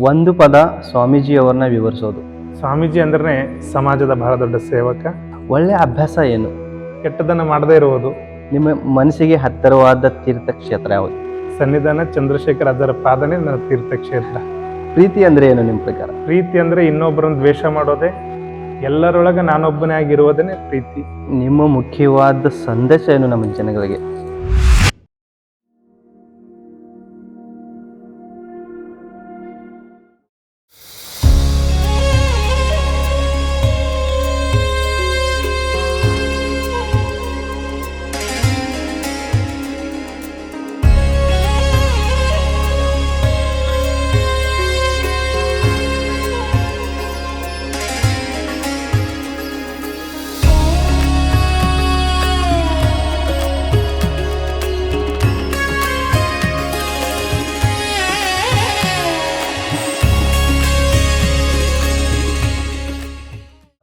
ಒಂದು ಪದ ಸ್ವಾಮೀಜಿಯವರನ್ನ ವಿವರಿಸೋದು. ಸ್ವಾಮೀಜಿ ಅಂದ್ರೆ ಸಮಾಜದ ಬಹಳ ದೊಡ್ಡ ಸೇವಕ. ಒಳ್ಳೆಯ ಅಭ್ಯಾಸ ಏನು? ಕೆಟ್ಟದನ್ನ ಮಾಡದೇ ಇರುವುದು. ನಿಮ್ಮ ಮನಸ್ಸಿಗೆ ಹತ್ತಿರವಾದ ತೀರ್ಥಕ್ಷೇತ್ರ ಯಾವುದು? ಸನ್ನಿಧಾನ ಚಂದ್ರಶೇಖರ್ ಅದರ ಪಾದನೆ ನನ್ನ ತೀರ್ಥಕ್ಷೇತ್ರ. ಪ್ರೀತಿ ಅಂದ್ರೆ ಏನು ನಿಮ್ಮ ಪ್ರಕಾರ? ಪ್ರೀತಿ ಅಂದ್ರೆ ಇನ್ನೊಬ್ಬರನ್ನು ದ್ವೇಷ ಮಾಡೋದೇ, ಎಲ್ಲರೊಳಗ ನಾನೊಬ್ಬನೇ ಆಗಿರುವುದನ್ನೇ ಪ್ರೀತಿ. ನಿಮ್ಮ ಮುಖ್ಯವಾದ ಸಂದೇಶ ಏನು ನಮ್ಮ ಜನಗಳಿಗೆ?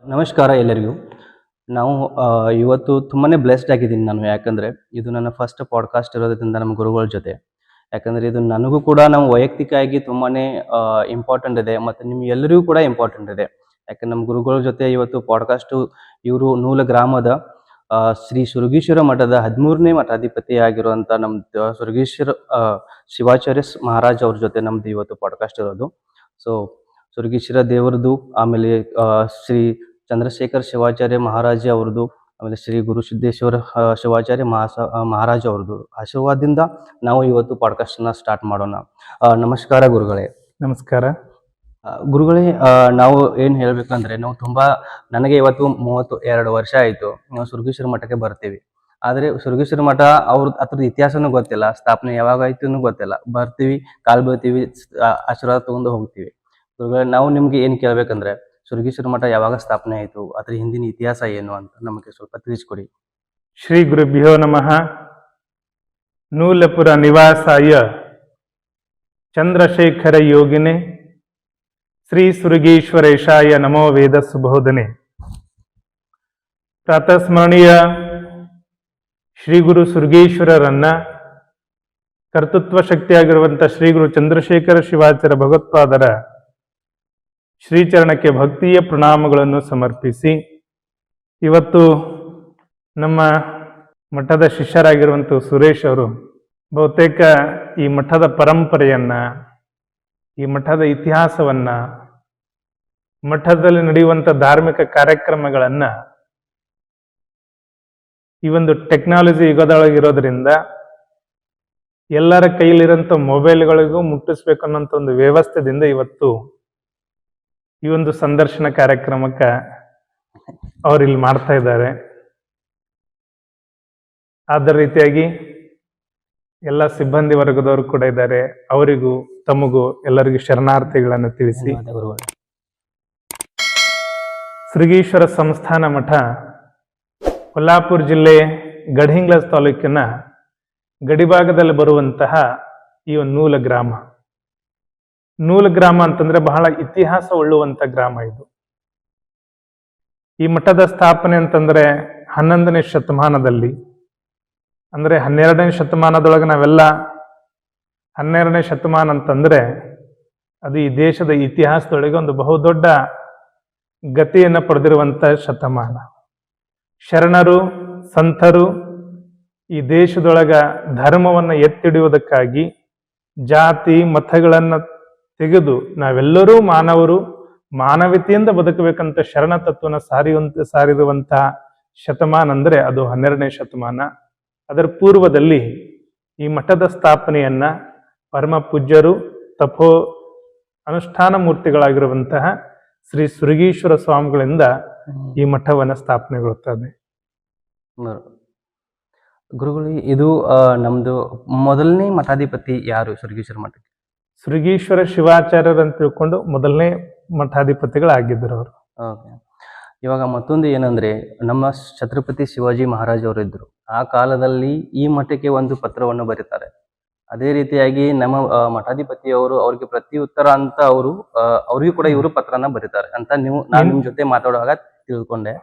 ನಮಸ್ಕಾರ ಎಲ್ಲರಿಗೂ. ನಾವು ಇವತ್ತು ತುಂಬಾ ಬ್ಲೆಸ್ಡ್ ಆಗಿದ್ದೀನಿ ನಾನು. ಯಾಕಂದರೆ ಇದು ನನ್ನ ಫಸ್ಟ್ ಪಾಡ್ಕಾಸ್ಟ್ ಇರೋದ್ರಿಂದ ನಮ್ಮ ಗುರುಗಳ ಜೊತೆ. ಯಾಕಂದರೆ ಇದು ನನಗೂ ಕೂಡ ನಮ್ಮ ವೈಯಕ್ತಿಕವಾಗಿ ತುಂಬಾ ಇಂಪಾರ್ಟೆಂಟ್ ಇದೆ, ಮತ್ತು ನಿಮ್ಗೆಲ್ಲರಿಗೂ ಕೂಡ ಇಂಪಾರ್ಟೆಂಟ್ ಇದೆ. ಯಾಕಂದ್ರೆ ನಮ್ಮ ಗುರುಗಳ ಜೊತೆ ಇವತ್ತು ಪಾಡ್ಕಾಸ್ಟು ಇವರು ನೂಲ ಗ್ರಾಮದ ಶ್ರೀ ಸುರಗೀಶ್ವರ ಮಠದ 13ನೇ ಮಠಾಧಿಪತಿ ಆಗಿರುವಂಥ ನಮ್ಮ ಸುರಗೀಶ್ವರ ಶಿವಾಚಾರ್ಯ ಮಹಾರಾಜ್ ಅವ್ರ ಜೊತೆ ನಮ್ದು ಇವತ್ತು ಪಾಡ್ಕಾಸ್ಟ್ ಇರೋದು. ಸೊ ಸುರಗೀಶ್ವರ ದೇವರದು, ಆಮೇಲೆ ಶ್ರೀ ಚಂದ್ರಶೇಖರ್ ಶಿವಾಚಾರ್ಯ ಮಹಾರಾಜ ಅವ್ರದ್ದು, ಆಮೇಲೆ ಶ್ರೀ ಗುರುಸಿದ್ದೇಶ್ವರ ಶಿವಾಚಾರ್ಯ ಮಹಾರಾಜ ಅವ್ರದ್ದು ಆಶೀರ್ವಾದದಿಂದ ನಾವು ಇವತ್ತು ಪಾಡ್ಕಾಸ್ಟನ್ನ ಸ್ಟಾರ್ಟ್ ಮಾಡೋಣ. ನಮಸ್ಕಾರ ಗುರುಗಳೇ. ನಮಸ್ಕಾರ ಗುರುಗಳೇ. ನಾವು ಏನು ಹೇಳಬೇಕಂದ್ರೆ, ನನಗೆ ಇವತ್ತು 32 ವರ್ಷ ಆಯಿತು ನಾವು ಸುರಗೀಶ್ವರ ಮಠಕ್ಕೆ ಬರ್ತೀವಿ. ಆದರೆ ಸುರಗೀಶ್ವರ ಮಠ ಅದ್ರದ್ದು ಇತಿಹಾಸನೂ ಗೊತ್ತಿಲ್ಲ, ಸ್ಥಾಪನೆ ಯಾವಾಗ ಆಯ್ತು ಗೊತ್ತಿಲ್ಲ. ಬರ್ತೀವಿ, ಕಾಲು ಬೀಳ್ತೀವಿ, ಆಶೀರ್ವಾದ ತಗೊಂಡು ಹೋಗ್ತೀವಿ. ಗುರುಗಳೇ, ನಾವು ನಿಮ್ಗೆ ಏನು ಕೇಳಬೇಕಂದ್ರೆ, ಸುರಗೀಶ್ವರ ಮಠ ಯಾವಾಗ ಸ್ಥಾಪನೆ ಆಯಿತು, ಅದ್ರ ಹಿಂದಿನ ಇತಿಹಾಸ ಏನು ಅಂತ ನಮಗೆ ಸ್ವಲ್ಪ ತಿಳಿಸ್ಕೊಡಿ. ಶ್ರೀ ಗುರುಭ್ಯೋ ನಮಃ. ನೂಲಪುರ ನಿವಾಸಾಯ ಚಂದ್ರಶೇಖರ ಯೋಗಿನೇ ಶ್ರೀ ಸುರಗೀಶ್ವರೇಶಾಯ ನಮೋ ವೇದ ಸುಬೋಧನೆ. ಪ್ರಾತಸ್ಮರಣೀಯ ಶ್ರೀ ಗುರು ಸುರಗೀಶ್ವರರನ್ನ, ಕರ್ತೃತ್ವ ಶಕ್ತಿಯಾಗಿರುವಂಥ ಶ್ರೀ ಗುರು ಚಂದ್ರಶೇಖರ ಶಿವಾಚಾರ್ಯ ಭಗವತ್ಪಾದರ ಶ್ರೀಚರಣಕ್ಕೆ ಭಕ್ತಿಯ ಪ್ರಣಾಮಗಳನ್ನು ಸಮರ್ಪಿಸಿ, ಇವತ್ತು ನಮ್ಮ ಮಠದ ಶಿಷ್ಯರಾಗಿರುವಂಥ ಸುರೇಶ್ ಅವರು ಬಹುತೇಕ ಈ ಮಠದ ಪರಂಪರೆಯನ್ನ, ಈ ಮಠದ ಇತಿಹಾಸವನ್ನ, ಮಠದಲ್ಲಿ ನಡೆಯುವಂಥ ಧಾರ್ಮಿಕ ಕಾರ್ಯಕ್ರಮಗಳನ್ನ ಈ ಒಂದು ಟೆಕ್ನಾಲಜಿ ಯುಗದೊಳಗಿರೋದ್ರಿಂದ ಎಲ್ಲರ ಕೈಲಿರೋಂಥ ಮೊಬೈಲ್ಗಳಿಗೂ ಮುಟ್ಟಿಸ್ಬೇಕು ಅನ್ನೋಂಥ ಒಂದು ವ್ಯವಸ್ಥೆದಿಂದ ಇವತ್ತು ಈ ಒಂದು ಸಂದರ್ಶನ ಕಾರ್ಯಕ್ರಮಕ್ಕೆ ಅವ್ರು ಇಲ್ಲಿ ಮಾಡ್ತಾ ಇದ್ದಾರೆ. ಅದೇ ರೀತಿಯಾಗಿ ಎಲ್ಲ ಸಿಬ್ಬಂದಿ ವರ್ಗದವರು ಕೂಡ ಇದ್ದಾರೆ. ಅವರಿಗೂ ತಮಗೂ ಎಲ್ಲರಿಗೂ ಶರಣಾರ್ಥಿಗಳನ್ನು ತಿಳಿಸಿ, ಸುರಗೀಶ್ವರ ಸಂಸ್ಥಾನ ಮಠ ಕೊಲ್ಲಾಪುರ ಜಿಲ್ಲೆ ಗಢಿಂಗ್ಲಜ್ ತಾಲೂಕಿನ ಗಡಿಭಾಗದಲ್ಲಿ ಬರುವಂತಹ ಈ ಒಂದು ನೂಲ ಗ್ರಾಮ. ನೂಲ ಗ್ರಾಮ ಅಂತಂದ್ರೆ ಬಹಳ ಇತಿಹಾಸ ಉಳ್ಳುವಂತ ಗ್ರಾಮ ಇದು. ಈ ಮಠದ ಸ್ಥಾಪನೆ ಅಂತಂದ್ರೆ 11ನೇ ಶತಮಾನದಲ್ಲಿ, ಅಂದ್ರೆ 12ನೇ ಶತಮಾನದೊಳಗೆ ನಾವೆಲ್ಲ 12ನೇ ಶತಮಾನ ಅಂತಂದ್ರೆ ಅದು ಈ ದೇಶದ ಇತಿಹಾಸದೊಳಗೆ ಒಂದು ಬಹುದೊಡ್ಡ ಗತಿಯನ್ನು ಪಡೆದಿರುವಂತ ಶತಮಾನ. ಶರಣರು, ಸಂತರು ಈ ದೇಶದೊಳಗ ಧರ್ಮವನ್ನು ಎತ್ತಿಡಿಯುವುದಕ್ಕಾಗಿ ಜಾತಿ ಮತಗಳನ್ನ ತೆಗೆದು ನಾವೆಲ್ಲರೂ ಮಾನವರು, ಮಾನವೀಯತೆಯಿಂದ ಬದುಕಬೇಕಂತ ಶರಣ ತತ್ವನ ಸಾರಿರುವಂತಹ ಶತಮಾನ ಅಂದ್ರೆ ಅದು 12ನೇ ಶತಮಾನ. ಅದರ ಪೂರ್ವದಲ್ಲಿ ಈ ಮಠದ ಸ್ಥಾಪನೆಯನ್ನ ಪರಮ ಪೂಜ್ಯರು, ತಪೋ ಅನುಷ್ಠಾನ ಮೂರ್ತಿಗಳಾಗಿರುವಂತಹ ಶ್ರೀ ಸುರಗೀಶ್ವರ ಸ್ವಾಮಿಗಳಿಂದ ಈ ಮಠವನ್ನ ಸ್ಥಾಪನೆಗೊಳ್ಳುತ್ತದೆ. ಗುರುಗಳು, ಇದು ನಮ್ದು ಮೊದಲನೇ ಮಠಾಧಿಪತಿ ಯಾರು ಸುರಗೀಶ್ವರ ಮಠಕ್ಕೆ? ಸುರಗೀಶ್ವರ ಶಿವಾಚಾರ್ಯರು ಅಂತ ತಿಳ್ಕೊಂಡು ಮೊದಲನೇ ಮಠಾಧಿಪತಿಗಳಾಗಿದ್ದರು ಅವರು. ಇವಾಗ ಮತ್ತೊಂದು ಏನಂದ್ರೆ, ನಮ್ಮ ಛತ್ರಪತಿ ಶಿವಾಜಿ ಮಹಾರಾಜ್ ಅವರು ಇದ್ರು. ಆ ಕಾಲದಲ್ಲಿ ಈ ಮಠಕ್ಕೆ ಒಂದು ಪತ್ರವನ್ನು ಬರೀತಾರೆ. ಅದೇ ರೀತಿಯಾಗಿ ನಮ್ಮ ಮಠಾಧಿಪತಿಯವರು ಅವ್ರಿಗೆ ಪ್ರತಿ ಉತ್ತರ ಅಂತ ಅವ್ರಿಗೂ ಕೂಡ ಇವರು ಪತ್ರನ ಬರೀತಾರೆ ಅಂತ ನಾನು ನಿಮ್ ಜೊತೆ ಮಾತಾಡುವಾಗ ತಿಳ್ಕೊಂಡೆ.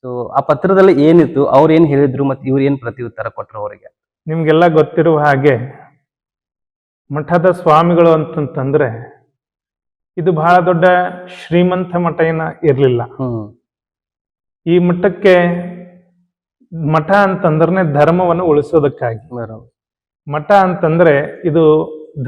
ಸೊ ಆ ಪತ್ರದಲ್ಲಿ ಏನಿತ್ತು, ಅವ್ರು ಏನ್ ಹೇಳಿದ್ರು, ಮತ್ತೆ ಇವ್ರು ಏನ್ ಪ್ರತಿ ಉತ್ತರ ಕೊಟ್ರು ಅವರಿಗೆ? ನಿಮ್ಗೆಲ್ಲ ಗೊತ್ತಿರುವ ಹಾಗೆ ಮಠದ ಸ್ವಾಮಿಗಳು ಅಂತಂತಂದ್ರೆ ಇದು ಬಹಳ ದೊಡ್ಡ ಶ್ರೀಮಂತ ಮಠ ಏನ ಇರ್ಲಿಲ್ಲ. ಹ್ಮ್ ಈ ಮಠಕ್ಕೆ ಮಠ ಅಂತಂದ್ರೆ ಧರ್ಮವನ್ನು ಉಳಿಸೋದಕ್ಕಾಗಿ, ಬರೋબર. ಮಠ ಅಂತಂದ್ರೆ ಇದು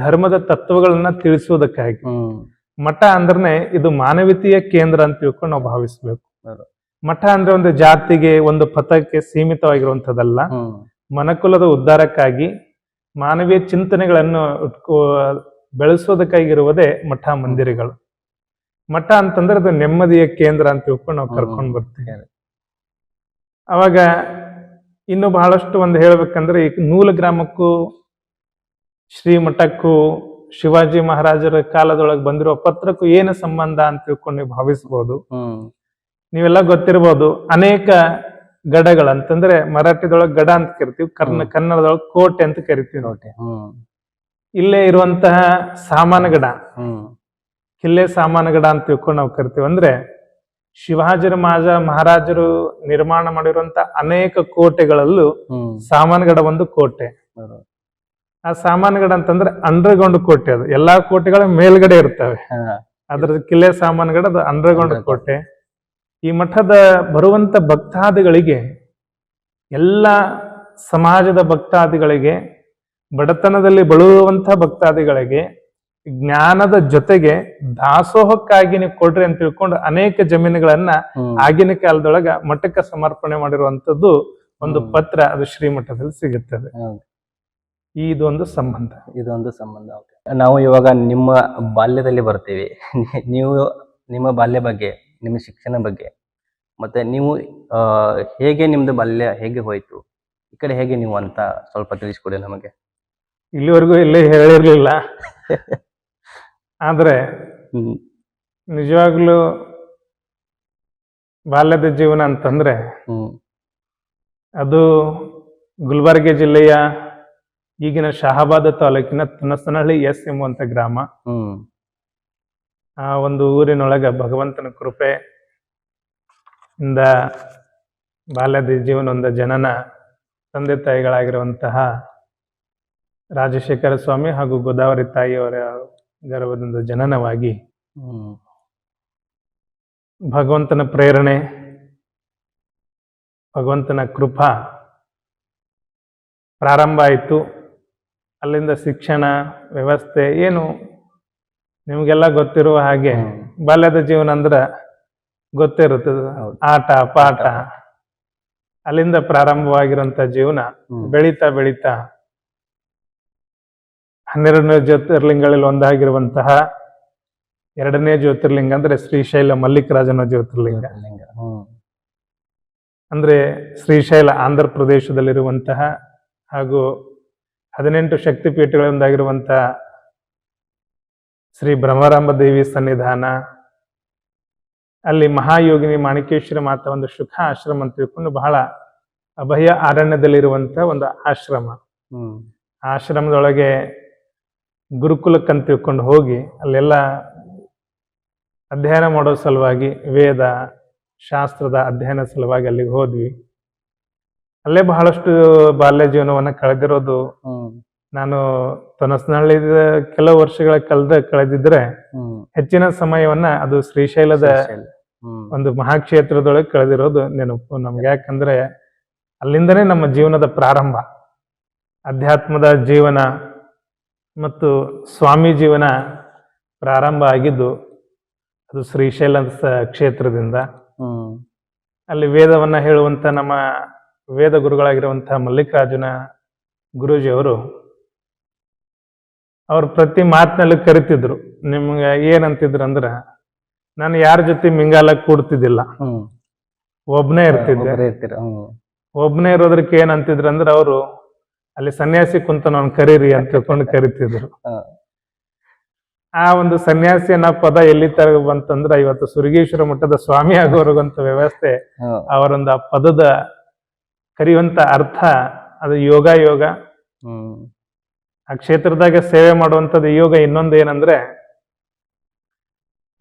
ಧರ್ಮದ ತತ್ವಗಳನ್ನ ತಿಳಿಸೋದಕ್ಕಾಗಿ, ಹ್ಮ್ ಮಠ ಅಂದ್ರೆ ಇದು ಮಾನವೀಯತೆಯ ಕೇಂದ್ರ ಅಂತ ತಿಳ್ಕೊಂಡು ನಾವು ಭಾವಿಸ್ಬೇಕು. ಬರೋબર. ಮಠ ಅಂದ್ರೆ ಒಂದು ಜಾತಿಗೆ ಒಂದು ಪಥಕ್ಕೆ ಸೀಮಿತವಾಗಿರುವಂತದ್ದಲ್ಲ. ಹ್ಮ್ ಮನಕುಲದ ಉದ್ಧಾರಕ್ಕಾಗಿ ಮಾನವೀಯ ಚಿಂತನೆಗಳನ್ನು ಬೆಳೆಸೋದಕ್ಕಾಗಿರುವುದೇ ಮಠ ಮಂದಿರಗಳು. ಮಠ ಅಂತಂದ್ರೆ ಅದು ನೆಮ್ಮದಿಯ ಕೇಂದ್ರ ಅಂತ ತಿಳ್ಕೊಂಡು ನಾವು ಕರ್ಕೊಂಡು ಬರ್ತೀವಿ. ಅವಾಗ ಇನ್ನು ಬಹಳಷ್ಟು ಒಂದು ಹೇಳ್ಬೇಕಂದ್ರೆ ಈ ನೂಲ ಗ್ರಾಮಕ್ಕೂ ಶ್ರೀಮಠಕ್ಕೂ ಶಿವಾಜಿ ಮಹಾರಾಜರ ಕಾಲದೊಳಗೆ ಬಂದಿರೋ ಪತ್ರಕ್ಕೂ ಏನು ಸಂಬಂಧ ಅಂತ ತಿಳ್ಕೊಂಡು ನೀವು ಭಾವಿಸ್ಬೋದು. ಹ್ಮ್ ನೀವೆಲ್ಲ ಗೊತ್ತಿರ್ಬೋದು, ಅನೇಕ ಗಡಗಳು ಅಂತಂದ್ರೆ ಮರಾಠಿದೊಳಗೆ ಗಡ ಅಂತ ಕರಿತೀವಿ, ಕನ್ನಡದೊಳಗೆ ಕೋಟೆ ಅಂತ ಕರಿತೀವಿ. ಕೋಟೆ. ಹ್ಮ್ ಇಲ್ಲೇ ಇರುವಂತಹ ಸಾಮಾನಗಡ, ಹ್ಮ್ ಕಿಲ್ಲೆ ಸಾಮಾನಗಡ ಅಂತ ತಿಳ್ಕೊಂಡು ನಾವು ಕರಿತೀವಿ. ಅಂದ್ರೆ ಶಿವಾಜಿ ಮಹಾರಾಜರು ನಿರ್ಮಾಣ ಮಾಡಿರುವಂತ ಅನೇಕ ಕೋಟೆಗಳಲ್ಲೂ ಹ್ಮ್ ಸಾಮಾನಗಡ ಒಂದು ಕೋಟೆ. ಬರೋબર. ಆ ಸಾಮಾನಗಡ ಅಂತಂದ್ರೆ ಅಂಡರ್ಗ್ರೌಂಡ್ ಕೋಟೆ. ಅದು ಎಲ್ಲಾ ಕೋಟೆಗಳ ಮೇಲ್ಗಡೆ ಇರ್ತವೆ. ಹಾ. ಅದ್ರ ಕಿಲ್ಲೆ ಸಾಮಾನಗಡ ಅದು ಅಂಡರ್ಗ್ರೌಂಡ್ ಕೋಟೆ. ಈ ಮಠದ ಬರುವಂತ ಭಕ್ತಾದಿಗಳಿಗೆ, ಎಲ್ಲ ಸಮಾಜದ ಭಕ್ತಾದಿಗಳಿಗೆ, ಬಡತನದಲ್ಲಿ ಬಳುವಂತ ಭಕ್ತಾದಿಗಳಿಗೆ ಜ್ಞಾನದ ಜೊತೆಗೆ ದಾಸೋಹಕ್ಕಾಗಿ ನೀವು ಕೊಡ್ರಿ ಅಂತ ತಿಳ್ಕೊಂಡು ಅನೇಕ ಜಮೀನುಗಳನ್ನ ಹ್ಮ್ ಆಗಿನ ಕಾಲದೊಳಗ ಮಠಕ್ಕೆ ಸಮರ್ಪಣೆ ಮಾಡಿರುವಂತದ್ದು ಒಂದು ಪತ್ರ, ಅದು ಶ್ರೀಮಠದಲ್ಲಿ ಸಿಗುತ್ತದೆ. ಹೌದು. ಇದೊಂದು ಸಂಬಂಧ. ಇದೊಂದು ಸಂಬಂಧ. Okay. ನಾವು ಇವಾಗ ನಿಮ್ಮ ಬಾಲ್ಯದಲ್ಲಿ ಬರ್ತೀವಿ. ನೀವು ನಿಮ್ಮ ಬಾಲ್ಯ ಬಗ್ಗೆ, ನಿಮ್ಮ ಶಿಕ್ಷಣ ಬಗ್ಗೆ, ಮತ್ತೆ ನೀವು ಹೇಗೆ ನಿಮ್ದು ಬಾಲ್ಯ ಹೇಗೆ ಹೋಯ್ತು, ಈ ಕಡೆ ಹೇಗೆ ನೀವು ಅಂತ ಸ್ವಲ್ಪ ತಿಳಿಸ್ಕೊಡಿ ನಮಗೆ. ಇಲ್ಲಿವರೆಗೂ ಇಲ್ಲೇ ಹೇಳಿರ್ಲಿಲ್ಲ. ಆದ್ರೆ ಹ್ಮ್ ನಿಜವಾಗ್ಲೂ ಬಾಲ್ಯದ ಜೀವನ ಅಂತಂದ್ರೆ ಹ್ಮ್ ಅದು ಗುಲ್ಬರ್ಗ ಜಿಲ್ಲೆಯ ಈಗಿನ ಶಹಾಬಾದ ತಾಲೂಕಿನ ತನಸನಹಳ್ಳಿ ಎಸ್ ಎಂಬುವಂತ ಗ್ರಾಮ. ಹ್ಮ್ ಆ ಒಂದು ಊರಿನೊಳಗ ಭಗವಂತನ ಕೃಪೆ ಇಂದ ಬಾಲ್ಯದ ಜೀವನದ ಜನನ ತಂದೆ ತಾಯಿಗಳಾಗಿರುವಂತಹ ರಾಜಶೇಖರ ಸ್ವಾಮಿ ಹಾಗೂ ಗೋದಾವರಿ ತಾಯಿಯವರ ಗರ್ಭದಿಂದ ಜನನವಾಗಿ ಹ್ಮ್ ಭಗವಂತನ ಪ್ರೇರಣೆ, ಭಗವಂತನ ಕೃಪಾ ಪ್ರಾರಂಭ ಆಯಿತು. ಅಲ್ಲಿಂದ ಶಿಕ್ಷಣ ವ್ಯವಸ್ಥೆ ಏನು ನಿಮ್ಗೆಲ್ಲ ಗೊತ್ತಿರುವ ಹಾಗೆ ಬಾಲ್ಯದ ಜೀವನ ಅಂದ್ರ ಗೊತ್ತಿರುತ್ತದೆ. ಹೌದು. ಆಟ ಪಾಠ, ಅಲ್ಲಿಂದ ಪ್ರಾರಂಭವಾಗಿರುವಂತ ಜೀವನ ಬೆಳೀತಾ ಬೆಳೀತಾ 12 ಜ್ಯೋತಿರ್ಲಿಂಗಗಳಲ್ಲಿ ಒಂದಾಗಿರುವಂತಹ 2ನೇ ಜ್ಯೋತಿರ್ಲಿಂಗ ಅಂದ್ರೆ ಶ್ರೀಶೈಲ ಮಲ್ಲಿಕಾರ್ಜುನ ಜ್ಯೋತಿರ್ಲಿಂಗ. ಹ್ಮ್ ಅಂದ್ರೆ ಶ್ರೀಶೈಲ ಆಂಧ್ರ ಪ್ರದೇಶದಲ್ಲಿರುವಂತಹ ಹಾಗೂ 18 ಶಕ್ತಿಪೀಠಗಳಿಂದಾಗಿರುವಂತಹ ಶ್ರೀ ಬ್ರಹ್ಮರಾಂಬ ದೇವಿ ಸನ್ನಿಧಾನ, ಅಲ್ಲಿ ಮಹಾಯೋಗಿನಿ ಮಾಣಿಕೇಶ್ವರ ಮಾತಾ ಒಂದು ಸುಖ ಆಶ್ರಮ ಅಂತ ತಿಳ್ಕೊಂಡು ಬಹಳ ಅಭಯ ಅರಣ್ಯದಲ್ಲಿರುವಂತಹ ಒಂದು ಆಶ್ರಮ. ಹ್ಮ್ ಆಶ್ರಮದೊಳಗೆ ಗುರುಕುಲಕ್ಕಂತ ತಿಳ್ಕೊಂಡು ಹೋಗಿ ಅಲ್ಲೆಲ್ಲ ಅಧ್ಯಯನ ಮಾಡೋ ಸಲುವಾಗಿ, ವೇದ ಶಾಸ್ತ್ರದ ಅಧ್ಯಯನ ಸಲುವಾಗಿ ಅಲ್ಲಿಗೆ ಹೋದ್ವಿ. ಅಲ್ಲೇ ಬಹಳಷ್ಟು ಬಾಲ್ಯ ಜೀವನವನ್ನ ಕಳೆದಿರೋದು. ಹ್ಮ್ ನಾನು ತನಸನಹಳ್ಳಿ ಕೆಲವು ವರ್ಷಗಳ ಕಳೆದಿದ್ರೆ ಹ್ಮ್ ಹೆಚ್ಚಿನ ಸಮಯವನ್ನ ಅದು ಶ್ರೀಶೈಲದ ಹ್ಮ್ ಒಂದು ಮಹಾಕ್ಷೇತ್ರದೊಳಗೆ ಕಳೆದಿರೋದು ನೆನಪು ನಮ್ಗೆ. ಯಾಕಂದ್ರೆ ಅಲ್ಲಿಂದನೇ ನಮ್ಮ ಜೀವನದ ಪ್ರಾರಂಭ, ಅಧ್ಯಾತ್ಮದ ಜೀವನ ಮತ್ತು ಸ್ವಾಮಿ ಜೀವನ ಪ್ರಾರಂಭ ಆಗಿದ್ದು ಅದು ಶ್ರೀಶೈಲ ಕ್ಷೇತ್ರದಿಂದ. ಹ್ಮ್ ಅಲ್ಲಿ ವೇದವನ್ನ ಹೇಳುವಂತ ನಮ್ಮ ವೇದ ಗುರುಗಳಾಗಿರುವಂತಹ ಮಲ್ಲಿಕಾರ್ಜುನ ಗುರೂಜಿಯವರು ಅವ್ರು ಪ್ರತಿ ಮಾತಿನಲ್ಲಿ ಕರಿತಿದ್ರು. ನಿಮ್ಗೆ ಏನಂತಿದ್ರು ಅಂದ್ರ, ನಾನು ಯಾರ ಜೊತೆ ಮಿಂಗಾಲ ಕೂಡ್ತಿದ್ದಿಲ್ಲ, ಹ್ಮ್ ಒಬ್ನೇ ಇರ್ತಿದ್ದೆ. ಒಬ್ರೇ ಇರ್ತೀರ. ಹ್ಮ್ ಒಬ್ನೇ ಇರೋದಕ್ಕೆ ಏನಂತಿದ್ರು ಅಂದ್ರೆ, ಅವರು ಅಲ್ಲಿ ಸನ್ಯಾಸಿ ಕುಂತ ನಾನು ಕರೀರಿ ಅಂತ ತಿಳ್ಕೊಂಡು ಕರಿತಿದ್ರು. ಹಾ. ಆ ಒಂದು ಸನ್ಯಾಸಿ ಅನ್ನೋ ಪದ ಎಲ್ಲಿ ತರ ಬಂತಂದ್ರ ಇವತ್ತು ಸುರಗೇಶ್ವರ ಮಠದ ಸ್ವಾಮಿ ಆಗೋರ್ಗಂತ ವ್ಯವಸ್ಥೆ, ಹ್ಮ್ ಅವರೊಂದು ಆ ಪದದ ಕರೆಯುವಂತ ಅರ್ಥ ಅದು ಯೋಗ. ಹ್ಮ್ ಆ ಕ್ಷೇತ್ರದಾಗ ಸೇವೆ ಮಾಡುವಂಥದ್ದು ಯೋಗ. ಇನ್ನೊಂದು ಏನಂದ್ರೆ,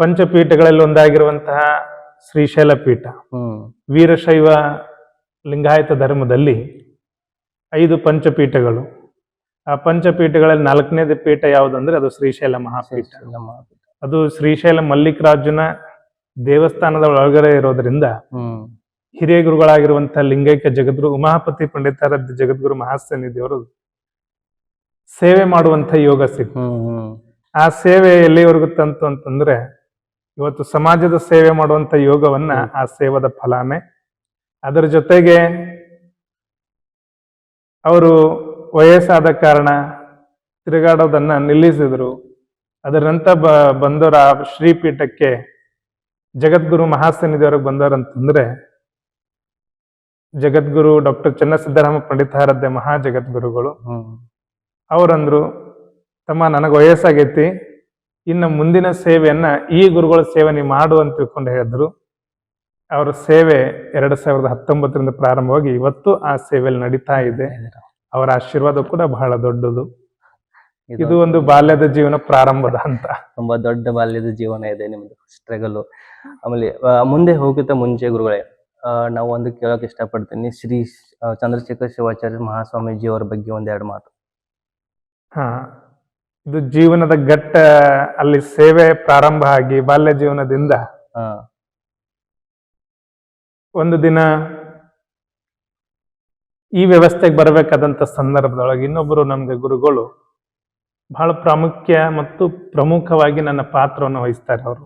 ಪಂಚಪೀಠಗಳಲ್ಲಿ ಒಂದಾಗಿರುವಂತಹ ಶ್ರೀಶೈಲ ಪೀಠ, ಹ್ಮ್ ವೀರಶೈವ ಲಿಂಗಾಯತ ಧರ್ಮದಲ್ಲಿ 5 ಪಂಚಪೀಠಗಳು. ಆ ಪಂಚಪೀಠಗಳಲ್ಲಿ 4ನೇದು ಪೀಠ ಯಾವುದಂದ್ರೆ ಅದು ಶ್ರೀಶೈಲ ಮಹಾಪೀಠ. ಅದು ಶ್ರೀಶೈಲ ಮಲ್ಲಿಕಾರ್ಜುನ ದೇವಸ್ಥಾನದ ಒಳಗಡೆ ಇರೋದ್ರಿಂದ ಹ್ಮ್ ಹಿರಿಯ ಗುರುಗಳಾಗಿರುವಂತಹ ಲಿಂಗೈಕ್ಯ ಜಗದ್ಗುರು ಉಮಾಪತಿ ಪಂಡಿತಾರಾಧ್ಯ ಜಗದ್ಗುರು ಮಹಾಸನ್ನಿಧಿಯವರು ಸೇವೆ ಮಾಡುವಂತ ಯೋಗ ಸಿಕ್ತು. ಹ್ಮ್ ಹ್ಮ್ ಆ ಸೇವೆ ಎಲ್ಲಿವರೆಗೂ ತಂತು ಅಂತಂದ್ರೆ ಇವತ್ತು ಸಮಾಜದ ಸೇವೆ ಮಾಡುವಂತ ಯೋಗವನ್ನ ಆ ಸೇವದ ಫಲಾನೇ. ಅದರ ಜೊತೆಗೆ ಅವರು ವಯಸ್ಸಾದ ಕಾರಣ ತಿರುಗಾಡೋದನ್ನ ನಿಲ್ಲಿಸಿದ್ರು. ಅದರ ನಂತರ ಬಂದವರ ಆ ಶ್ರೀಪೀಠಕ್ಕೆ ಜಗದ್ಗುರು ಮಹಾಸನ್ನಿಧಿಯವ್ರಿಗೆ ಬಂದವರಂತಂದ್ರೆ ಜಗದ್ಗುರು ಡಾಕ್ಟರ್ ಚನ್ನಸಿದ್ದರಾಮ ಪಂಡಿತಾರಾಧ್ಯ ಮಹಾ ಜಗದ್ಗುರುಗಳು. ಹ್ಮ್ ಅವರಂದ್ರು, ತಮ್ಮ ನನಗೆ ವಯಸ್ಸಾಗೈತಿ, ಇನ್ನು ಮುಂದಿನ ಸೇವೆಯನ್ನ ಈ ಗುರುಗಳ ಸೇವೆ ನೀವು ಮಾಡು ಅಂತ ತಿಳ್ಕೊಂಡು ಹೇಳಿದ್ರು. ಅವರ ಸೇವೆ 2019ರಿಂದ ಪ್ರಾರಂಭವಾಗಿ ಇವತ್ತು ಆ ಸೇವೆಯಲ್ಲಿ ನಡೀತಾ ಇದೆ. ಅವರ ಆಶೀರ್ವಾದ ಕೂಡ ಬಹಳ ದೊಡ್ಡದು. ಇದು ಒಂದು ಬಾಲ್ಯದ ಜೀವನ ಪ್ರಾರಂಭದ ಹಂತ. ತುಂಬಾ ದೊಡ್ಡ ಬಾಲ್ಯದ ಜೀವನ ಇದೆ ನಿಮ್ದು, ಸ್ಟ್ರಗಲ್. ಆಮೇಲೆ ಮುಂದೆ ಹೋಗುತ್ತಾ ಮುಂಚೆ ಗುರುಗಳೇ, ನಾವು ಒಂದು ಕೇಳೋಕೆ ಇಷ್ಟಪಡ್ತೀನಿ, ಶ್ರೀ ಚಂದ್ರಶೇಖರ ಶಿವಾಚಾರ್ಯ ಮಹಾಸ್ವಾಮೀಜಿ ಅವರ ಬಗ್ಗೆ ಒಂದೆರಡು ಮಾತು. ಹಾ, ಇದು ಜೀವನದ ಘಟ್ಟ. ಅಲ್ಲಿ ಸೇವೆ ಪ್ರಾರಂಭ ಆಗಿ ಬಾಲ್ಯ ಜೀವನದಿಂದ ಹಾ ಒಂದು ದಿನ ಈ ವ್ಯವಸ್ಥೆಗೆ ಬರಬೇಕಾದಂತ ಸಂದರ್ಭದೊಳಗೆ ಇನ್ನೊಬ್ಬರು ನಮ್ಗೆ ಗುರುಗಳು ಬಹಳ ಪ್ರಾಮುಖ್ಯ ಮತ್ತು ಪ್ರಮುಖವಾಗಿ ನನ್ನ ಪಾತ್ರವನ್ನು ವಹಿಸ್ತಾರೆ. ಅವರು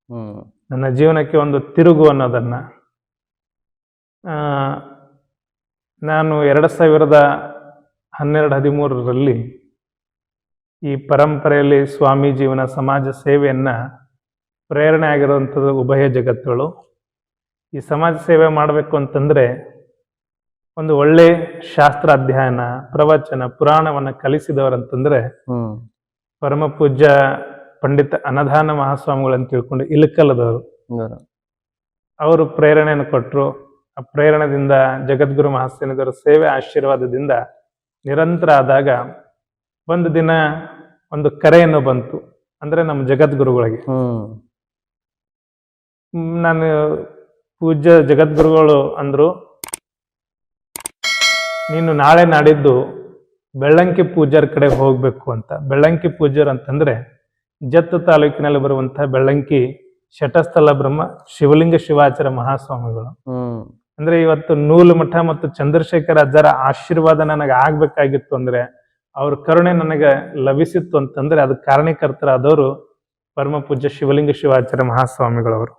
ಹ್ಮ್ ನನ್ನ ಜೀವನಕ್ಕೆ ಒಂದು ತಿರುಗು ಅನ್ನೋದನ್ನ ನಾನು 2012-13ರಲ್ಲಿ ಈ ಪರಂಪರೆಯಲ್ಲಿ ಸ್ವಾಮಿ ಜೀವನ ಸಮಾಜ ಸೇವೆಯನ್ನ ಪ್ರೇರಣೆ ಆಗಿರುವಂಥದ್ದು ಉಭಯ ಜಗತ್ತುಗಳು. ಈ ಸಮಾಜ ಸೇವೆ ಮಾಡಬೇಕು ಅಂತಂದ್ರೆ ಒಂದು ಒಳ್ಳೆ ಶಾಸ್ತ್ರ ಅಧ್ಯಯನ, ಪ್ರವಚನ, ಪುರಾಣವನ್ನ ಕಲಿಸಿದವರಂತಂದ್ರೆ ಹ್ಮ್ ಪರಮ ಪೂಜ್ಯ ಪಂಡಿತ ಅನಧಾನ ಮಹಾಸ್ವಾಮಿಗಳಂತ ತಿಳ್ಕೊಂಡು ಇಲಕಲ್ಲದವರು. ಅವರು ಪ್ರೇರಣೆಯನ್ನು ಕೊಟ್ಟರು. ಆ ಪ್ರೇರಣೆದಿಂದ ಜಗದ್ಗುರು ಮಹಾಸನ್ನಿಧಿಯವರ ಸೇವೆ ಆಶೀರ್ವಾದದಿಂದ ನಿರಂತರ ಆದಾಗ ಒಂದು ದಿನ ಒಂದು ಕರೆಯನ್ನು ಬಂತು. ಅಂದ್ರೆ ನಮ್ಮ ಜಗದ್ಗುರುಗಳಿಗೆ. ನಾನು ಪೂಜ್ಯ ಜಗದ್ಗುರುಗಳು ಅಂದ್ರು, ನೀನು ನಾಳೆ ನಾಡಿದ್ದು ಬೆಳ್ಳಂಕಿ ಪೂಜ್ಯರ ಕಡೆ ಹೋಗ್ಬೇಕು ಅಂತ. ಬೆಳ್ಳಂಕಿ ಪೂಜ್ಯರು ಅಂತಂದ್ರೆ ಜತ್ತ ತಾಲೂಕಿನಲ್ಲಿ ಬರುವಂತಹ ಬೆಳ್ಳಂಕಿ ಶಟಸ್ಥಲ ಬ್ರಹ್ಮ ಶಿವಲಿಂಗ ಶಿವಾಚಾರ್ಯ ಮಹಾಸ್ವಾಮಿಗಳು. ಅಂದ್ರೆ ಇವತ್ತು ನೂಲು ಮಠ ಮತ್ತು ಚಂದ್ರಶೇಖರ ಅಜ್ಜರ ಆಶೀರ್ವಾದ ನನಗೆ ಆಗ್ಬೇಕಾಗಿತ್ತು, ಅಂದ್ರೆ ಅವ್ರ ಕರುಣೆ ನನಗೆ ಲಭಿಸಿತ್ತು ಅಂತಂದ್ರೆ ಅದಕ್ಕೆ ಕಾರಣೀಕರ್ತರಾದವರು ಪರಮ ಪೂಜ್ಯ ಶಿವಲಿಂಗ ಶಿವಾಚಾರ್ಯ ಮಹಾಸ್ವಾಮಿಗಳವರು.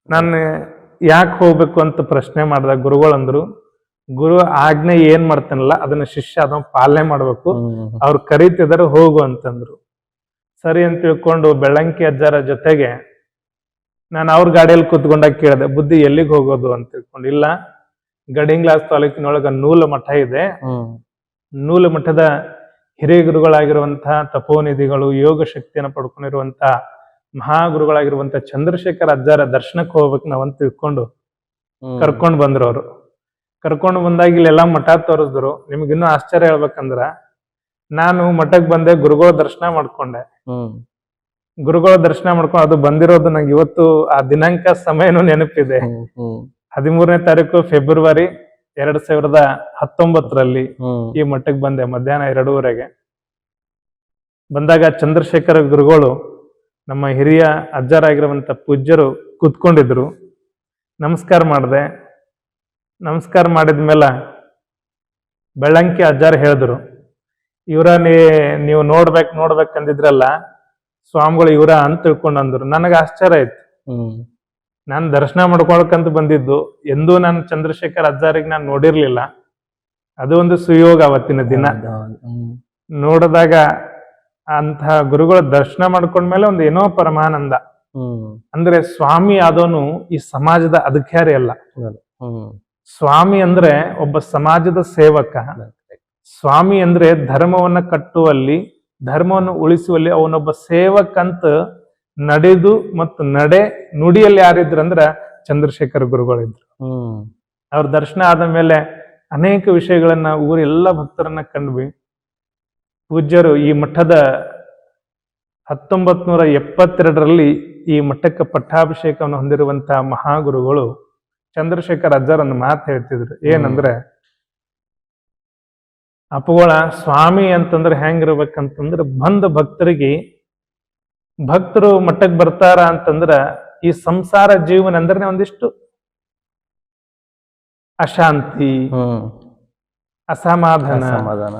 ನಾನು ಯಾಕೆ ಹೋಗ್ಬೇಕು ಅಂತ ಪ್ರಶ್ನೆ ಮಾಡಿದಾಗ ಗುರುಗಳಂದ್ರು, ಗುರು ಆಜ್ಞೆ ಏನ್ ಮಾಡ್ತಾನಲ್ಲ ಅದನ್ನ ಶಿಷ್ಯ ಅದನ್ನ ಪಾಲನೆ ಮಾಡ್ಬೇಕು, ಅವ್ರು ಕರೀತಿದಾರೆ ಹೋಗು ಅಂತಂದ್ರು. ಸರಿ ಅಂತ ತಿಳ್ಕೊಂಡು ಬೆಳ್ಳಂಕಿ ಅಜ್ಜರ ಜೊತೆಗೆ ನಾನು ಅವ್ರ ಗಾಡಿಯಲ್ಲಿ ಕೂತ್ಕೊಂಡಾಗ ಕೇಳಿದೆ, ಬುದ್ಧಿ ಎಲ್ಲಿಗೆ ಹೋಗೋದು ಅಂತ ತಿಳ್ಕೊಂಡು. ಇಲ್ಲ, ಗಡಿಂಗ್ಲಾಸ್ ತಾಲೂಕಿನೊಳಗ ನೂಲ ಮಠ ಇದೆ. ನೂಲ ಮಠದ ಹಿರಿಯ ಗುರುಗಳಾಗಿರುವಂತಹ ತಪೋನಿಧಿಗಳು, ಯೋಗ ಶಕ್ತಿಯನ್ನು ಪಡ್ಕೊಂಡಿರುವಂತಹ ಮಹಾಗುರುಗಳಾಗಿರುವಂತಹ ಚಂದ್ರಶೇಖರ ಅಜ್ಜರ ದರ್ಶನಕ್ಕೆ ಹೋಗ್ಬೇಕು ನಾವಂತ ತಿಳ್ಕೊಂಡು ಕರ್ಕೊಂಡು ಬಂದ್ರು. ಅವರು ಕರ್ಕೊಂಡು ಬಂದಾಗ ಇಲ್ಲೆಲ್ಲಾ ಮಠ ತೋರಿಸಿದ್ರು. ನಿಮ್ಗಿನ್ನೂ ಆಶ್ಚರ್ಯ ಹೇಳ್ಬೇಕಂದ್ರ, ನಾನು ಮಠಕ್ಕೆ ಬಂದೆ, ಗುರುಗಳ ದರ್ಶನ ಮಾಡ್ಕೊಂಡೆ. ಗುರುಗಳ ದರ್ಶನ ಮಾಡ್ಕೊಂಡು ಅದು ಬಂದಿರೋದು ನಂಗೆ ಇವತ್ತು ಆ ದಿನಾಂಕ ಸಮಯನೂ ನೆನಪಿದೆ. 13ನೇ ತಾರೀಕು ಫೆಬ್ರವರಿ 2019ರಲ್ಲಿ ಈ ಮಠಕ್ಕೆ ಬಂದೆ ಮಧ್ಯಾಹ್ನ 2:30ಗೆ. ಬಂದಾಗ ಚಂದ್ರಶೇಖರ ಗುರುಗಳು ನಮ್ಮ ಹಿರಿಯ ಅಜ್ಜರಾಗಿರುವಂತ ಪೂಜ್ಯರು ಕೂತ್ಕೊಂಡಿದ್ರು. ನಮಸ್ಕಾರ ಮಾಡಿದೆ. ನಮಸ್ಕಾರ ಮಾಡಿದ್ಮೇಲೆ ಬೆಳ್ಳಂಕಿ ಅಜ್ಜಾರ ಹೇಳಿದ್ರು, ಇವ್ರ ನೀವು ನೋಡ್ಬೇಕಂದಿದ್ರಲ್ಲ ಸ್ವಾಮಿಗಳು ಇವರ ಅಂತ ತಿಳ್ಕೊಂಡು ಅಂದ್ರು. ನನಗೆ ಆಶ್ಚರ್ಯ ಆಯ್ತು. ನಾನು ದರ್ಶನ ಮಾಡ್ಕೊಳಕಂತ ಬಂದಿದ್ದು, ಎಂದೂ ನಾನು ಚಂದ್ರಶೇಖರ್ ಅಜ್ಜಾರಿಗೆ ನಾನು ನೋಡಿರ್ಲಿಲ್ಲ. ಅದು ಒಂದು ಸುಯೋಗ ಅವತ್ತಿನ ದಿನ. ನೋಡಿದಾಗ ಅಂತಹ ಗುರುಗಳ ದರ್ಶನ ಮಾಡ್ಕೊಂಡ್ಮೇಲೆ ಒಂದು ಏನೋ ಪರಮಾನಂದ. ಅಂದ್ರೆ ಸ್ವಾಮಿ ಆದವನು ಈ ಸಮಾಜದ ಅಧಿಕಾರಿ ಅಲ್ಲ. ಸ್ವಾಮಿ ಅಂದ್ರೆ ಒಬ್ಬ ಸಮಾಜದ ಸೇವಕ. ಸ್ವಾಮಿ ಅಂದ್ರೆ ಧರ್ಮವನ್ನ ಕಟ್ಟುವಲ್ಲಿ, ಧರ್ಮವನ್ನು ಉಳಿಸುವಲ್ಲಿ ಅವನೊಬ್ಬ ಸೇವಕಂತ ನಡೆದು ಮತ್ತು ನುಡಿಯಲ್ಲಿ ಯಾರಿದ್ರಂದ್ರ ಚಂದ್ರಶೇಖರ ಗುರುಗಳಿದ್ರು. ಅವ್ರ ದರ್ಶನ ಆದ ಮೇಲೆ ಅನೇಕ ವಿಷಯಗಳನ್ನ ಊರೆಲ್ಲ ಭಕ್ತರನ್ನ ಕಂಡ್ವಿ. ಪೂಜ್ಯರು ಈ ಮಠದ 1972ರಲ್ಲಿ ಈ ಮಠಕ್ಕೆ ಪಟ್ಟಾಭಿಷೇಕವನ್ನು ಹೊಂದಿರುವಂತಹ ಮಹಾಗುರುಗಳು ಚಂದ್ರಶೇಖರ್ ಅಜ್ಜರನ್ನು ಮಾತು ಹೇಳ್ತಿದ್ರು. ಏನಂದ್ರೆ, ಅಪಗೋಳ ಸ್ವಾಮಿ ಅಂತಂದ್ರೆ ಹೆಂಗಿರ್ಬೇಕಂತಂದ್ರೆ ಬಂದ ಭಕ್ತರಿಗೆ ಭಕ್ತರು ಮಠಕ್ಕೆ ಬರ್ತಾರ ಅಂತಂದ್ರ ಈ ಸಂಸಾರ ಜೀವನ ಅಂದ್ರೆ ಒಂದಿಷ್ಟು ಅಶಾಂತಿ, ಅಸಮಾಧಾನ, ಸಮಾಧಾನ,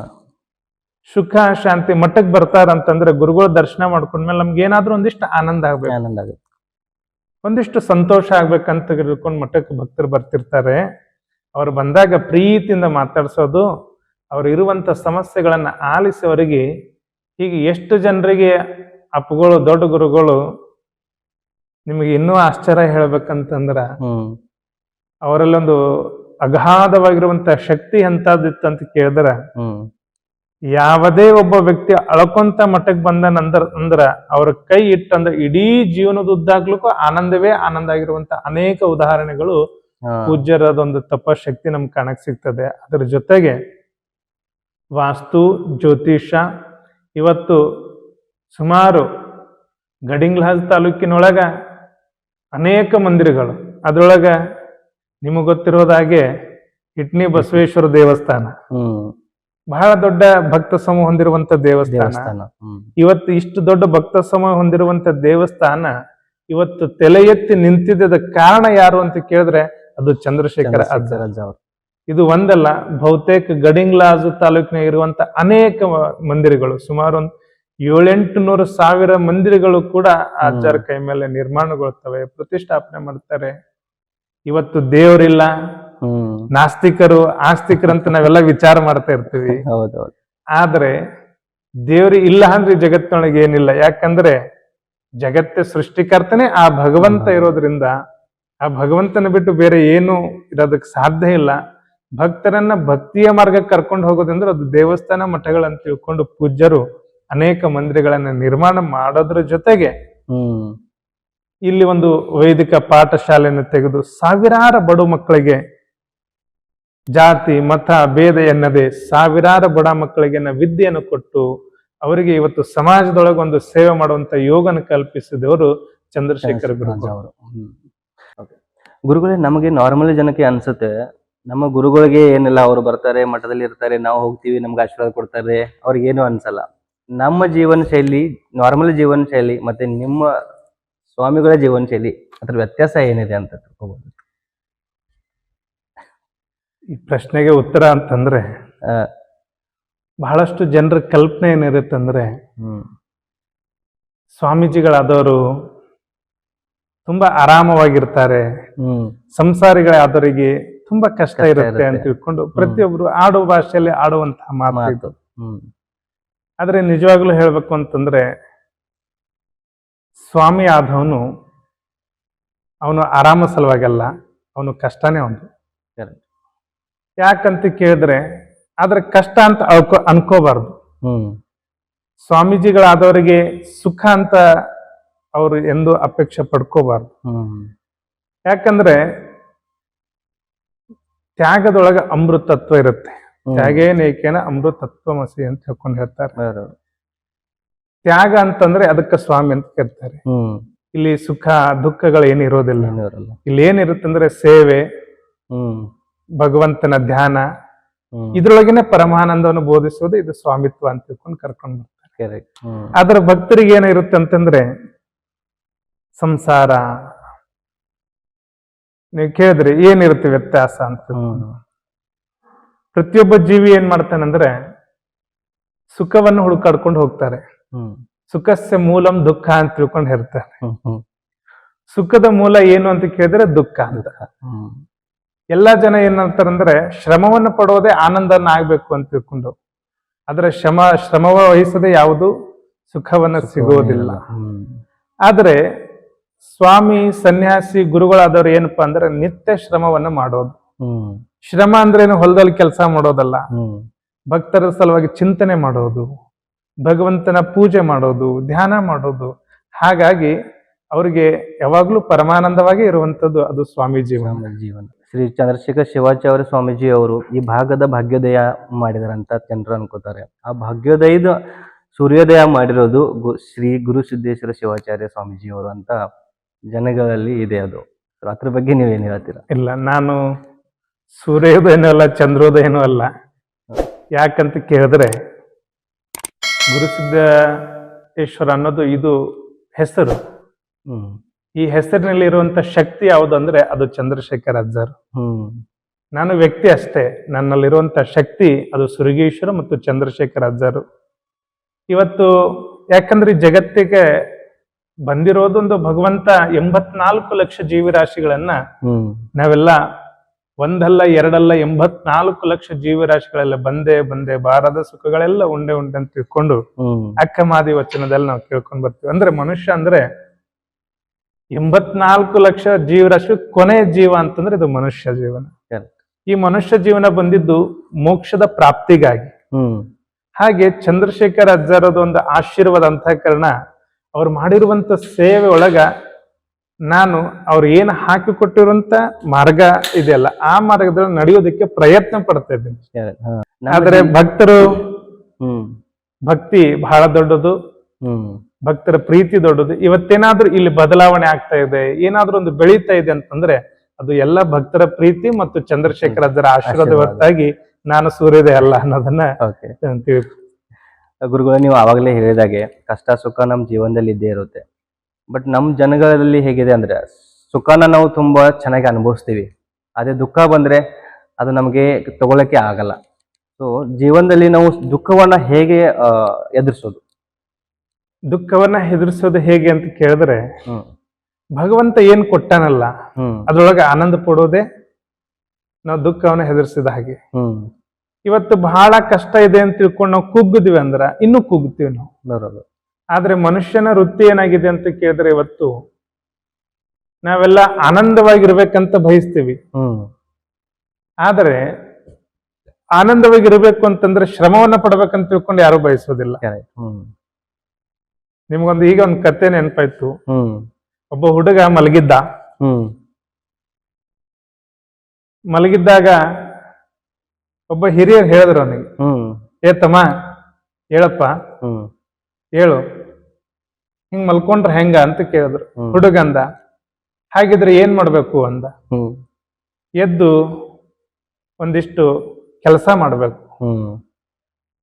ಸುಖ, ಶಾಂತಿ. ಮಠಕ್ಕೆ ಬರ್ತಾರ ಅಂತಂದ್ರೆ ಗುರುಗಳ ದರ್ಶನ ಮಾಡ್ಕೊಂಡ್ಮೇಲೆ ನಮ್ಗೆ ಏನಾದ್ರೂ ಒಂದಿಷ್ಟು ಆನಂದ ಆಗ್ಬೇಕು, ಆನಂದ ಆಗುತ್ತೆ. ಒಂದಿಷ್ಟು ಸಂತೋಷ ಆಗ್ಬೇಕಂತ ತಿಳ್ಕೊಂಡು ಮಠಕ್ಕೆ ಭಕ್ತರು ಬರ್ತಿರ್ತಾರೆ. ಅವ್ರು ಬಂದಾಗ ಪ್ರೀತಿಯಿಂದ ಮಾತಾಡ್ಸೋದು, ಅವ್ರು ಇರುವಂತ ಸಮಸ್ಯೆಗಳನ್ನ ಆಲಿಸಿ ಅವರಿಗೆ, ಹೀಗೆ ಎಷ್ಟು ಜನರಿಗೆ ಅಪ್ಪಗಳು, ದೊಡ್ಡ ಗುರುಗಳು, ನಿಮಗೆ ಇನ್ನೂ ಆಶ್ಚರ್ಯ ಹೇಳ್ಬೇಕಂತಂದ್ರ ಅವರಲ್ಲೊಂದು ಅಗಾಧವಾಗಿರುವಂತ ಶಕ್ತಿ ಎಂತದಿತ್ತಂತ ಕೇಳಿದ್ರ, ಯಾವುದೇ ಒಬ್ಬ ವ್ಯಕ್ತಿ ಅಳ್ಕೊಂತ ಮಠಕ್ಕೆ ಅಂದ್ರ ಅವ್ರ ಕೈ ಇಟ್ಟಂದ್ರ ಇಡೀ ಜೀವನದುದ್ದಾಗ್ಲಿಕ್ಕೂ ಆನಂದವೇ ಆನಂದ ಆಗಿರುವಂತ ಅನೇಕ ಉದಾಹರಣೆಗಳು ಪೂಜ್ಯರದೊಂದು ತಪಶಕ್ತಿ ನಮ್ಗೆ ಕಾಣಕ್ ಸಿಗ್ತದೆ. ಅದ್ರ ಜೊತೆಗೆ ವಾಸ್ತು, ಜ್ಯೋತಿಷ, ಇವತ್ತು ಸುಮಾರು ಗಡಿಂಗ್ಲಹಾಜ್ ತಾಲೂಕಿನೊಳಗ ಅನೇಕ ಮಂದಿರಗಳು, ಅದ್ರೊಳಗ ನಿಮಗೆ ಗೊತ್ತಿರೋದಾಗೆ ಇಟ್ನಿ ಬಸವೇಶ್ವರ ದೇವಸ್ಥಾನ ಬಹಳ ದೊಡ್ಡ ಭಕ್ತ ಸಮೂಹ ಹೊಂದಿರುವಂತ ದೇವಸ್ಥಾನ. ಇವತ್ತು ಇಷ್ಟು ದೊಡ್ಡ ಭಕ್ತ ಸಮೂಹ ಹೊಂದಿರುವಂತ ದೇವಸ್ಥಾನ ಇವತ್ತು ತಲೆ ಎತ್ತಿ ನಿಂತಿದ್ದ ಕಾರಣ ಯಾರು ಅಂತ ಕೇಳಿದ್ರೆ ಅದು ಚಂದ್ರಶೇಖರ ಅಜ್ಜ. ಇದು ಒಂದಲ್ಲ, ಬಹುತೇಕ ಗಡಿಂಗ್ಲಾಜು ತಾಲೂಕಿನ ಇರುವಂತ ಅನೇಕ ಮಂದಿರಗಳು, ಸುಮಾರು 700-800 ಮಂದಿರಗಳು ಕೂಡ ಅಜ್ಜರ ಕೈ ಮೇಲೆ ನಿರ್ಮಾಣಗೊಳ್ತವೆ, ಪ್ರತಿಷ್ಠಾಪನೆ ಮಾಡ್ತಾರೆ. ಇವತ್ತು ದೇವರಿಲ್ಲ, ನಾಸ್ತಿಕರು ಆಸ್ತಿಕರಂತ ನಾವೆಲ್ಲ ವಿಚಾರ ಮಾಡ್ತಾ ಇರ್ತೀವಿ. ಆದ್ರೆ ದೇವ್ರಿ ಇಲ್ಲ ಅಂದ್ರೆ ಜಗತ್ತಿನೊಳಗೆ ಏನಿಲ್ಲ. ಯಾಕಂದ್ರೆ ಜಗತ್ತೇ ಸೃಷ್ಟಿಕರ್ತನೇ ಆ ಭಗವಂತ ಇರೋದ್ರಿಂದ ಆ ಭಗವಂತನ ಬಿಟ್ಟು ಬೇರೆ ಏನು ಇರೋದಕ್ಕೆ ಸಾಧ್ಯ ಇಲ್ಲ. ಭಕ್ತರನ್ನ ಭಕ್ತಿಯ ಮಾರ್ಗಕ್ಕೆ ಕರ್ಕೊಂಡು ಹೋಗೋದಂದ್ರೆ ಅದು ದೇವಸ್ಥಾನ, ಮಠಗಳಂತ ತಿಳ್ಕೊಂಡು ಪೂಜ್ಯರು ಅನೇಕ ಮಂದಿರಗಳನ್ನ ನಿರ್ಮಾಣ ಮಾಡೋದ್ರ ಜೊತೆಗೆ ಇಲ್ಲಿ ಒಂದು ವೈದಿಕ ಪಾಠಶಾಲೆಯನ್ನು ತೆಗೆದು ಸಾವಿರಾರು ಬಡ ಮಕ್ಕಳಿಗೆ, ಜಾತಿ ಮತ ಭೇದ ಎನ್ನದೆ ಸಾವಿರಾರು ಬಡ ಮಕ್ಕಳಿಗೆ ವಿದ್ಯೆಯನ್ನು ಕೊಟ್ಟು ಅವರಿಗೆ ಇವತ್ತು ಸಮಾಜದೊಳಗೆ ಒಂದು ಸೇವೆ ಮಾಡುವಂತ ಯೋಗನ ಕಲ್ಪಿಸಿದವರು ಚಂದ್ರಶೇಖರ ಗುರುಗಳು. ಗುರುಗಳೇ, ನಮಗೆ ನಾರ್ಮಲಿ ಜನಕ್ಕೆ ಅನ್ಸುತ್ತೆ ನಮ್ಮ ಗುರುಗಳಿಗೆ ಏನಿಲ್ಲ, ಅವರು ಬರ್ತಾರೆ, ಮಠದಲ್ಲಿ ಇರ್ತಾರೆ, ನಾವು ಹೋಗ್ತೀವಿ, ನಮ್ಗೆ ಆಶೀರ್ವಾದ ಕೊಡ್ತಾರೆ, ಅವ್ರಿಗೇನು ಅನ್ಸಲ್ಲ. ನಮ್ಮ ಜೀವನ ಶೈಲಿ, ನಾರ್ಮಲ್ ಜೀವನ ಶೈಲಿ ಮತ್ತೆ ನಿಮ್ಮ ಸ್ವಾಮಿಗಳ ಜೀವನ ಶೈಲಿ, ಅದ್ರ ವ್ಯತ್ಯಾಸ ಏನಿದೆ ಅಂತ ತಿಳ್ಕೊಬಹುದು. ಈ ಪ್ರಶ್ನೆಗೆ ಉತ್ತರ ಅಂತಂದ್ರೆ ಬಹಳಷ್ಟು ಜನರ ಕಲ್ಪನೆ ಏನಿರುತ್ತಂದ್ರೆ ಸ್ವಾಮೀಜಿಗಳಾದವರು ತುಂಬಾ ಆರಾಮವಾಗಿರ್ತಾರೆ, ಸಂಸಾರಿಗಳಾದವರಿಗೆ ತುಂಬಾ ಕಷ್ಟ ಇರುತ್ತೆ ಅಂತ ತಿಳ್ಕೊಂಡು ಪ್ರತಿಯೊಬ್ರು ಆಡುವ ಭಾಷೆಯಲ್ಲಿ ಆಡುವಂತಹ ಮಾತು. ಆದ್ರೆ ನಿಜವಾಗ್ಲೂ ಹೇಳ್ಬೇಕು ಅಂತಂದ್ರೆ ಸ್ವಾಮಿ ಆದವನು ಅವನು ಆರಾಮ ಸಲುವಾಗಲ್ಲ, ಅವನು ಕಷ್ಟನೇ ಒಂದು. ಯಾಕಂತ ಕೇಳಿದ್ರೆ ಆದ್ರೆ ಕಷ್ಟ ಅಂತ ಅನ್ಕೋಬಾರ್ದು. ಸ್ವಾಮೀಜಿಗಳಾದವರಿಗೆ ಸುಖ ಅಂತ ಅವರು ಎಂದು ಅಪೇಕ್ಷೆ ಪಡ್ಕೋಬಾರ್ದು. ಯಾಕಂದ್ರೆ ತ್ಯಾಗದೊಳಗ ಅಮೃತತ್ವ ಇರುತ್ತೆ. ತ್ಯಾಗೇನೇಕೇನ ಅಮೃತತ್ವಮಸಿ ಅಂತ ಹೇಳ್ಕೊಂಡು ಹೇಳ್ತಾರೆ. ತ್ಯಾಗ ಅಂತಂದ್ರೆ ಅದಕ್ಕೆ ಸ್ವಾಮಿ ಅಂತ ಕರೀತಾರೆ. ಇಲ್ಲಿ ಸುಖ ದುಃಖಗಳು ಏನಿರೋದಿಲ್ಲ. ಇಲ್ಲಿ ಏನಿರುತ್ತಂದ್ರೆ ಸೇವೆ, ಭಗವಂತನ ಧ್ಯಾನ, ಇದ್ರೊಳಗೇನೆ ಪರಮಾನಂದವನ್ನು ಬೋಧಿಸೋದು ಇದು ಸ್ವಾಮಿತ್ವ ಅಂತ ತಿಳ್ಕೊಂಡು ಕರ್ಕೊಂಡು ಬರ್ತಾರೆ. ಆದ್ರೆ ಭಕ್ತರಿಗೆ ಏನಿರುತ್ತೆ ಅಂತಂದ್ರೆ ಸಂಸಾರ. ನೀವು ಕೇಳಿದ್ರಿ ಏನಿರುತ್ತೆ ವ್ಯತ್ಯಾಸ ಅಂತ. ಪ್ರತಿಯೊಬ್ಬ ಜೀವಿ ಏನ್ ಮಾಡ್ತಾನಂದ್ರೆ ಸುಖವನ್ನು ಹುಡುಕಾಡ್ಕೊಂಡು ಹೋಗ್ತಾರೆ. ಸುಖಸ್ಯ ಮೂಲಂ ದುಃಖ ಅಂತ ತಿಳ್ಕೊಂಡು ಹೇಳ್ತಾರೆ. ಸುಖದ ಮೂಲ ಏನು ಅಂತ ಕೇಳಿದ್ರೆ ದುಃಖ ಅಂತ. ಎಲ್ಲಾ ಜನ ಏನ್ ಮಾಡ್ತಾರಂದ್ರೆ ಶ್ರಮವನ್ನು ಪಡೋದೇ ಆನಂದನ ಆಗ್ಬೇಕು ಅಂತ ತಿಳ್ಕೊಂಡು, ಆದ್ರೆ ಶ್ರಮ ವಹಿಸದೆ ಯಾವುದು ಸುಖವನ್ನ ಸಿಗೋದಿಲ್ಲ. ಆದ್ರೆ ಸ್ವಾಮಿ, ಸನ್ಯಾಸಿ, ಗುರುಗಳಾದವ್ರು ಏನಪ್ಪಾ ಅಂದ್ರೆ ನಿತ್ಯ ಶ್ರಮವನ್ನ ಮಾಡೋದು. ಶ್ರಮ ಅಂದ್ರೇನು ಹೊಲದಲ್ಲಿ ಕೆಲಸ ಮಾಡೋದಲ್ಲ, ಭಕ್ತರ ಸಲುವಾಗಿ ಚಿಂತನೆ ಮಾಡೋದು, ಭಗವಂತನ ಪೂಜೆ ಮಾಡೋದು, ಧ್ಯಾನ ಮಾಡೋದು. ಹಾಗಾಗಿ ಅವ್ರಿಗೆ ಯಾವಾಗ್ಲೂ ಪರಮಾನಂದವಾಗಿ ಇರುವಂತದ್ದು ಅದು ಸ್ವಾಮಿ ಜೀವನ. ಶ್ರೀ ಚಂದ್ರಶೇಖರ್ ಶಿವಾಚಾರ್ಯ ಸ್ವಾಮೀಜಿ ಅವರು ಈ ಭಾಗದ ಭಾಗ್ಯೋದಯ ಮಾಡಿದಾರಂತ ಜನರು ಅನ್ಕೋತಾರೆ. ಆ ಭಾಗ್ಯೋದಯದ ಸೂರ್ಯೋದಯ ಮಾಡಿರೋದು ಶ್ರೀ ಗುರು ಸಿದ್ದೇಶ್ವರ ಶಿವಾಚಾರ್ಯ ಸ್ವಾಮೀಜಿ ಅವರು ಅಂತ ಜನಗಳಲ್ಲಿ ಇದೆ. ಅದು ಅದ್ರ ಬಗ್ಗೆ ನೀವೇನ್ ಹೇಳ್ತೀರಾ? ಇಲ್ಲ, ನಾನು ಸೂರ್ಯೋದಯನೂ ಅಲ್ಲ, ಚಂದ್ರೋದಯನೂ ಅಲ್ಲ. ಯಾಕಂತ ಕೇಳಿದ್ರೆ ಗುರುಸಿದ್ದೇಶ್ವರ ಅನ್ನೋದು ಇದು ಹೆಸರು. ಹ್ಮ್ ಈ ಹೆಸರಿನಲ್ಲಿ ಇರುವಂತ ಶಕ್ತಿ ಯಾವುದು ಅಂದ್ರೆ ಅದು ಚಂದ್ರಶೇಖರ್ ಅಜ್ಜರ್. ಹ್ಮ್ ನಾನು ವ್ಯಕ್ತಿ ಅಷ್ಟೇ, ನನ್ನಲ್ಲಿರುವಂತ ಶಕ್ತಿ ಅದು ಸುರಗೇಶ್ವರ ಮತ್ತು ಚಂದ್ರಶೇಖರ್ ಅಜ್ಜರು. ಇವತ್ತು ಯಾಕಂದ್ರೆ ಈ ಜಗತ್ತಿಗೆ ಬಂದಿರೋದೊಂದು ಭಗವಂತ 84 ಲಕ್ಷ ಜೀವರಾಶಿಗಳನ್ನ ಹ್ಮ್ ನಾವೆಲ್ಲ ಒಂದಲ್ಲ ಎರಡಲ್ಲ 84 ಲಕ್ಷ ಜೀವರಾಶಿಗಳೆಲ್ಲ ಬಂದೇ ಬಂದೇ ಬಾರದ ಸುಖಗಳೆಲ್ಲ ಉಂಡೆ ಉಂಡೆ ಅಂತ ತಿಳ್ಕೊಂಡು ಹ್ಮ್ ಅಕ್ಕಮಾದಿ ವಚನದಲ್ಲಿ ನಾವು ಕೇಳ್ಕೊಂಡ್ ಬರ್ತೀವಿ. ಅಂದ್ರೆ ಮನುಷ್ಯ ಅಂದ್ರೆ 84 ಲಕ್ಷ ಜೀವರಾಶಿ ಕೊನೆಯ ಜೀವ ಅಂತಂದ್ರೆ ಇದು ಮನುಷ್ಯ ಜೀವನ. Correct. ಈ ಮನುಷ್ಯ ಜೀವನ ಬಂದಿದ್ದು ಮೋಕ್ಷದ ಪ್ರಾಪ್ತಿಗಾಗಿ. ಹ್ಮ್ ಹಾಗೆ ಚಂದ್ರಶೇಖರ್ ಅಜ್ಜರದು ಒಂದು ಆಶೀರ್ವಾದ ಅಂತ ಕಾರಣ ಅವ್ರು ಮಾಡಿರುವಂತ ಸೇವೆ ಒಳಗ ನಾನು ಅವ್ರು ಏನು ಹಾಕಿಕೊಟ್ಟಿರುವಂತ ಮಾರ್ಗ ಇದೆಯಲ್ಲ ಆ ಮಾರ್ಗದಲ್ಲಿ ನಡೆಯೋದಕ್ಕೆ ಪ್ರಯತ್ನ ಪಡ್ತಾ ಇದ್ದೀನಿ. Correct. ಹಾ. ಆದ್ರೆ ಭಕ್ತರು ಹ್ಮ್ ಭಕ್ತಿ ಬಹಳ ದೊಡ್ಡದು, ಹ್ಮ್ ಭಕ್ತರ ಪ್ರೀತಿ ದೊಡ್ಡದು. ಇವತ್ತೇನಾದ್ರೂ ಇಲ್ಲಿ ಬದಲಾವಣೆ ಆಗ್ತಾ ಇದೆ, ಏನಾದ್ರೂ ಒಂದು ಬೆಳೀತಾ ಇದೆ ಅಂತಂದ್ರೆ ಅದು ಎಲ್ಲ ಭಕ್ತರ ಪ್ರೀತಿ ಮತ್ತು ಚಂದ್ರಶೇಖರ್ ಅಜ್ಜರ ಆಶೀರ್ವಾದ ಹೊರತಾಗಿ ನಾನು ಸೂರ್ಯೋದಯ ಅಲ್ಲ ಅನ್ನೋದನ್ನ ಓಕೆ. ಅಂತೀವಿ. ಗುರುಗಳು, ನೀವು ಆವಾಗಲೇ ಹೇಳಿದಾಗೆ ಕಷ್ಟ ಸುಖ ನಮ್ಮ ಜೀವನದಲ್ಲಿ ಇದ್ದೇ ಇರುತ್ತೆ. ಬಟ್ ನಮ್ಮ ಜನಗಳಲ್ಲಿ ಹೇಗಿದೆ ಅಂದ್ರೆ ಸುಖನ ನಾವು ತುಂಬಾ ಚೆನ್ನಾಗಿ ಅನುಭವಿಸ್ತೀವಿ, ಅದೇ ದುಃಖ ಬಂದ್ರೆ ಅದು ನಮಗೆ ತಗೊಳಕ್ಕೆ ಆಗಲ್ಲ. ಸೊ ಜೀವನದಲ್ಲಿ ನಾವು ದುಃಖವನ್ನ ಹೇಗೆ ಎದುರಿಸೋದು? ದುಃಖವನ್ನ ಹೆದರ್ಸೋದು ಹೇಗೆ ಅಂತ ಕೇಳಿದ್ರೆ ಹ್ಮ್ ಭಗವಂತ ಏನ್ ಕೊಟ್ಟಾನಲ್ಲ ಹ್ಮ್ ಅದ್ರೊಳಗೆ ಆನಂದ ಪಡೋದೇ ನಾವು ದುಃಖವನ್ನ ಹೆದರ್ಸಿದ ಹಾಗೆ. ಹ್ಮ್ ಇವತ್ತು ಬಹಳ ಕಷ್ಟ ಇದೆ ಅಂತ ತಿಳ್ಕೊಂಡು ನಾವು ಕುಗ್ಗಿದ್ವಿ ಅಂದ್ರ ಇನ್ನೂ ಕುಗ್ಗುತ್ತೀವಿ ನಾವು. ಬರೋದು. ಆದ್ರೆ ಮನುಷ್ಯನ ವೃತ್ತಿ ಏನಾಗಿದೆ ಅಂತ ಕೇಳಿದ್ರೆ ಇವತ್ತು ನಾವೆಲ್ಲ ಆನಂದವಾಗಿರ್ಬೇಕಂತ ಬಯಸ್ತೀವಿ. ಹ್ಮ್ ಆದ್ರೆ ಆನಂದವಾಗಿರ್ಬೇಕು ಅಂತಂದ್ರೆ ಶ್ರಮವನ್ನ ಪಡ್ಬೇಕಂತ ತಿಳ್ಕೊಂಡು ಯಾರು ಬಯಸೋದಿಲ್ಲ. Correct. ಹ್ಮ್ ನಿಮ್ಗೊಂದು ಈಗ ಒಂದು ಕತೆ ನೆನಪಾಯ್ತು. ಹ್ಮ್ ಒಬ್ಬ ಹುಡುಗ ಹ್ಮ್ ಮಲಗಿದ್ದಾಗ ಒಬ್ಬ ಹಿರಿಯರು ಹೇಳಿದ್ರು ಅವನಿಗೆ, ಹ್ಮ್ ಏ ತಮ್ಮ ಹೇಳಪ್ಪ, ಹ್ಮ್ ಹೇಳು ಹಿಂಗ್ ಮಲ್ಕೊಂಡ್ರೆ ಹೆಂಗ ಅಂತ ಕೇಳಿದ್ರು. ಹ್ಮ್. ಹುಡುಗ ಅಂದ, ಹಾಗಿದ್ರೆ ಏನ್ ಮಾಡ್ಬೇಕು ಅಂದ. ಹ್ಮ್ ಎದ್ದು ಒಂದಿಷ್ಟು ಕೆಲಸ ಮಾಡ್ಬೇಕು. ಹ್ಮ್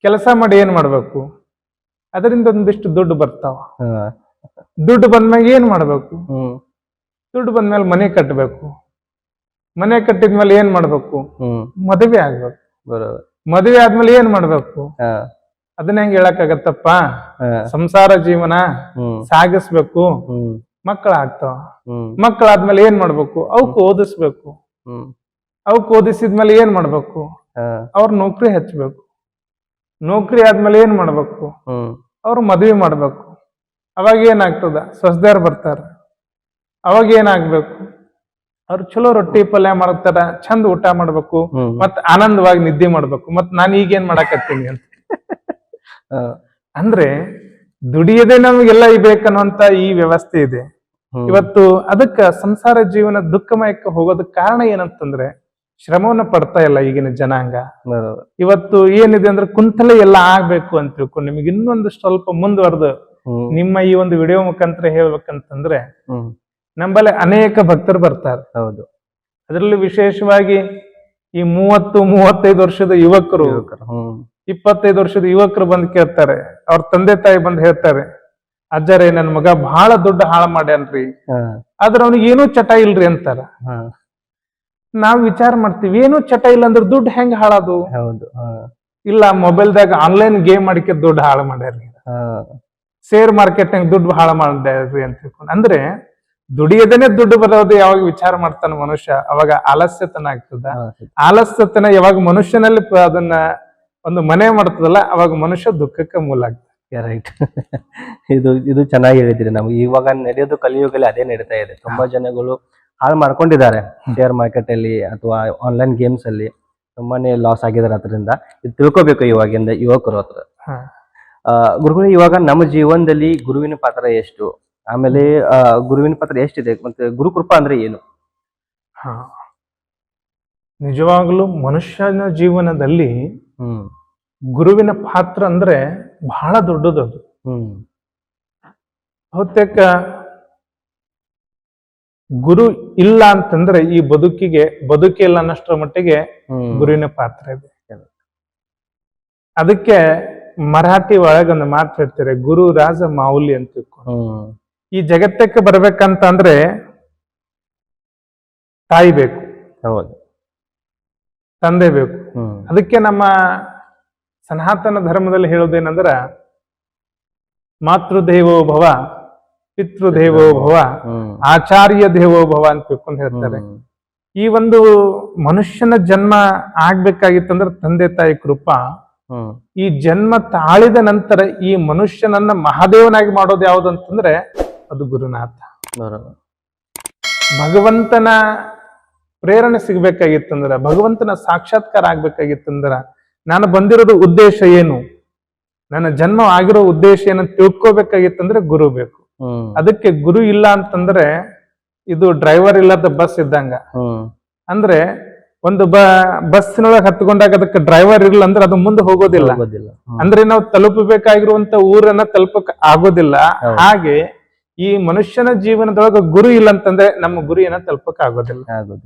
ಕೆಲಸ ಮಾಡಿ ಏನ್ ಮಾಡ್ಬೇಕು, ಅದರಿಂದ ಒಂದಿಷ್ಟು ದುಡ್ಡು ಬರ್ತಾವ. ಹಾ. ದುಡ್ಡು ಬಂದ್ಮ್ಯಾಗ ಏನ್ ಮಾಡ್ಬೇಕು, ಹ್ಮ್ ದುಡ್ಡು ಬಂದ್ಮೇಲೆ ಮನೆ ಕಟ್ಟಬೇಕು. ಮನೆ ಕಟ್ಟಿದ್ಮೇಲೆ ಏನ್ ಮಾಡ್ಬೇಕು, ಹ್ಮ್ ಮದುವೆ ಆಗ್ಬೇಕು. ಬರೋದು. ಮದುವೆ ಆದ್ಮೇಲೆ ಏನ್ ಮಾಡ್ಬೇಕು, ಹಾ. ಅದನ್ನ ಹೆಂಗ್ ಹೇಳಕ್ಕಾಗತ್ತಪ್ಪ. ಹಾ. ಸಂಸಾರ ಜೀವನ ಹ್ಮ್ ಸಾಗಿಸ್ಬೇಕು, ಹ್ಮ್ ಮಕ್ಕಳಾಗ್ತಾವ. ಹ್ಮ್ ಮಕ್ಕಳಾದ್ಮೇಲೆ ಏನ್ ಮಾಡ್ಬೇಕು, ಅವಕ್ ಓದಿಸ್ಬೇಕು. ಹ್ಮ್ ಅವಕ್ ಓದಿಸಿದ್ಮೇಲೆ ಏನ್ ಮಾಡ್ಬೇಕು, ಹಾ. ಅವ್ರ ನೌಕರಿ ಹಚ್ಬೇಕು. ನೌಕರಿ ಆದ್ಮೇಲೆ ಏನ್ ಮಾಡ್ಬೇಕು, ಹ್ಮ್ ಅವ್ರು ಮದ್ವೆ ಮಾಡ್ಬೇಕು. ಅವಾಗ ಏನಾಗ್ತದ, ಸೊಸೆದಾರ್ ಬರ್ತಾರ. ಅವಾಗ ಏನಾಗ್ಬೇಕು, ಅವ್ರು ಚಲೋ ರೊಟ್ಟಿ ಪಲ್ಯ ಮಾಡ್ತಾರ, ಚಂದ ಊಟ ಮಾಡ್ಬೇಕು, ಹ್ಮ್ ಮತ್ ಆನಂದವಾಗಿ ನಿದ್ದೆ ಮಾಡ್ಬೇಕು. ಮತ್ ನಾನು ಈಗೇನ್ ಮಾಡಾಕತ್ತೀನಿ ಅಂತ. ಹಾ. ಅಂದ್ರೆ ದುಡಿಯದೆ ನಮಗೆಲ್ಲ ಬೇಕನ್ನುವಂತ ಈ ವ್ಯವಸ್ಥೆ ಇದೆ ಹ್ಮ್. ಇವತ್ತು. ಅದಕ್ಕ ಸಂಸಾರ ಜೀವನ ದುಃಖಮಯಕ್ಕೆ ಹೋಗೋದಕ್ಕೆ ಕಾರಣ ಏನಂತಂದ್ರೆ ಶ್ರಮವನ್ನ ಪಡ್ತಾ ಇಲ್ಲ ಈಗಿನ ಜನಾಂಗ. ಬರೋದು. ಇವತ್ತು ಏನಿದೆ ಅಂದ್ರೆ ಕುಂತಲೇ ಎಲ್ಲ ಆಗ್ಬೇಕು ಅಂತ ತಿಳ್ಕೊಂಡು ನಿಮಗೆ ಇನ್ನೊಂದು ಸ್ವಲ್ಪ ಮುಂದುವರೆದು ಹ್ಮ್ ನಿಮ್ಮ ಈ ಒಂದು ವಿಡಿಯೋ ಮುಖಾಂತರ ಹೇಳ್ಬೇಕಂತಂದ್ರೆ ಹ್ಮ್ ನಮ್ಮಲ್ಲಿ ಅನೇಕ ಭಕ್ತರು ಬರ್ತಾರೆ. ಹೌದು. ಅದರಲ್ಲಿ ವಿಶೇಷವಾಗಿ ಈ 30-35 ವರ್ಷದ ಯುವಕರು, ಹ್ಮ್ 25 ವರ್ಷದ ಯುವಕರು ಬಂದು ಕೇಳ್ತಾರೆ. ಅವ್ರ ತಂದೆ ತಾಯಿ ಬಂದು ಹೇಳ್ತಾರೆ, ಅಜ್ಜರೇ ನನ್ ಮಗ ಬಹಳ ದುಡ್ಡು ಹಾಳು ಮಾಡ್ಯಾನ್ರಿ, ಹಾ. ಆದ್ರ ಅವ್ನಿಗೆ ಏನೂ ಚಟ ಇಲ್ರಿ ಅಂತಾರ. ಹಾ. ನಾವ್ ವಿಚಾರ ಮಾಡ್ತೀವಿ, ಏನೂ ಚಟ ಇಲ್ಲ ಅಂದ್ರೆ ದುಡ್ಡು ಹೆಂಗ್ ಹಾಳದು. ಹೌದು. ಹಾ. ಇಲ್ಲ, ಮೊಬೈಲ್ದಾಗ ಆನ್ಲೈನ್ ಗೇಮ್ ಮಾಡಿಕೆ ದುಡ್ಡು ಹಾಳು ಮಾಡ್ಯಾರ್ರಿ, ಹಾ. ಶೇರ್ ಮಾರ್ಕೆಟ್ನಾಗ ದುಡ್ಡು ಹಾಳು ಮಾಡ್ಯಾರ್ರಿ ಅಂತ ತಿಳ್ಕೊಂಡು. ಅಂದ್ರೆ ದುಡಿಯದೇನೆ ದುಡ್ಡು ಬರೋದು ಯಾವಾಗ ವಿಚಾರ ಮಾಡ್ತಾನ ಮನುಷ್ಯ, ಅವಾಗ ಆಲಸ್ಯತನ ಆಗ್ತದ. ಹಾ. ಆಲಸ್ಯತನ ಯಾವಾಗ ಮನುಷ್ಯನಲ್ಲಿ ಅದನ್ನ ಒಂದು ಮನೆ ಮಾಡ್ತದಲ್ಲ, ಅವಾಗ ಮನುಷ್ಯ ದುಃಖಕ್ಕೆ ಮೂಲ ಆಗ್ತದೆ. ರೈಟ್. ಇದು ಚೆನ್ನಾಗಿ ಹೇಳಿದ್ರಿ. ನಮ್ಗೆ ಇವಾಗ ನಡೆಯೋದು ಕಲಿಯುಗದಲ್ಲಿ ಅದೇ ನಡೀತಾ ಇದೆ. ತುಂಬಾ ಜನಗಳು ಹಾಳು ಮಾಡ್ಕೊಂಡಿದ್ದಾರೆ ಶೇರ್ ಮಾರ್ಕೆಟ್ ಅಲ್ಲಿ ಅಥವಾ ಆನ್ಲೈನ್ ಗೇಮ್ಸ್ ಅಲ್ಲಿ. ತುಂಬಾನೇ ಲಾಸ್ ಆಗಿದ್ದಾರೆ. ಅದರಿಂದ ಇದು ತಿಳ್ಕೊಬೇಕು ಇವಾಗಿಂದ ಯುವಕರು ಹತ್ರ. ಹಾ. ಗುರುಗಳು, ಇವಾಗ ನಮ್ಮ ಜೀವನದಲ್ಲಿ ಗುರುವಿನ ಪಾತ್ರ ಎಷ್ಟು, ಆಮೇಲೆ ಗುರುವಿನ ಪಾತ್ರ ಎಷ್ಟಿದೆ, ಮತ್ತೆ ಗುರುಕೃಪಾ ಅಂದ್ರೆ ಏನು? ಹಾ, ನಿಜವಾಗ್ಲೂ ಮನುಷ್ಯನ ಜೀವನದಲ್ಲಿ ಹ್ಮ್ ಗುರುವಿನ ಪಾತ್ರ ಅಂದ್ರೆ ಬಹಳ ದೊಡ್ಡದದು. ಹ್ಮ್ ಬಹುತೇಕ ಗುರು ಇಲ್ಲ ಅಂತಂದ್ರೆ ಈ ಬದುಕಿಲ್ಲ ಅನ್ನಷ್ಟರ ಮಟ್ಟಿಗೆ ಹ್ಮ್ ಗುರುವಿನ ಪಾತ್ರ ಇದೆ. ಅದಕ್ಕೆ ಮರಾಠಿ ಒಳಗೊಂದು ಮಾತು ಹೇಳ್ತಾರೆ, ಗುರು ರಾಜ ಮಾವುಲಿ ಅಂತ ತಿಳ್ಕೊಂಡು. ಹ್ಮ್ ಈ ಜಗತ್ತಕ್ಕೆ ಬರ್ಬೇಕಂತ ಅಂದ್ರೆ ತಾಯಿ ಬೇಕು, ಹೌದು. ತಂದೆ ಬೇಕು. ಅದಕ್ಕೆ ನಮ್ಮ ಸನಾತನ ಧರ್ಮದಲ್ಲಿ ಹೇಳೋದೇನಂದ್ರ ಮಾತೃದೇವೋ ಭವ, ಪಿತೃದೇವೋ ಭವ, ಆಚಾರ್ಯ ದೇವೋ ಭವ ಅಂತ ತಿಳ್ಕೊಂಡು ಹೇಳ್ತಾರೆ. ಈ ಒಂದು ಮನುಷ್ಯನ ಜನ್ಮ ಆಗ್ಬೇಕಾಗಿತ್ತಂದ್ರೆ ತಂದೆ ತಾಯಿ ಕೃಪಾ. ಈ ಜನ್ಮ ತಾಳಿದ ನಂತರ ಈ ಮನುಷ್ಯನನ್ನ ಮಹಾದೇವನಾಗಿ ಮಾಡೋದು ಯಾವುದು ಅಂತಂದ್ರೆ ಅದು ಗುರುನಾಥ. ಭಗವಂತನ ಪ್ರೇರಣೆ ಸಿಗ್ಬೇಕಾಗಿತ್ತಂದ್ರ, ಭಗವಂತನ ಸಾಕ್ಷಾತ್ಕಾರ ಆಗ್ಬೇಕಾಗಿತ್ತಂದ್ರ ನಾನು ಬಂದಿರೋದು ಉದ್ದೇಶ ಏನು, ನನ್ನ ಜನ್ಮ ಆಗಿರೋ ಉದ್ದೇಶ ಏನಂತ ತಿಳ್ಕೊಬೇಕಾಗಿತ್ತಂದ್ರೆ ಗುರು ಬೇಕು. ಅದಕ್ಕೆ ಗುರು ಇಲ್ಲ ಅಂತಂದ್ರೆ ಇದು ಡ್ರೈವರ್ ಇಲ್ಲದ ಬಸ್ ಇದ್ದಂಗ. ಅಂದ್ರೆ ಒಂದು ಬಸ್ಸಿನೊಳಗೆ ಹತ್ಕೊಂಡಾಗ ಅದಕ್ಕೆ ಡ್ರೈವರ್ ಇಲ್ಲ ಅಂದ್ರೆ ಅದು ಮುಂದೆ ಹೋಗೋದಿಲ್ಲ. ಅಂದ್ರೆ ನಾವು ತಲುಪಬೇಕಾಗಿರುವಂತ ಊರನ್ನ ತಲುಪಕ್ ಆಗೋದಿಲ್ಲ. ಹಾಗೆ ಈ ಮನುಷ್ಯನ ಜೀವನದೊಳಗ ಗುರು ಇಲ್ಲ ಅಂತಂದ್ರೆ ನಮ್ಮ ಗುರಿಯನ್ನ ತಲುಪಕ್ ಆಗೋದಿಲ್ಲ.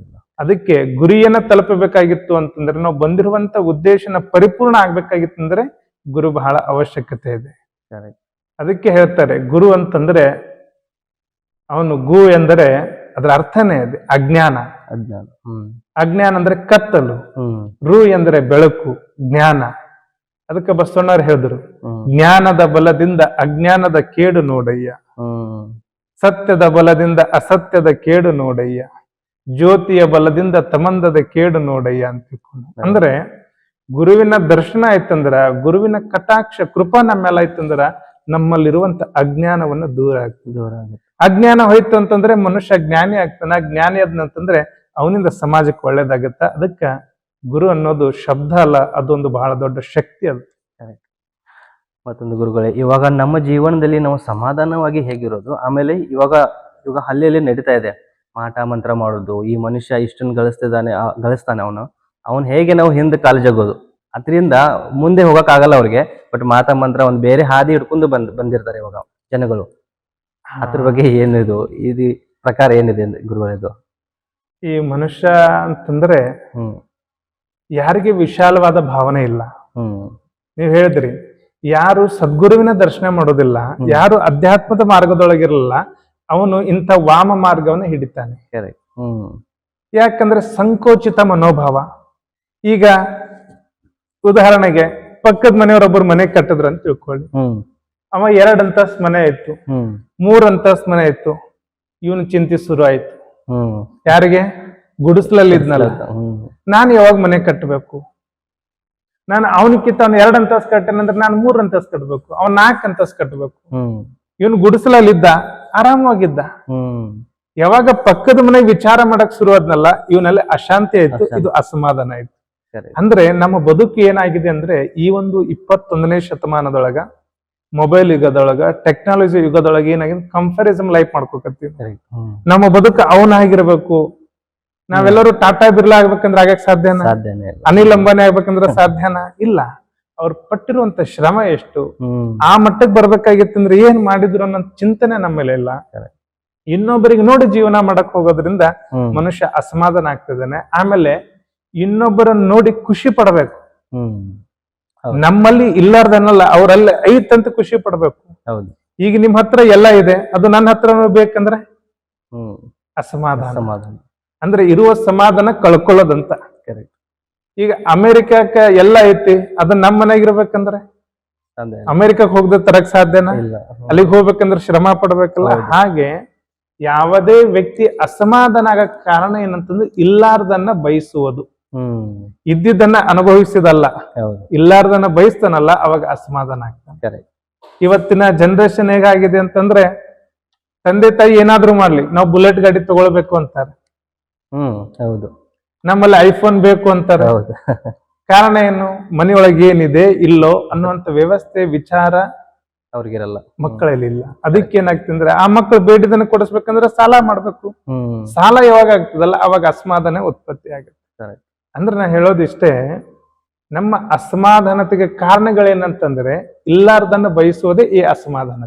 ಅದಕ್ಕೆ ಗುರಿಯನ್ನ ತಲುಪಬೇಕಾಗಿತ್ತು ಅಂತಂದ್ರೆ ನಾವು ಬಂದಿರುವಂತ ಉದ್ದೇಶನ ಪರಿಪೂರ್ಣ ಆಗ್ಬೇಕಾಗಿತ್ತು ಅಂದ್ರೆ ಗುರು ಬಹಳ ಅವಶ್ಯಕತೆ ಇದೆ. ಅದಕ್ಕೆ ಹೇಳ್ತಾರೆ ಗುರು ಅಂತಂದ್ರೆ ಅವನು ಗು ಎಂದರೆ ಅದರ ಅರ್ಥನೇ ಇದೆ ಅಜ್ಞಾನ. ಅಜ್ಞಾನ ಅಂದ್ರೆ ಕತ್ತಲು, ರು ಎಂದರೆ ಬೆಳಕು, ಜ್ಞಾನ. ಅದಕ್ಕೆ ಬಸವಣ್ಣವ್ರು ಹೇಳಿದ್ರು ಜ್ಞಾನದ ಬಲದಿಂದ ಅಜ್ಞಾನದ ಕೇಡು ನೋಡಯ್ಯ, ಸತ್ಯದ ಬಲದಿಂದ ಅಸತ್ಯದ ಕೇಡು ನೋಡಯ್ಯ, ಜ್ಯೋತಿಯ ಬಲದಿಂದ ತಮಂದದ ಕೇಡು ನೋಡಯ್ಯ ಅಂತ ತಿಳ್ಕೊಂಡು. ಅಂದ್ರೆ ಗುರುವಿನ ದರ್ಶನ ಆಯ್ತಂದ್ರ, ಗುರುವಿನ ಕಟಾಕ್ಷ ಕೃಪಾ ನಮ್ಮೆಲ್ಲ ಆಯ್ತಂದ್ರ ನಮ್ಮಲ್ಲಿರುವಂತ ಅಜ್ಞಾನವನ್ನ ದೂರ ಆಗುತ್ತೆ. ಅಜ್ಞಾನ ಹೋಯ್ತು ಅಂತಂದ್ರೆ ಮನುಷ್ಯ ಜ್ಞಾನಿ ಆಗ್ತಾನ. ಜ್ಞಾನಿ ಆದ್ನಂತಂದ್ರೆ ಅವನಿಂದ ಸಮಾಜಕ್ಕೆ ಒಳ್ಳೇದಾಗತ್ತ. ಅದಕ್ಕ ಗುರು ಅನ್ನೋದು ಶಬ್ದ ಅಲ್ಲ, ಅದೊಂದು ಬಹಳ ದೊಡ್ಡ ಶಕ್ತಿ. ಅದು ಮತ್ತೊಂದು ಗುರುಗಳೇ, ಇವಾಗ ನಮ್ಮ ಜೀವನದಲ್ಲಿ ನಾವು ಸಮಾಧಾನವಾಗಿ ಹೇಗಿರೋದು, ಆಮೇಲೆ ಇವಾಗ ಹಳ್ಳಿಯಲ್ಲಿ ನಡೀತಾ ಇದೆ ಮಾಟ ಮಂತ್ರ ಮಾಡೋದು. ಈ ಮನುಷ್ಯ ಇಷ್ಟನ್ನು ಗಳಿಸ್ತಾನೆ ಅವನು ಹೇಗೆ ನಾವು ಹಿಂದೆ ಕಾಲು ಜಗೋದು, ಅದರಿಂದ ಮುಂದೆ ಹೋಗಕ್ ಆಗಲ್ಲ ಅವ್ರಿಗೆ. ಬಟ್ ಮಾಟ ಮಂತ್ರ ಒಂದು ಬೇರೆ ಹಾದಿ ಹಿಡ್ಕೊಂಡು ಬಂದಿರ್ತಾರೆ ಇವಾಗ ಜನಗಳು. ಅದ್ರ ಬಗ್ಗೆ ಏನಿದು, ಇದು ಪ್ರಕಾರ ಏನಿದೆ ಗುರುಗಳದು? ಈ ಮನುಷ್ಯ ಅಂತಂದ್ರೆ ಯಾರಿಗೆ ವಿಶಾಲವಾದ ಭಾವನೆ ಇಲ್ಲ. ನೀವ್ ಹೇಳಿದ್ರಿ ಯಾರು ಸದ್ಗುರುವಿನ ದರ್ಶನ ಮಾಡೋದಿಲ್ಲ, ಯಾರು ಅಧ್ಯಾತ್ಮದ ಮಾರ್ಗದೊಳಗಿರಲ್ಲ, ಅವನು ಇಂಥ ವಾಮ ಮಾರ್ಗವನ್ನು ಹಿಡಿತಾನೆ. ಯಾಕಂದ್ರೆ ಸಂಕೋಚಿತ ಮನೋಭಾವ. ಈಗ ಉದಾಹರಣೆಗೆ ಪಕ್ಕದ ಮನೆಯವರೊಬ್ಬರು ಮನೆ ಕಟ್ಟಿದ್ರು ಅಂತ ತಿಳ್ಕೊಳ್ಳಿ. ಅವ 2 ಅಂತಸ್ತ್ ಮನೆ ಇತ್ತು, 3 ಅಂತಸ್ತ್ ಮನೆ ಇತ್ತು. ಇವನು ಚಿಂತೆ ಶುರು ಆಯ್ತು. ಯಾರಿಗೆ? ಗುಡಿಸ್ಲಲ್ಲಿ ಇದ್ನಲ್ಲ, ನಾನು ಯಾವಾಗ ಮನೆ ಕಟ್ಟಬೇಕು, ನಾನು ಅವನಕ್ಕಿಂತ ಅವ್ನು 2 ಅಂತಸ್ತ್ ಕಟ್ಟನಂದ್ರೆ ನಾನು 3 ಅಂತಸ್ತ್ ಕಟ್ಟಬೇಕು, ಅವ್ನ್ 4 ಅಂತಸ್ತ್ ಕಟ್ಟಬೇಕು. ಇವನು ಗುಡಿಸ್ಲಲ್ಲಿದ್ದ, ಆರಾಮವಾಗಿದ್ದ. ಯಾವಾಗ ಪಕ್ಕದ ಮನೆ ವಿಚಾರ ಮಾಡಕ್ ಶುರು ಆದ್ನಲ್ಲ, ಇವನಲ್ಲಿ ಅಶಾಂತಿ ಆಯ್ತು, ಇದು ಅಸಮಾಧಾನ ಆಯ್ತು. ಅಂದ್ರೆ ನಮ್ಮ ಬದುಕು ಏನಾಗಿದೆ ಅಂದ್ರೆ ಈ ಒಂದು 21ನೇ ಶತಮಾನದೊಳಗ, ಮೊಬೈಲ್ ಯುಗದೊಳಗ, ಟೆಕ್ನಾಲಜಿ ಯುಗದೊಳಗ ಏನಾಗಿದೆ, ಕಂಪ್ಯಾರಿಸಮ್ ಲೈಫ್ ಮಾಡ್ಕೋಕತ್ತೀವಿ. ನಮ್ಮ ಬದುಕು ಅವನಾಗಿರ್ಬೇಕು. ನಾವೆಲ್ಲರೂ ಟಾಟಾ ಬಿರ್ಲಾ ಆಗ್ಬೇಕಂದ್ರೆ ಆಗಕ್ ಸಾಧ್ಯನಾ? ಅನಿಲ್ ಅಂಬಾನಿ ಆಗ್ಬೇಕಂದ್ರೆ ಸಾಧ್ಯನಾ? ಇಲ್ಲ. ಅವ್ರು ಪಟ್ಟಿರುವಂತ ಶ್ರಮ ಎಷ್ಟು, ಆ ಮಟ್ಟಕ್ಕೆ ಬರ್ಬೇಕಾಗಿತ್ತಂದ್ರೆ ಏನ್ ಮಾಡಿದ್ರು ಅನ್ನೋ ಚಿಂತನೆ ನಮ್ಮಲ್ಲಿ ಇಲ್ಲ. ಇನ್ನೊಬ್ಬರಿಗೆ ನೋಡಿ ಜೀವನ ಮಾಡಕ್ ಹೋಗೋದ್ರಿಂದ ಮನುಷ್ಯ ಅಸಮಾಧಾನ ಆಗ್ತಿದ್ದಾನೆ. ಆಮೇಲೆ ಇನ್ನೊಬ್ಬರನ್ನ ನೋಡಿ ಖುಷಿ ಪಡಬೇಕು. ನಮ್ಮಲ್ಲಿ ಇಲ್ಲಾರ್ದನ್ನಲ್ಲ, ಅವರಲ್ಲಿ ಐತಂತ ಖುಷಿ ಪಡ್ಬೇಕು. ಈಗ ನಿಮ್ ಹತ್ರ ಎಲ್ಲ ಇದೆ, ಅದು ನನ್ನ ಹತ್ರ ಬೇಕಂದ್ರೆ ಅಸಮಾಧಾನ. ಅಂದ್ರೆ ಇರುವ ಸಮಾಧಾನ ಕಳ್ಕೊಳ್ಳೋದಂತ. ಈಗ ಅಮೆರಿಕಕ್ಕೆ ಎಲ್ಲ ಐತಿ, ಅದು ನಮ್ಮ ಮನೆಗಿರ್ಬೇಕಂದ್ರೆ ಅಮೆರಿಕಕ್ಕೆ ಹೋಗದೆ ತರಕ್ ಸಾಧ್ಯನಾ? ಅಲ್ಲಿಗೆ ಹೋಗ್ಬೇಕಂದ್ರೆ ಶ್ರಮ ಪಡ್ಬೇಕಲ್ಲ. ಹಾಗೆ ಯಾವುದೇ ವ್ಯಕ್ತಿ ಅಸಮಾಧಾನ ಆಗಕ್ ಕಾರಣ ಏನಂತಂದ್ರೆ ಇಲ್ಲಾರ್ದನ್ನ ಬಯಸುವುದು. ಇದ್ದಿದ್ದನ್ನ ಅನುಭವಿಸಿದಲ್ಲ, ಇಲ್ಲಾರ್ದನ್ನ ಬಯಸ್ತಾನಲ್ಲ, ಅವಾಗ ಅಸಮಾಧಾನ ಆಗ್ತಾನೆ. ಇವತ್ತಿನ ಜನರೇಷನ್ ಹೇಗಾಗಿದೆ ಅಂತಂದ್ರೆ ತಂದೆ ತಾಯಿ ಏನಾದ್ರು ಮಾಡ್ಲಿ, ನಾವು ಬುಲೆಟ್ ಗಾಡಿ ತಗೊಳ್ಬೇಕು ಅಂತಾರೆ. ನಮ್ಮಲ್ಲಿ ಐಫೋನ್ ಬೇಕು ಅಂತಾರೆ. ಕಾರಣ ಏನು? ಮನೆಯೊಳಗೆ ಏನಿದೆ ಇಲ್ಲೋ ಅನ್ನುವಂತ ವ್ಯವಸ್ಥೆ ವಿಚಾರ ಅವ್ರಿಗಿರಲ್ಲ, ಮಕ್ಕಳಲ್ಲಿ ಇಲ್ಲ. ಅದಕ್ಕೆ ಏನಾಗ್ತಂದ್ರೆ ಆ ಮಕ್ಕಳು ಬೇಡಿದನ್ನ ಕೊಡಿಸ್ಬೇಕಂದ್ರೆ ಸಾಲ ಮಾಡ್ಬೇಕು. ಸಾಲ ಯಾವಾಗ ಆಗ್ತದಲ್ಲ ಅವಾಗ ಅಸಮಾಧಾನ ಉತ್ಪತ್ತಿ ಆಗುತ್ತೆ. ಅಂದ್ರೆ ನಾ ಹೇಳೋದಿಷ್ಟೇ, ನಮ್ಮ ಅಸಮಾಧಾನತೆಗೆ ಕಾರಣಗಳೇನಂತಂದ್ರೆ ಇಲ್ಲಾರ್ದನ್ನ ಬಯಸೋದೇ ಈ ಅಸಮಾಧಾನ.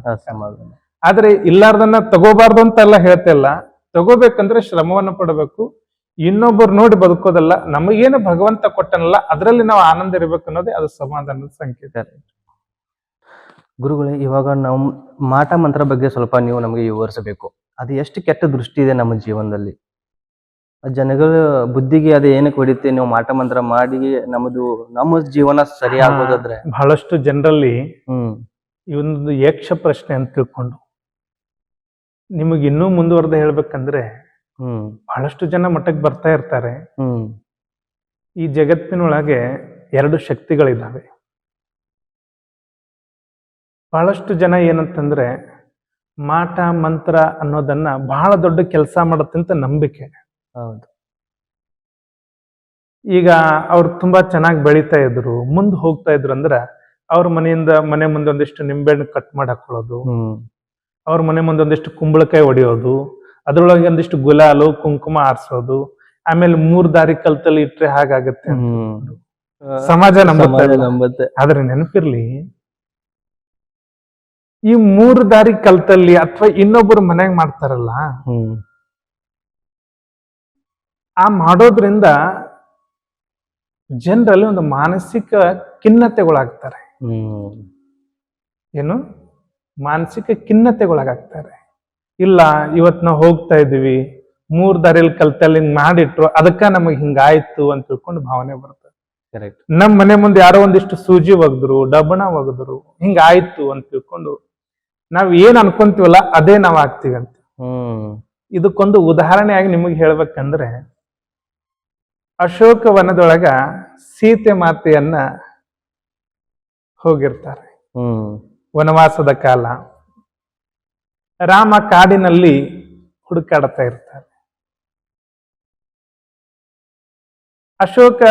ಆದ್ರೆ ಇಲ್ಲಾರ್ದನ್ನ ತಗೋಬಾರ್ದು ಅಂತ ಎಲ್ಲ ಹೇಳ್ತಿಲ್ಲ. ತಗೋಬೇಕಂದ್ರೆ ಶ್ರಮವನ್ನ ಪಡಬೇಕು. ಇನ್ನೊಬ್ಬರು ನೋಡಿ ಬದುಕೋದಲ್ಲ, ನಮಗೇನು ಭಗವಂತ ಕೊಟ್ಟನಲ್ಲ ಅದರಲ್ಲಿ ನಾವು ಆನಂದ ಇರ್ಬೇಕು ಅನ್ನೋದೇ ಅದು ಸಮಾಧಾನದ ಸಂಕೇತ. ಗುರುಗಳೇ, ಇವಾಗ ನಾವು ಮಾಟ ಮಂತ್ರ ಬಗ್ಗೆ ಸ್ವಲ್ಪ ನೀವು ನಮಗೆ ವಿವರಿಸಬೇಕು. ಅದು ಎಷ್ಟು ಕೆಟ್ಟ ದೃಷ್ಟಿ ಇದೆ ನಮ್ಮ ಜೀವನದಲ್ಲಿ. ಆ ಜನಗಳ ಬುದ್ಧಿಗೆ ಅದು ಏನಕ್ಕೆ ಹೊಡಿತೆ, ನೀವು ಮಾಟ ಮಂತ್ರ ಮಾಡಿ ನಮ್ಮ ಜೀವನ ಸರಿಯಾಗೋದಾದ್ರೆ. ಬಹಳಷ್ಟು ಜನರಲ್ಲಿ ಹ್ಮ್ ಈ ಒಂದು ಯಕ್ಷ ಪ್ರಶ್ನೆ ಅಂತ ತಿಳ್ಕೊಂಡು ನಿಮಗೆ ಇನ್ನೂ ಮುಂದುವರೆದ ಹೇಳ್ಬೇಕಂದ್ರೆ ಹ್ಮ್ ಬಹಳಷ್ಟು ಜನ ಮಠಕ್ಕೆ ಬರ್ತಾ ಇರ್ತಾರೆ. ಹ್ಮ್ ಈ ಜಗತ್ತಿನೊಳಗೆ 2 ಶಕ್ತಿಗಳಿದ್ದಾವೆ. ಬಹಳಷ್ಟು ಜನ ಏನಂತಂದ್ರೆ ಮಾಟ ಮಂತ್ರ ಅನ್ನೋದನ್ನ ಬಹಳ ದೊಡ್ಡ ಕೆಲಸ ಮಾಡತ್ತಂತ ನಂಬಿಕೆ. ಹೌದು. ಈಗ ಅವ್ರು ತುಂಬಾ ಚೆನ್ನಾಗಿ ಬೆಳೀತಾ ಇದ್ರು, ಮುಂದೆ ಹೋಗ್ತಾ ಇದ್ರು ಅಂದ್ರ ಅವ್ರ ಮನೆ ಮುಂದೆ ಒಂದಿಷ್ಟು ನಿಂಬೆಹಣ್ಣು ಕಟ್ ಮಾಡಿ ಹಾಕೊಳ್ಳೋದು, ಹ್ಮ್ ಅವ್ರ ಮನೆ ಮುಂದೆ ಒಂದಿಷ್ಟು ಕುಂಬಳಕಾಯಿ ಹೊಡೆಯೋದು, ಅದ್ರೊಳಗೆ ಒಂದಿಷ್ಟು ಗುಲಾಲು ಕುಂಕುಮ ಆರಿಸೋದು, ಆಮೇಲೆ 3 ದಾರಿ ಕಲ್ತಲ್ಲಿ ಇಟ್ರೆ ಹಾಗಾಗತ್ತೆ ಅಂತ ಹ್ಮ್ ಸಮಾಜ ಸಮಾಜ ನಂಬುತ್ತೆ. ನಂಬುತ್ತೆ. ಆದ್ರೆ ನೆನಪಿರ್ಲಿ, ಈ 3 ದಾರಿ ಕಲ್ತಲ್ಲಿ ಅಥವಾ ಇನ್ನೊಬ್ಬರು ಮನೆಯಾಗ ಮಾಡ್ತಾರಲ್ಲ, ಹ್ಮ್ ಆ ಮಾಡೋದ್ರಿಂದ ಜನರಲ್ಲಿ ಒಂದು ಮಾನಸಿಕ ಖಿನ್ನತೆಗೊಳಗಾಗ್ತಾರೆ. ಹ್ಮ್ ಏನು ಮಾನಸಿಕ ಖಿನ್ನತೆಗೊಳಗಾಗ್ತಾರೆ. ಇಲ್ಲ, ಇವತ್ ನಾವು ಹೋಗ್ತಾ ಇದೀವಿ 3 ದಾರಿಯಲ್ಲಿ ಕಲ್ತಲ್ಲಿ ಹಿಂಗ್ ಮಾಡಿಟ್ರು, ಅದಕ್ಕ ನಮಗ್ ಹಿಂಗಾಯ್ತು ಅಂತ ತಿಳ್ಕೊಂಡು ಭಾವನೆ ಬರ್ತದೆ. ಕರೆಕ್ಟ್. ನಮ್ ಮನೆ ಮುಂದೆ ಯಾರೋ ಒಂದಿಷ್ಟು ಸೂಜಿ ಒಗದ್ರು, ಡಬಣ ಒಗದ್ರು, ಹಿಂಗಾಯ್ತು ಅಂತ ತಿಳ್ಕೊಂಡು ನಾವ್ ಏನ್ ಅನ್ಕೊಂತೀವಲ್ಲ ಅದೇ ನಾವ್ ಆಗ್ತೀವಿ ಅಂತ. ಹ್ಮ್ ಇದಕ್ಕೊಂದು ಉದಾಹರಣೆಯಾಗಿ ನಿಮಗೆ ಹೇಳ್ಬೇಕಂದ್ರೆ, ಅಶೋಕ ವನದೊಳಗ ಸೀತೆ ಮಾತೆಯನ್ನ ಹೋಗಿರ್ತಾರೆ. ಹ್ಮ್ ವನವಾಸದ ಕಾಲ. ರಾಮ ಕಾಡಿನಲ್ಲಿ ಹುಡುಕಾಡ್ತಾ ಇರ್ತಾರೆ. ಅಶೋಕ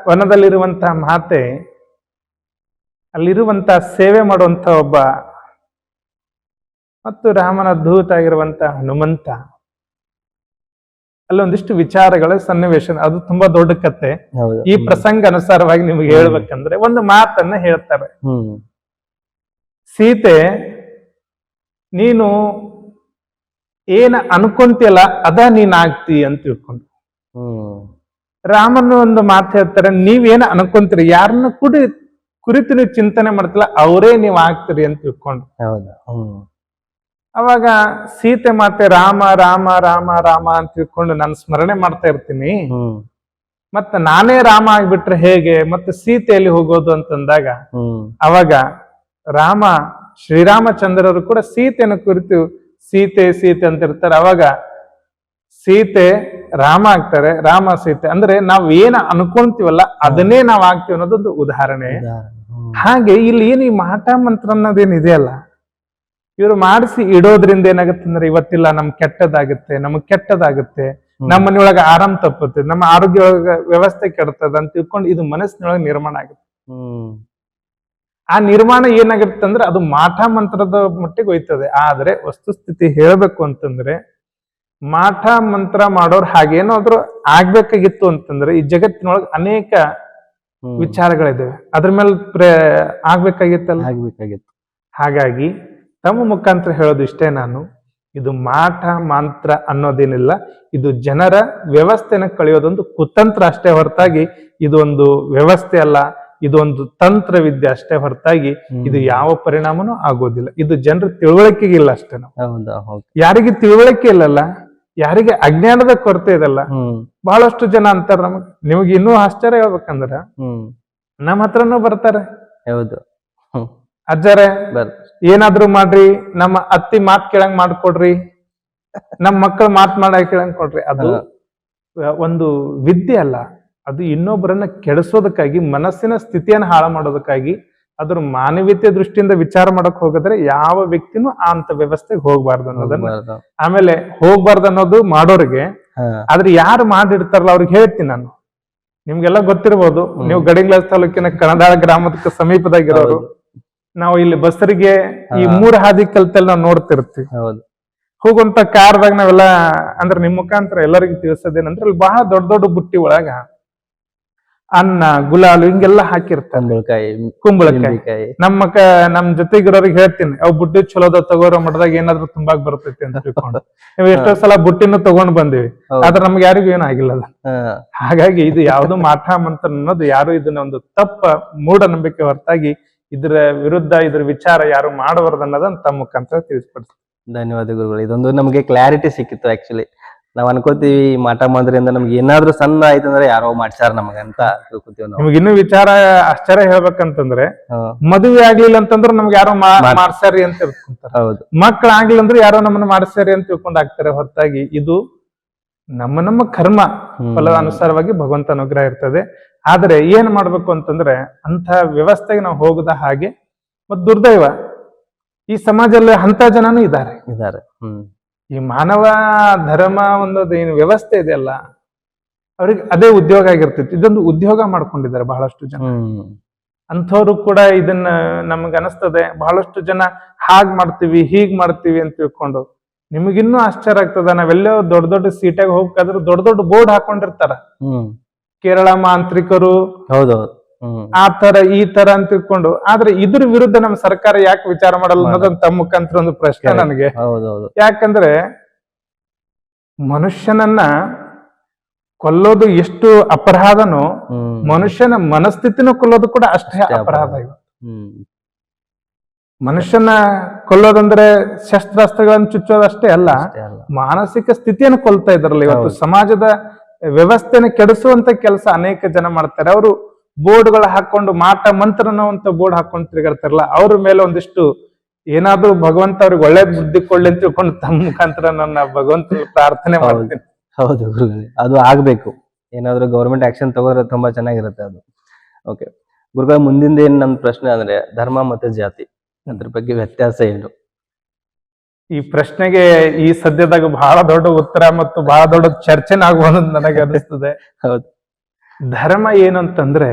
ವನದಲ್ಲಿರುವಂತಹ ಮಾತೆ ಅಲ್ಲಿರುವಂತ ಸೇವೆ ಮಾಡುವಂತ ಒಬ್ಬ ಮತ್ತು ರಾಮನ ದೂತ ಆಗಿರುವಂತ ಹನುಮಂತ, ಅಲ್ಲೊಂದಿಷ್ಟು ವಿಚಾರಗಳ ಸನ್ನಿವೇಶ. ಅದು ತುಂಬಾ ದೊಡ್ಡ ಕತೆ. ಹೌದು. ಈ ಪ್ರಸಂಗ ಅನುಸಾರವಾಗಿ ನಿಮ್ಗೆ ಹೇಳ್ಬೇಕಂದ್ರೆ ಒಂದು ಮಾತನ್ನ ಹೇಳ್ತಾರೆ. ಹ್ಮ್ ಸೀತೆ, ನೀನು ಏನ ಅನ್ಕೊಂತಿಯಲ್ಲ ಅದ ನೀನ್ ಆಗ್ತಿ ಅಂತ ತಿಳ್ಕೊಂಡು. ಹ್ಮ್ ರಾಮನ ಒಂದು ಮಾತು ಹೇಳ್ತಾರೆ, ನೀವೇನ ಅನ್ಕೊಂತೀರಿ, ಯಾರನ್ನ ಕುರಿತು ನೀವು ಚಿಂತನೆ ಮಾಡ್ತಿಲ್ಲ ಅವರೇ ನೀವ್ ಆಗ್ತೀರಿ ಅಂತ ತಿಳ್ಕೊಂಡು. ಹೌದು. ಹ್ಮ್ ಅವಾಗ ಸೀತೆ ಮಾತೆ ರಾಮ ರಾಮ ರಾಮ ರಾಮ ಅಂತ ತಿಳ್ಕೊಂಡು ನಾನು ಸ್ಮರಣೆ ಮಾಡ್ತಾ ಇರ್ತೀನಿ, ಹ್ಮ್ ಮತ್ತ ನಾನೇ ರಾಮ ಆಗ್ಬಿಟ್ರೆ ಹೇಗೆ, ಮತ್ತೆ ಸೀತೆಯಲ್ಲಿ ಹೋಗೋದು ಅಂತಂದಾಗ ಹ್ಮ್ ಅವಾಗ ಶ್ರೀರಾಮಚಂದ್ರರು ಕೂಡ ಸೀತೆಯನ್ನು ಕುರಿತು ಸೀತೆ ಸೀತೆ ಅಂತ ಇರ್ತಾರೆ. ಅವಾಗ ಸೀತೆ ರಾಮ ಆಗ್ತಾರೆ, ರಾಮ ಸೀತೆ. ಅಂದ್ರೆ ನಾವ್ ಏನ ಅನ್ಕೊಂತೀವಲ್ಲ ಅದನ್ನೇ ನಾವ್ ಆಗ್ತೀವಿ ಅನ್ನೋದೊಂದು ಉದಾಹರಣೆ. ಹಾಗೆ ಇಲ್ಲಿ ಏನು ಈ ಮಾಟ ಮಂತ್ರ ಅನ್ನೋದೇನಿದೆಯಲ್ಲ, ಇವ್ರು ಮಾಡಿಸಿ ಇಡೋದ್ರಿಂದ ಏನಾಗುತ್ತೆ ಅಂದ್ರೆ ಇವತ್ತಿಲ್ಲ ನಮ್ ಕೆಟ್ಟದಾಗುತ್ತೆ, ನಮಗ್ ಕೆಟ್ಟದಾಗುತ್ತೆ, ನಮ್ಮ ಮನೆಯೊಳಗ ಆರಾಮ್ ತಪ್ಪುತ್ತೆ, ನಮ್ಮ ಆರೋಗ್ಯ ವ್ಯವಸ್ಥೆ ಕೆಡ್ತದ ಅಂತ ತಿಳ್ಕೊಂಡು ಇದು ಮನಸ್ಸಿನೊಳಗೆ ನಿರ್ಮಾಣ ಆಗುತ್ತೆ. ಆ ನಿರ್ಮಾಣ ಏನಾಗಿರುತ್ತೆ ಅಂದ್ರೆ ಅದು ಮಾಟ ಮಂತ್ರದ ಮಟ್ಟಿಗೆ ಹೋಯ್ತದೆ. ಆದ್ರೆ ವಸ್ತುಸ್ಥಿತಿ ಹೇಳ್ಬೇಕು ಅಂತಂದ್ರೆ ಮಾಟ ಮಂತ್ರ ಮಾಡೋರು ಹಾಗೇನಾದ್ರು ಆಗ್ಬೇಕಾಗಿತ್ತು ಅಂತಂದ್ರೆ ಈ ಜಗತ್ತಿನೊಳಗೆ ಅನೇಕ ವಿಚಾರಗಳಿದ್ದಾವೆ, ಅದ್ರ ಮೇಲೆ ಆಗ್ಬೇಕಾಗಿತ್ತಲ್ಲ. ಹಾಗಾಗಿ ತಮ್ಮ ಮುಖಾಂತರ ಹೇಳೋದು ಇಷ್ಟೇ, ನಾನು ಇದು ಮಾಟ ಮಂತ್ರ ಅನ್ನೋದೇನಿಲ್ಲ, ಇದು ಜನರ ವ್ಯವಸ್ಥೆನ ಕಳೆಯೋದೊಂದು ಕುತಂತ್ರ ಅಷ್ಟೇ ಹೊರತಾಗಿ ಇದು ಒಂದು ವ್ಯವಸ್ಥೆ ಅಲ್ಲ, ಇದು ಒಂದು ತಂತ್ರ ವಿದ್ಯೆ ಅಷ್ಟೇ ಹೊರತಾಗಿ ಇದು ಯಾವ ಪರಿಣಾಮನೂ ಆಗೋದಿಲ್ಲ. ಇದು ಜನರ ತಿಳುವಳಿಕೆಗೆ ಇಲ್ಲ ಅಷ್ಟೇ. ನಾವು ಯಾರಿಗೆ ತಿಳುವಳಿಕೆ ಇಲ್ಲಲ್ಲ, ಯಾರಿಗೆ ಅಜ್ಞಾನದ ಕೊರತೆ ಇದಲ್ಲ, ಬಹಳಷ್ಟು ಜನ ಅಂತಾರ ನಮಗ್. ನಿಮ್ಗೆ ಇನ್ನೂ ಆಶ್ಚರ್ಯ ಹೇಳ್ಬೇಕಂದ್ರ ನಮ್ಮ ಹತ್ರನೂ ಬರ್ತಾರೆ, ಹೌದು ಅಜ್ಜಾರೆ ಏನಾದ್ರು ಮಾಡ್ರಿ, ನಮ್ಮ ಅತ್ತಿ ಮಾತ್ ಕೇಳಂಗ್ ಮಾಡ್ಕೊಡ್ರಿ, ನಮ್ ಮಕ್ಕಳ ಮಾತ್ ಕೇಳಂಗ್ ಕೊಡ್ರಿ. ಅದು ಒಂದು ವಿದ್ಯೆ ಅಲ್ಲ, ಅದು ಇನ್ನೊಬ್ಬರನ್ನ ಕೆಡಿಸೋದಕ್ಕಾಗಿ, ಮನಸ್ಸಿನ ಸ್ಥಿತಿಯನ್ನು ಹಾಳು ಮಾಡೋದಕ್ಕಾಗಿ, ಅದ್ರ ಮಾನವೀಯತೆ ದೃಷ್ಟಿಯಿಂದ ವಿಚಾರ ಮಾಡಕ್ ಹೋಗಿದ್ರೆ ಯಾವ ವ್ಯಕ್ತಿನೂ ಅಂತ ವ್ಯವಸ್ಥೆಗೆ ಹೋಗ್ಬಾರ್ದು ಅನ್ನೋದನ್ನ, ಆಮೇಲೆ ಹೋಗ್ಬಾರ್ದು ಅನ್ನೋದು ಮಾಡೋರಿಗೆ. ಆದ್ರೆ ಯಾರು ಮಾಡಿರ್ತಾರಲ್ಲ ಅವ್ರಿಗೆ ಹೇಳ್ತೀನಿ ನಾನು, ನಿಮ್ಗೆಲ್ಲ ಗೊತ್ತಿರ್ಬೋದು, ನೀವು ಗಡಿಗ್ಲಾಸ್ ತಾಲೂಕಿನ ಕಣದಾಳ ಗ್ರಾಮದ ಸಮೀಪದಾಗಿರೋರು. ನಾವು ಇಲ್ಲಿ ಬಸ್ರಿಗೆ ಈ 3 ಹಾದಿ ಕಲ್ತಲ್ಲಿ ನಾವು ನೋಡ್ತಿರ್ತೀವಿ. ಹೋಗುವಂತ ಕಾರ್ದಾಗ ನಾವೆಲ್ಲ ಅಂದ್ರೆ ನಿಮ್ ಮುಖಾಂತರ ಎಲ್ಲರಿಗೂ ತಿಳಿಸೋದೇನಂದ್ರೆ ಅಲ್ಲಿ ಬಹಳ ದೊಡ್ಡ ದೊಡ್ಡ ಬುಟ್ಟಿ ಒಳಗ ಅನ್ನ ಗುಲಾಲು ಹಿಂಗೆಲ್ಲ ಹಾಕಿರ್ತಾರೆ, ಕುಂಬಳಕಾಯಿ. ನಮ್ ಜೊತೆಗಿರೋರಿಗೆ ಹೇಳ್ತೀನಿ, ಅವ್ ಬುಟ್ಟಿ ಚಲೋದ ತಗೋರೋ ಮಠದಾಗ ಏನಾದ್ರು ತುಂಬಾಕ್ ಬರ್ತೈತಿ ಅಂತ ತಿಳ್ಕೊಂಡು ನೀವು ಎಷ್ಟೋ ಸಲ ಬುಟ್ಟಿನೂ ತಗೊಂಡ್ ಬಂದಿವಿ, ಆದ್ರೆ ನಮ್ಗೆ ಯಾರಿಗೂ ಏನು ಆಗಿಲ್ಲ. ಹಾಗಾಗಿ ಇದು ಯಾವ್ದು ಮಾಟ ಮಂತ್ರ ಅನ್ನೋದು ಯಾರು ಇದನ್ನ ಒಂದು ತಪ್ಪ ಮೂಢನಂಬಿಕೆ ಹೊರತಾಗಿ ಇದ್ರ ವಿರುದ್ಧ ಇದ್ರ ವಿಚಾರ ಯಾರು ಮಾಡಬಾರ್ದು ಅನ್ನೋದನ್ನ ತಮ್ಮ ಮುಖಾಂತರ ತಿಳಿಸ್ಪಡಿಸ್ತೀನಿ. ಧನ್ಯವಾದ ಗುರುಗಳು. ಇದೊಂದು ನಮಗೆ ಕ್ಲಾರಿಟಿ ಸಿಕ್ಕಿತ್ತು. ಆಕ್ಚುಲಿ ನಾವ್ ಅನ್ಕೋತೀವಿ ಈ ಮಾಟ ಮಾಡೋದ್ರಿಂದ ನಮ್ಗೆ ಏನಾದ್ರೂ ಸಣ್ಣ ಆಯ್ತು ಅಂದ್ರೆ ಯಾರೋ ಮಾಡ್ಸಾರ ನಮಗ ಅಂತ ತಿಳ್ಕೊತೀವಿ ನಾವು. ನಿಮ್ಗೆ ಇನ್ನೂ ವಿಚಾರ ಆಶ್ಚರ್ಯ ಹೇಳ್ಬೇಕಂತಂದ್ರೆ ಹ್ಮ್. ಮದುವೆ ಆಗ್ಲಿಲ್ಲ ಅಂತಂದ್ರೆ ನಮ್ಗೆ ಯಾರೋ ಮಾಡ್ಸಾರಿ ಅಂತ ತಿಳ್ಕೊಂತಾರೆ. ಹೌದು. ಮಕ್ಳು ಆಗ್ಲಿಲ್ಲ ಅಂದ್ರೆ ಯಾರೋ ನಮ್ಮನ್ನ ಮಾಡ್ಸಾರಿ ಅಂತ ತಿಳ್ಕೊಂಡು ಆಗ್ತಾರೆ. ಹೊರತಾಗಿ ಇದು ನಮ್ಮ ಕರ್ಮ ಫಲದ ಅನುಸಾರವಾಗಿ ಭಗವಂತ ಅನುಗ್ರಹ ಇರ್ತದೆ. ಆದ್ರೆ ಏನ್ ಮಾಡ್ಬೇಕು ಅಂತಂದ್ರೆ ಅಂತ ವ್ಯವಸ್ಥೆಗೆ ನಾವು ಹೋಗದ ಹಾಗೆ. ಮತ್ ದುರ್ದೈವ ಈ ಸಮಾಜದಲ್ಲಿ ಅಂತ ಜನನೂ ಇದ್ದಾರೆ. ಈ ಮಾನವ ಧರ್ಮ ಒಂದೊಂದು ಏನು ವ್ಯವಸ್ಥೆ ಇದೆಯಲ್ಲ ಅವ್ರಿಗೆ ಅದೇ ಉದ್ಯೋಗ ಆಗಿರ್ತೈತಿ. ಇದೊಂದು ಉದ್ಯೋಗ ಮಾಡ್ಕೊಂಡಿದ್ದಾರೆ ಬಹಳಷ್ಟು ಜನ. ಅಂಥವ್ರು ಕೂಡ ಇದನ್ನ ನಮ್ಗೆ ಅನಿಸ್ತದೆ. ಬಹಳಷ್ಟು ಜನ ಹಾಗ್ ಮಾಡ್ತೀವಿ ಹೀಗ್ ಮಾಡ್ತೀವಿ ಅಂತ ತಿಳ್ಕೊಂಡು ನಿಮಗಿನ್ನೂ ಆಶ್ಚರ್ಯ ಆಗ್ತದ. ನಾವೆಲ್ಲೋ ದೊಡ್ಡ ದೊಡ್ಡ ಸೀಟಾಗಿ ಹೋಗ್ಬೇಕಾದ್ರೆ ದೊಡ್ಡ ದೊಡ್ಡ ಬೋರ್ಡ್ ಹಾಕೊಂಡಿರ್ತಾರ, ಕೇರಳ ಮಾಂತ್ರಿಕರು ಆ ತರ ಈ ತರ ಅಂತ ತಿಳ್ಕೊಂಡು. ಆದ್ರೆ ಇದ್ರ ವಿರುದ್ಧ ನಮ್ಮ ಸರ್ಕಾರ ಯಾಕೆ ವಿಚಾರ ಮಾಡಲ್ಲ ಅನ್ನೋದನ್ನ ತಮ್ಮ ಮುಖಾಂತರ ಒಂದು ಪ್ರಶ್ನೆ ನನಗೆ. ಯಾಕಂದ್ರೆ ಮನುಷ್ಯನನ್ನ ಕೊಲ್ಲೋದು ಎಷ್ಟು ಅಪರಾಧನೋ ಮನುಷ್ಯನ ಮನಸ್ಥಿತಿನ ಕೊಲ್ಲೋದು ಕೂಡ ಅಷ್ಟೇ ಅಪರಾಧ. ಮನುಷ್ಯನ ಕೊಲ್ಲೋದಂದ್ರೆ ಶಸ್ತ್ರಾಸ್ತ್ರಗಳನ್ನು ಚುಚ್ಚೋದಷ್ಟೇ ಅಲ್ಲ, ಮಾನಸಿಕ ಸ್ಥಿತಿಯನ್ನು ಕೊಲ್ತಾ ಇದಾರಲ್ಲ ಇವತ್ತು. ಸಮಾಜದ ವ್ಯವಸ್ಥೆನ ಕೆಡಿಸುವಂತ ಕೆಲಸ ಅನೇಕ ಜನ ಮಾಡ್ತಾರೆ. ಅವರು ಬೋರ್ಡ್ಗಳು ಹಾಕೊಂಡು ಮಾಟ ಮಂತ್ರನೋ ಅಂತ ಬೋರ್ಡ್ ಹಾಕೊಂಡು ತಿರುಗಾಡ್ತಾರಲ್ಲ, ಅವ್ರ ಮೇಲೆ ಒಂದಿಷ್ಟು ಏನಾದ್ರೂ ಭಗವಂತ ಅವ್ರಿಗೆ ಒಳ್ಳೆ ಬುದ್ಧಿ ಕೊಡ್ಲಿ ಅಂತ ತಿಳ್ಕೊಂಡು ತಮ್ಮ ಮುಖಾಂತರ ನನ್ನ ಭಗವಂತ ಪ್ರಾರ್ಥನೆ ಮಾಡ್ತೀನಿ. ಹೌದು ಗುರುಗಳೇ, ಅದು ಆಗ್ಬೇಕು. ಏನಾದ್ರು ಗೌರ್ಮೆಂಟ್ ಆಕ್ಷನ್ ತಗೋದ್ರೆ ತುಂಬಾ ಚೆನ್ನಾಗಿರುತ್ತೆ ಅದು. ಓಕೆ ಗುರುಗಳ, ಮುಂದಿಂದ ಏನ್ ನಮ್ ಪ್ರಶ್ನೆ ಅಂದ್ರೆ ಧರ್ಮ ಮತ್ತೆ ಜಾತಿ, ಅದ್ರ ಬಗ್ಗೆ ವ್ಯತ್ಯಾಸ ಏನು? ಈ ಪ್ರಶ್ನೆಗೆ ಈ ಸದ್ಯದಾಗ ಬಹಳ ದೊಡ್ಡ ಉತ್ತರ ಮತ್ತು ಬಹಳ ದೊಡ್ಡ ಚರ್ಚೆನ ಆಗುವುದು ನನಗೆ ಅನಿಸ್ತದೆ. ಹೌದು. ಧರ್ಮ ಏನು ಅಂತಂದ್ರೆ,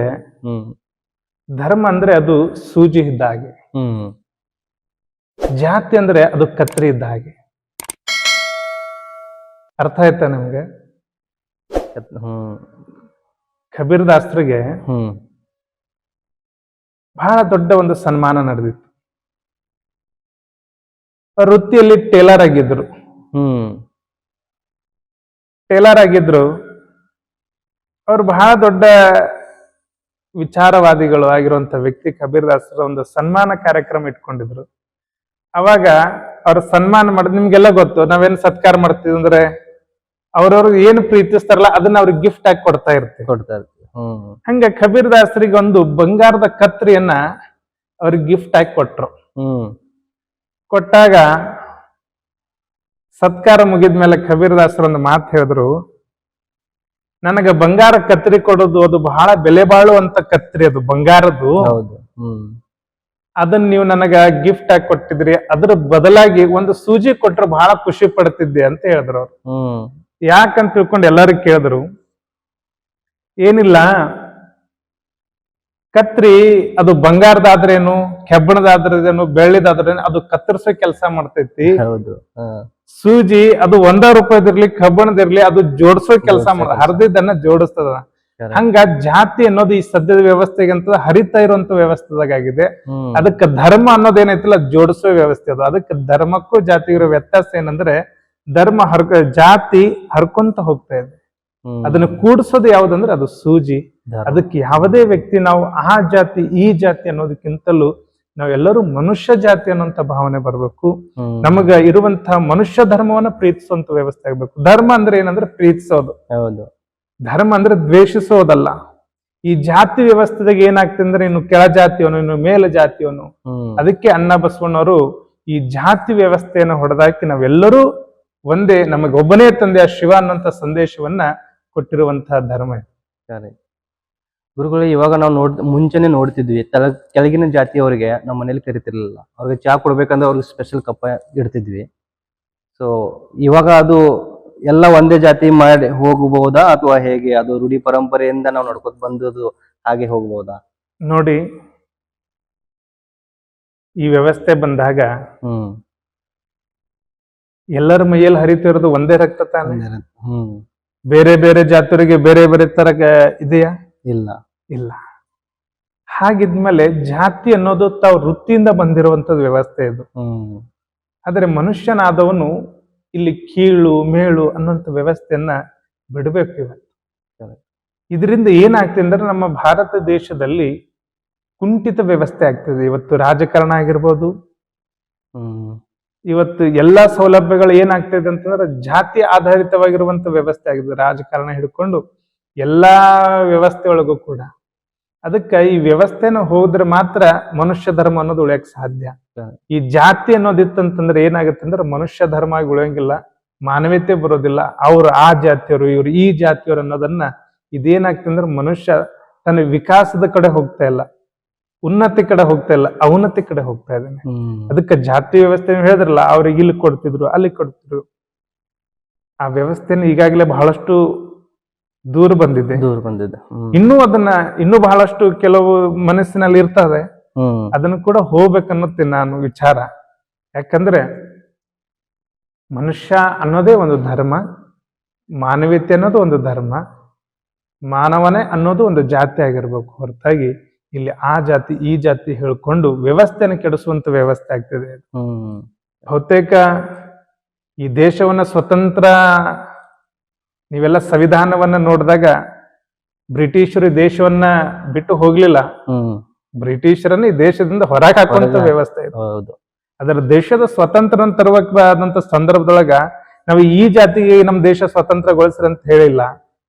ಧರ್ಮ ಅಂದ್ರೆ ಅದು ಸೂಜಿ ಇದ್ದ ಹಾಗೆ. ಜಾತಿ ಅಂದ್ರೆ ಅದು ಕತ್ರಿ ಇದ್ದ ಹಾಗೆ. ಅರ್ಥ ಆಯ್ತಾ ನಮ್ಗೆ? ಕಬೀರ್ ದಾಸರಿಗೆ ಬಹಳ ದೊಡ್ಡ ಒಂದು ಸನ್ಮಾನ ನಡೆದಿತ್ತು. ವೃತ್ತಿಯಲ್ಲಿ ಟೇಲರ್ ಆಗಿದ್ರು. ಅವ್ರು ಬಹಳ ದೊಡ್ಡ ವಿಚಾರವಾದಿಗಳು ಆಗಿರುವಂತ ವ್ಯಕ್ತಿ. ಕಬೀರ್ ದಾಸರ ಒಂದು ಸನ್ಮಾನ ಕಾರ್ಯಕ್ರಮ ಇಟ್ಕೊಂಡಿದ್ರು. ಅವಾಗ ಅವ್ರ ಸನ್ಮಾನ ಮಾಡಿದ್ ನಿಮ್ಗೆಲ್ಲ ಗೊತ್ತು. ನಾವೇನ್ ಸತ್ಕಾರ ಮಾಡ್ತೀವಿ ಅಂದ್ರೆ ಅವ್ರವ್ರಿಗೆ ಏನು ಪ್ರೀತಿಸ್ತಾರಲ್ಲ ಅದನ್ನ ಅವ್ರಿಗೆ ಗಿಫ್ಟ್ ಆಗಿ ಕೊಡ್ತಾ ಇರ್ತೀವಿ. ಹಂಗ ಕಬೀರ್ ದಾಸರಿಗೆ ಒಂದು ಬಂಗಾರದ ಕತ್ರಿಯನ್ನ ಅವ್ರಿಗೆ ಗಿಫ್ಟ್ ಆಗಿ ಕೊಟ್ರು. ಕೊಟ್ಟಾಗ ಸತ್ಕಾರ ಮುಗಿದ್ಮೇಲೆ ಕಬೀರ್ ದಾಸರು ಒಂದು ಮಾತು ಹೇಳಿದ್ರು, ನನಗ ಬಂಗಾರ ಕತ್ರಿ ಕೊಡೋದು ಅದು ಬಹಳ ಬೆಲೆ ಬಾಳುವಂತ ಕತ್ರಿ, ಅದು ಬಂಗಾರದ್ದು. ಅದನ್ನ ನೀವು ನನಗ ಗಿಫ್ಟ್ ಆಗಿ ಕೊಟ್ಟಿದ್ರಿ, ಅದ್ರ ಬದಲಾಗಿ ಒಂದು ಸೂಜಿ ಕೊಟ್ರೆ ಬಹಳ ಖುಷಿ ಪಡ್ತಿದ್ದೆ ಅಂತ ಹೇಳಿದ್ರು ಅವ್ರು. ಯಾಕಂತ ತಿಳ್ಕೊಂಡು ಎಲ್ಲರೂ ಕೇಳಿದ್ರು. ಏನಿಲ್ಲ, ಕತ್ರಿ ಅದು ಬಂಗಾರದಾದ್ರೇನು, ಕೆಬ್ಬಣದಾದ್ರೇನು, ಬೆಳ್ಳಿದಾದ್ರೇನು ಅದು ಕತ್ತರಿಸೋ ಕೆಲಸ ಮಾಡ್ತೈತಿ. ಸೂಜಿ ಅದು ₹1 ಕಬ್ಬಣದಿರ್ಲಿ ಅದು ಜೋಡಿಸೋ ಕೆಲಸ ಮಾಡ, ಹರಿದಿದ್ದನ್ನ ಜೋಡಿಸ್ತದ. ಹಂಗ ಜಾತಿ ಅನ್ನೋದು ಈ ಸದ್ಯದ ವ್ಯವಸ್ಥೆಗೆ ಅಂತ ಹರಿತಾ ಇರುವಂತ ವ್ಯವಸ್ಥೆದಾಗಿದೆ. ಅದಕ್ಕೆ ಧರ್ಮ ಅನ್ನೋದೇನೈತಿಲ್ಲ ಜೋಡಿಸೋ ವ್ಯವಸ್ಥೆ ಅದು. ಅದಕ್ಕೆ ಧರ್ಮಕ್ಕೂ ಜಾತಿ ಇರೋ ವ್ಯತ್ಯಾಸ ಏನಂದ್ರೆ, ಧರ್ಮ ಜಾತಿ ಹರ್ಕೊಂತ ಹೋಗ್ತಾ ಇದೆ. ಅದನ್ನ ಕೂಡಿಸೋದು ಯಾವ್ದಂದ್ರೆ ಅದು ಸೂಜಿ. ಅದಕ್ಕೆ ಯಾವುದೇ ವ್ಯಕ್ತಿ ನಾವು ಆ ಜಾತಿ ಈ ಜಾತಿ ಅನ್ನೋದಕ್ಕಿಂತಲೂ ನಾವೆಲ್ಲರೂ ಮನುಷ್ಯ ಜಾತಿ ಅನ್ನೋಂತ ಭಾವನೆ ಬರ್ಬೇಕು. ನಮಗ ಇರುವಂತಹ ಮನುಷ್ಯ ಧರ್ಮವನ್ನ ಪ್ರೀತಿಸುವಂತ ವ್ಯವಸ್ಥೆ ಆಗ್ಬೇಕು. ಧರ್ಮ ಅಂದ್ರೆ ಏನಂದ್ರೆ ಪ್ರೀತಿಸೋದು, ಧರ್ಮ ಅಂದ್ರೆ ದ್ವೇಷಿಸೋದಲ್ಲ. ಈ ಜಾತಿ ವ್ಯವಸ್ಥೆದಾಗ ಏನಾಗ್ತದೆ ಅಂದ್ರೆ ಇನ್ನು ಕೆಳ ಜಾತಿಯವನು ಇನ್ನು ಮೇಲ ಜಾತಿಯವನು. ಅದಕ್ಕೆ ಅಣ್ಣ ಬಸವಣ್ಣವರು ಈ ಜಾತಿ ವ್ಯವಸ್ಥೆಯನ್ನು ಹೊಡೆದಾಕಿ ನಾವೆಲ್ಲರೂ ಒಂದೇ, ನಮಗೆ ಒಬ್ಬನೇ ತಂದೆಯ ಶಿವ ಅನ್ನೋಂಥ ಸಂದೇಶವನ್ನ ಕೊಟ್ಟಿರುವಂತಹ ಧರ್ಮ. ಗುರುಗಳು, ಇವಾಗ ನಾವು ಮುಂಚೆನೆ ನೋಡ್ತಿದ್ವಿ, ಕೆಳಗಿನ ಜಾತಿಯವರಿಗೆ ನಮ್ಮ ಮನೇಲಿ ಕರಿತಿರ್ಲಿಲ್ಲ. ಅವ್ರಿಗೆ ಚಹಾ ಕೊಡ್ಬೇಕಂದ್ರೆ ಅವ್ರಿಗೆ ಸ್ಪೆಷಲ್ ಕಪ್ಪ ಇಡ್ತಿದ್ವಿ. ಸೊ ಇವಾಗ ಅದು ಎಲ್ಲ ಒಂದೇ ಜಾತಿ ಮಾಡಿ ಹೋಗಬಹುದಾ ಅಥವಾ ಹೇಗೆ? ಅದು ರೂಢಿ ಪರಂಪರೆಯಿಂದ ನಾವು ನಡ್ಕೊತ ಬಂದದ್ದು ಹಾಗೆ ಹೋಗ್ಬಹುದಾ? ನೋಡಿ, ಈ ವ್ಯವಸ್ಥೆ ಬಂದಾಗ ಎಲ್ಲರ ಮೈಯಲ್ಲಿ ಹರಿತಿರೋದು ಒಂದೇ ರಕ್ತ ತಾನೆ. ಬೇರೆ ಬೇರೆ ಜಾತಿಯವರಿಗೆ ಬೇರೆ ಬೇರೆ ತರ ಇದೆಯಾ? ಇಲ್ಲ. ಹಾಗಿದ್ಮೇಲೆ ಜಾತಿ ಅನ್ನೋದು ತಾವು ವೃತ್ತಿಯಿಂದ ಬಂದಿರುವಂತದ್ದು ವ್ಯವಸ್ಥೆ ಇದು. ಆದ್ರೆ ಮನುಷ್ಯನಾದವನು ಇಲ್ಲಿ ಕೀಳು ಮೇಳು ಅನ್ನೋಂಥ ವ್ಯವಸ್ಥೆಯನ್ನ ಬಿಡಬೇಕು ಇವತ್ತು. ಇದರಿಂದ ಏನಾಗ್ತದೆ ಅಂದ್ರೆ ನಮ್ಮ ಭಾರತ ದೇಶದಲ್ಲಿ ಕುಂಠಿತ ವ್ಯವಸ್ಥೆ ಆಗ್ತದೆ. ಇವತ್ತು ರಾಜಕಾರಣ ಆಗಿರ್ಬೋದು, ಹ್ಮ್ ಇವತ್ತು ಎಲ್ಲಾ ಸೌಲಭ್ಯಗಳು ಏನಾಗ್ತಿದೆ ಅಂತಂದ್ರೆ ಜಾತಿ ಆಧಾರಿತವಾಗಿರುವಂತ ವ್ಯವಸ್ಥೆ ಆಗಿದೆ, ರಾಜಕಾರಣ ಹಿಡ್ಕೊಂಡು ಎಲ್ಲಾ ವ್ಯವಸ್ಥೆ ಒಳಗೂ ಕೂಡ. ಅದಕ್ಕೆ ಈ ವ್ಯವಸ್ಥೆನ ಹೋದ್ರೆ ಮಾತ್ರ ಮನುಷ್ಯ ಧರ್ಮ ಅನ್ನೋದು ಉಳಿಯಕ್ ಸಾಧ್ಯ. ಈ ಜಾತಿ ಅನ್ನೋದಿತ್ತಂತಂದ್ರೆ ಏನಾಗುತ್ತೆ ಅಂದ್ರೆ ಮನುಷ್ಯ ಧರ್ಮ ಆಗಿ ಉಳಿಯಂಗಿಲ್ಲ, ಮಾನವೀಯತೆ ಬರೋದಿಲ್ಲ. ಅವ್ರು ಆ ಜಾತಿಯವರು, ಇವ್ರು ಈ ಜಾತಿಯವರು ಅನ್ನೋದನ್ನ ಇದೇನಾಗ್ತದೆ ಅಂದ್ರೆ ಮನುಷ್ಯ ತನ್ನ ವಿಕಾಸದ ಕಡೆ ಹೋಗ್ತಾ ಇಲ್ಲ, ಉನ್ನತಿ ಕಡೆ ಹೋಗ್ತಾ ಇಲ್ಲ, ಅವನತಿ ಕಡೆ ಹೋಗ್ತಾ ಇದ್ದಾನೆ. ಅದಕ್ಕೆ ಜಾತಿ ವ್ಯವಸ್ಥೆ ಹೇಳಿದ್ರಲ್ಲ, ಅವ್ರಿಗೆ ಇಲ್ಲಿ ಕೊಡ್ತಿದ್ರು ಅಲ್ಲಿ ಕೊಡ್ತಿದ್ರು, ಆ ವ್ಯವಸ್ಥೆನ ಈಗಾಗಲೇ ಬಹಳಷ್ಟು ದೂರ ಬಂದಿದೆ. ಇನ್ನೂ ಬಹಳಷ್ಟು ಕೆಲವು ಮನಸ್ಸಿನಲ್ಲಿ ಇರ್ತದೆ, ಅದನ್ನು ಕೂಡ ಹೋಗ್ಬೇಕನ್ನೋತೀನಿ ನಾನು ವಿಚಾರ. ಯಾಕಂದ್ರೆ ಮನುಷ್ಯ ಅನ್ನೋದೇ ಒಂದು ಧರ್ಮ, ಮಾನವೀಯತೆ ಅನ್ನೋದು ಒಂದು ಧರ್ಮ, ಮಾನವನೇ ಅನ್ನೋದು ಒಂದು ಜಾತಿ ಆಗಿರ್ಬೇಕು ಹೊರತಾಗಿ ಇಲ್ಲಿ ಆ ಜಾತಿ ಈ ಜಾತಿ ಹೇಳ್ಕೊಂಡು ವ್ಯವಸ್ಥೆನ ಕೆಡಿಸುವಂತ ವ್ಯವಸ್ಥೆ ಆಗ್ತದೆ. ಬಹುತೇಕ ಈ ದೇಶವನ್ನ ಸ್ವತಂತ್ರ, ನೀವೆಲ್ಲ ಸಂವಿಧಾನವನ್ನ ನೋಡಿದಾಗ ಬ್ರಿಟಿಷರು ದೇಶವನ್ನ ಬಿಟ್ಟು ಹೋಗ್ಲಿಲ್ಲ, ಬ್ರಿಟಿಷರನ್ನ ಈ ದೇಶದಿಂದ ಹೊರಗೆ ಹಾಕುವಂತ ವ್ಯವಸ್ಥೆ ಇದೆ. ಅದರ ದೇಶದ ಸ್ವತಂತ್ರ ತರುವಾದಂತ ಸಂದರ್ಭದೊಳಗ ನಾವು ಈ ಜಾತಿಗೆ ನಮ್ಮ ದೇಶ ಸ್ವತಂತ್ರಗೊಳಿಸ್ರಿ ಅಂತ ಹೇಳಿಲ್ಲ.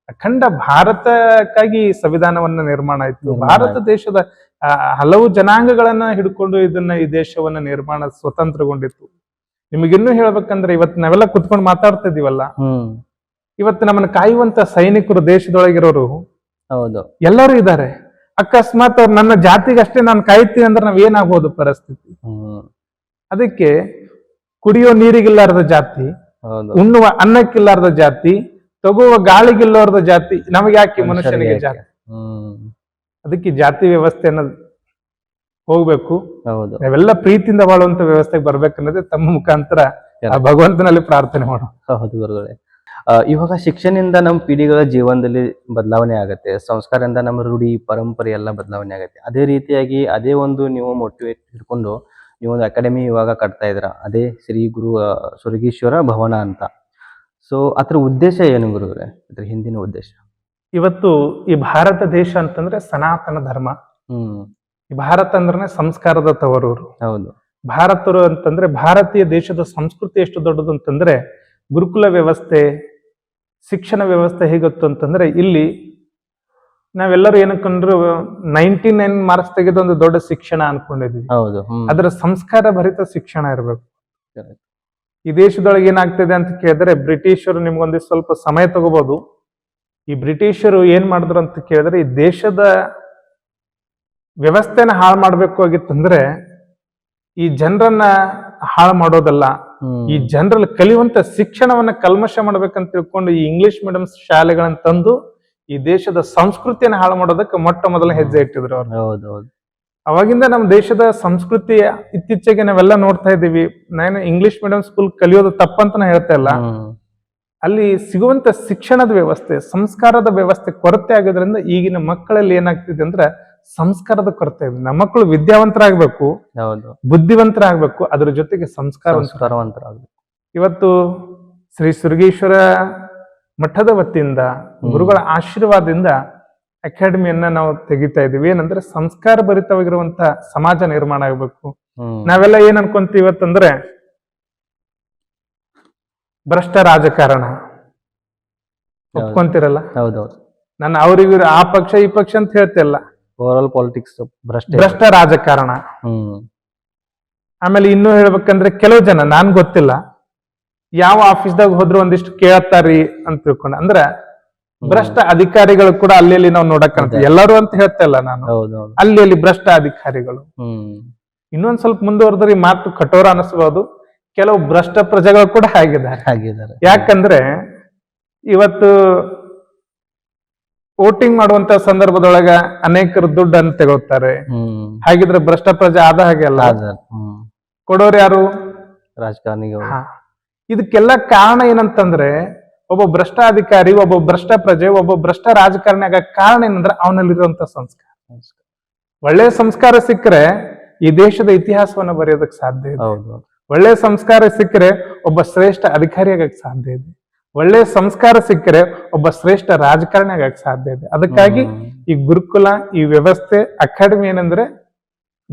ಅಖಂಡ ಭಾರತಕ್ಕಾಗಿ ಸಂವಿಧಾನವನ್ನ ನಿರ್ಮಾಣ ಆಯ್ತು. ಭಾರತ ದೇಶದ ಹಲವು ಜನಾಂಗಗಳನ್ನ ಹಿಡ್ಕೊಂಡು ಈ ದೇಶವನ್ನ ನಿರ್ಮಾಣ ಸ್ವತಂತ್ರಗೊಂಡಿತ್ತು. ನಿಮಗಿನ್ನೂ ಹೇಳ್ಬೇಕಂದ್ರೆ ಇವತ್ತು ನಾವೆಲ್ಲ ಕುತ್ಕೊಂಡು ಮಾತಾಡ್ತಾ ಇದೀವಲ್ಲ, ಇವತ್ತು ನಮ್ಮನ್ನ ಕಾಯುವಂತ ಸೈನಿಕರು ದೇಶದೊಳಗಿರೋರು ಎಲ್ಲರೂ ಇದ್ದಾರೆ. ಅಕಸ್ಮಾತ್ ಅವ್ರು ನನ್ನ ಜಾತಿಗಷ್ಟೇ ನಾನು ಕಾಯ್ತೀನಿ ಅಂದ್ರೆ ನಾವ್ ಏನಾಗ್ಬೋದು ಪರಿಸ್ಥಿತಿ. ಅದಕ್ಕೆ ಕುಡಿಯೋ ನೀರಿಗಿಲ್ಲಾರದ ಜಾತಿ, ಉಣ್ಣುವ ಅನ್ನಕ್ಕಿಲ್ಲಾರದ ಜಾತಿ, ತಗುವ ಗಾಳಿಗಿಲ್ಲೋರ್ದ ಜಾತಿ, ನಮಗೆ ಯಾಕೆ ಮನುಷ್ಯನಿಗೆ ಜಾತಿ? ಅದಕ್ಕೆ ಜಾತಿ ವ್ಯವಸ್ಥೆ ಅನ್ನೋದು ಹೋಗ್ಬೇಕು. ನಾವೆಲ್ಲ ಪ್ರೀತಿಯಿಂದ ಬಾಳುವಂತ ವ್ಯವಸ್ಥೆಗೆ ಬರ್ಬೇಕನ್ನೋದೇ ತಮ್ಮ ಮುಖಾಂತರ ಭಗವಂತನಲ್ಲಿ ಪ್ರಾರ್ಥನೆ ಮಾಡೋ. ಹೌದು ಗುರುಗಳೇ. ಇವಾಗ ಶಿಕ್ಷಣದಿಂದ ನಮ್ಮ ಪೀಳಿಗೆಗಳ ಜೀವನದಲ್ಲಿ ಬದಲಾವಣೆ ಆಗುತ್ತೆ, ಸಂಸ್ಕಾರದಿಂದ ನಮ್ಮ ರೂಢಿ ಪರಂಪರೆ ಎಲ್ಲ ಬದಲಾವಣೆ ಆಗುತ್ತೆ. ಅದೇ ರೀತಿಯಾಗಿ ಅದೇ ಒಂದು ನೀವು ಮೋಟಿವೇಟ್ ಹಿಡ್ಕೊಂಡು ನೀವೊಂದು ಅಕಾಡೆಮಿ ಇವಾಗ ಕಟ್ತಾ ಇದ್ರ, ಅದೇ ಶ್ರೀ ಗುರು ಸುರಗೀಶ್ವರ ಭವನ ಅಂತ. ಸೊ ಅದ್ರ ಉದ್ದೇಶ ಏನು ಗುರುಗಳೇ, ಅದ್ರ ಹಿಂದಿನ ಉದ್ದೇಶ? ಇವತ್ತು ಈ ಭಾರತ ದೇಶ ಅಂತಂದ್ರೆ ಸನಾತನ ಧರ್ಮ. ಈ ಭಾರತ ಅಂದ್ರೆ ಸಂಸ್ಕಾರದ ತವರೂರು. ಹೌದು. ಭಾರತರು ಅಂತಂದ್ರೆ ಭಾರತೀಯ ದೇಶದ ಸಂಸ್ಕೃತಿ ಎಷ್ಟು ದೊಡ್ಡದು ಅಂತಂದ್ರೆ ಗುರುಕುಲ ವ್ಯವಸ್ಥೆ, ಶಿಕ್ಷಣ ವ್ಯವಸ್ಥೆ ಹೇಗೊತ್ತು ಅಂತಂದ್ರೆ ಇಲ್ಲಿ ನಾವೆಲ್ಲರೂ ಏನಕ್ಕಂದ್ರು 99 ಮಾರ್ಕ್ಸ್ ತೆಗೆದು ಒಂದು ದೊಡ್ಡ ಶಿಕ್ಷಣ ಅನ್ಕೊಂಡಿದ್ವಿ. ಅದರ ಸಂಸ್ಕಾರ ಭರಿತ ಶಿಕ್ಷಣ ಇರ್ಬೇಕು. ಈ ದೇಶದೊಳಗೆ ಏನಾಗ್ತಿದೆ ಅಂತ ಕೇಳಿದ್ರೆ ಬ್ರಿಟಿಷರು ನಿಮ್ಗೊಂದಿಷ್ಟು ಸ್ವಲ್ಪ ಸಮಯ ತಗೋಬಹುದು. ಈ ಬ್ರಿಟಿಷರು ಏನ್ ಮಾಡಿದ್ರು ಅಂತ ಕೇಳಿದ್ರೆ ಈ ದೇಶದ ವ್ಯವಸ್ಥೆನ ಹಾಳು ಮಾಡ್ಬೇಕು ಆಗಿತ್ತಂದ್ರೆ ಈ ಜನರನ್ನ ಹಾಳು ಮಾಡೋದಲ್ಲ, ಈ ಜನರಲ್ಲಿ ಕಲಿಯುವಂತ ಶಿಕ್ಷಣವನ್ನ ಕಲ್ಮಶ ಮಾಡ್ಬೇಕಂತ ತಿಳ್ಕೊಂಡು ಈ ಇಂಗ್ಲಿಷ್ ಮೀಡಿಯಂ ಶಾಲೆಗಳನ್ನ ತಂದು ಈ ದೇಶದ ಸಂಸ್ಕೃತಿಯನ್ನು ಹಾಳು ಮಾಡೋದಕ್ಕೆ ಮೊಟ್ಟ ಮೊದಲ ಹೆಜ್ಜೆ ಇಟ್ಟಿದ್ರು ಅವ್ರು. ಅವಾಗಿಂದ ನಮ್ಮ ದೇಶದ ಸಂಸ್ಕೃತಿ ಇತ್ತೀಚೆಗೆ ನಾವೆಲ್ಲ ನೋಡ್ತಾ ಇದ್ದೀವಿ. ನಾನು ಇಂಗ್ಲಿಷ್ ಮೀಡಿಯಂ ಸ್ಕೂಲ್ ಕಲಿಯೋದು ತಪ್ಪಂತ ನಾ ಹೇಳ್ತಾ ಇಲ್ಲ, ಅಲ್ಲಿ ಸಿಗುವಂತ ಶಿಕ್ಷಣದ ವ್ಯವಸ್ಥೆ, ಸಂಸ್ಕಾರದ ವ್ಯವಸ್ಥೆ ಕೊರತೆ ಆಗೋದ್ರಿಂದ ಈಗಿನ ಮಕ್ಕಳಲ್ಲಿ ಏನಾಗ್ತಿದೆ ಅಂದ್ರೆ ಸಂಸ್ಕಾರದ ಕೊರತೆ ಇದೆ. ನಮ್ಮ ಮಕ್ಕಳು ವಿದ್ಯಾವಂತರಾಗ್ಬೇಕು, ಬುದ್ಧಿವಂತರಾಗ್ಬೇಕು, ಅದ್ರ ಜೊತೆಗೆ ಸಂಸ್ಕಾರವಂತರಾಗ್ಬೇಕು. ಇವತ್ತು ಶ್ರೀ ಸುರಗೀಶ್ವರ ಮಠದ ವತಿಯಿಂದ ಗುರುಗಳ ಆಶೀರ್ವಾದದಿಂದ ಅಕಾಡೆಮಿಯನ್ನ ನಾವು ತೆಗಿತಾ ಇದೀವಿ. ಏನಂದ್ರೆ ಸಂಸ್ಕಾರ ಭರಿತವಾಗಿರುವಂತ ಸಮಾಜ ನಿರ್ಮಾಣ ಆಗ್ಬೇಕು. ನಾವೆಲ್ಲ ಏನ್ ಅನ್ಕೊಂತೀವಿ ಇವತ್ತಂದ್ರೆ ಭ್ರಷ್ಟ ರಾಜಕಾರಣ ಒಪ್ಕೊಂತಿರಲ್ಲ. ನಾನು ಅವ್ರಿಗೆ ಆ ಪಕ್ಷ ಈ ಪಕ್ಷ ಅಂತ ಹೇಳ್ತಿಲ್ಲ, ಓವರಾಲ್ ಪಾಲಿಟಿಕ್ಸ್ ಭ್ರಷ್ಟ ರಾಜಕಾರಣ. ಆಮೇಲೆ ಇನ್ನೂ ಹೇಳ್ಬೇಕಂದ್ರೆ ಕೆಲವು ಜನ ನಾನ್ ಗೊತ್ತಿಲ್ಲ ಯಾವ ಆಫೀಸ್ದಾಗ ಹೋದ್ರು ಒಂದಿಷ್ಟು ಕೇಳ್ತಾರಿ ಅಂತ ತಿಳ್ಕೊಂಡ. ಅಂದ್ರ ಭ್ರಷ್ಟ ಅಧಿಕಾರಿಗಳು ಕೂಡ ಅಲ್ಲಿ ನಾವು ನೋಡಕ್ ಕಾಣ್ತೀವಿ. ಎಲ್ಲರೂ ಅಂತ ಹೇಳ್ತಾ ಇಲ್ಲ ನಾನು, ಅಲ್ಲಿ ಭ್ರಷ್ಟ ಅಧಿಕಾರಿಗಳು. ಇನ್ನೊಂದ್ ಸ್ವಲ್ಪ ಮುಂದುವರೆದ್ರೆ ಈ ಮಾತು ಕಠೋರ ಅನಿಸ್ಬಹುದು, ಕೆಲವು ಭ್ರಷ್ಟ ಪ್ರಜೆಗಳು ಕೂಡ ಆಗಿದ್ದಾರೆ. ಯಾಕಂದ್ರೆ ಇವತ್ತು ವೋಟಿಂಗ್ ಮಾಡುವಂತ ಸಂದರ್ಭದೊಳಗ ಅನೇಕರು ದುಡ್ಡನ್ನು ತಗೋತಾರೆ. ಹಾಗಿದ್ರೆ ಭ್ರಷ್ಟ ಪ್ರಜೆ ಆದ ಹಾಗೆ ಅಲ್ಲ, ಕೊಡೋರು ಯಾರು? ರಾಜಕಾರಣಿಗಳು. ಇದಕ್ಕೆಲ್ಲ ಕಾರಣ ಏನಂತಂದ್ರೆ ಒಬ್ಬ ಭ್ರಷ್ಟ ಅಧಿಕಾರಿ, ಒಬ್ಬ ಭ್ರಷ್ಟ ಪ್ರಜೆ, ಒಬ್ಬ ಭ್ರಷ್ಟ ರಾಜಕಾರಣಿ ಆಗ ಕಾರಣ ಏನಂದ್ರೆ ಅವನಲ್ಲಿರುವಂತ ಸಂಸ್ಕಾರ. ಒಳ್ಳೆಯ ಸಂಸ್ಕಾರ ಸಿಕ್ಕರೆ ಈ ದೇಶದ ಇತಿಹಾಸವನ್ನ ಬರೆಯೋದಕ್ಕೆ ಸಾಧ್ಯ ಇದೆ. ಒಳ್ಳೆಯ ಸಂಸ್ಕಾರ ಸಿಕ್ಕರೆ ಒಬ್ಬ ಶ್ರೇಷ್ಠ ಅಧಿಕಾರಿ ಆಗಕ್ಕೆ ಸಾಧ್ಯ ಇದೆ. ಒಳ್ಳೆಯ ಸಂಸ್ಕಾರ ಸಿಕ್ಕರೆ ಒಬ್ಬ ಶ್ರೇಷ್ಠ ರಾಜಕಾರಣಿ ಆಗಕ್ಕೆ ಸಾಧ್ಯ ಇದೆ. ಅದಕ್ಕಾಗಿ ಈ ಗುರುಕುಲ, ಈ ವ್ಯವಸ್ಥೆ, ಅಕಾಡೆಮಿ ಏನಂದ್ರೆ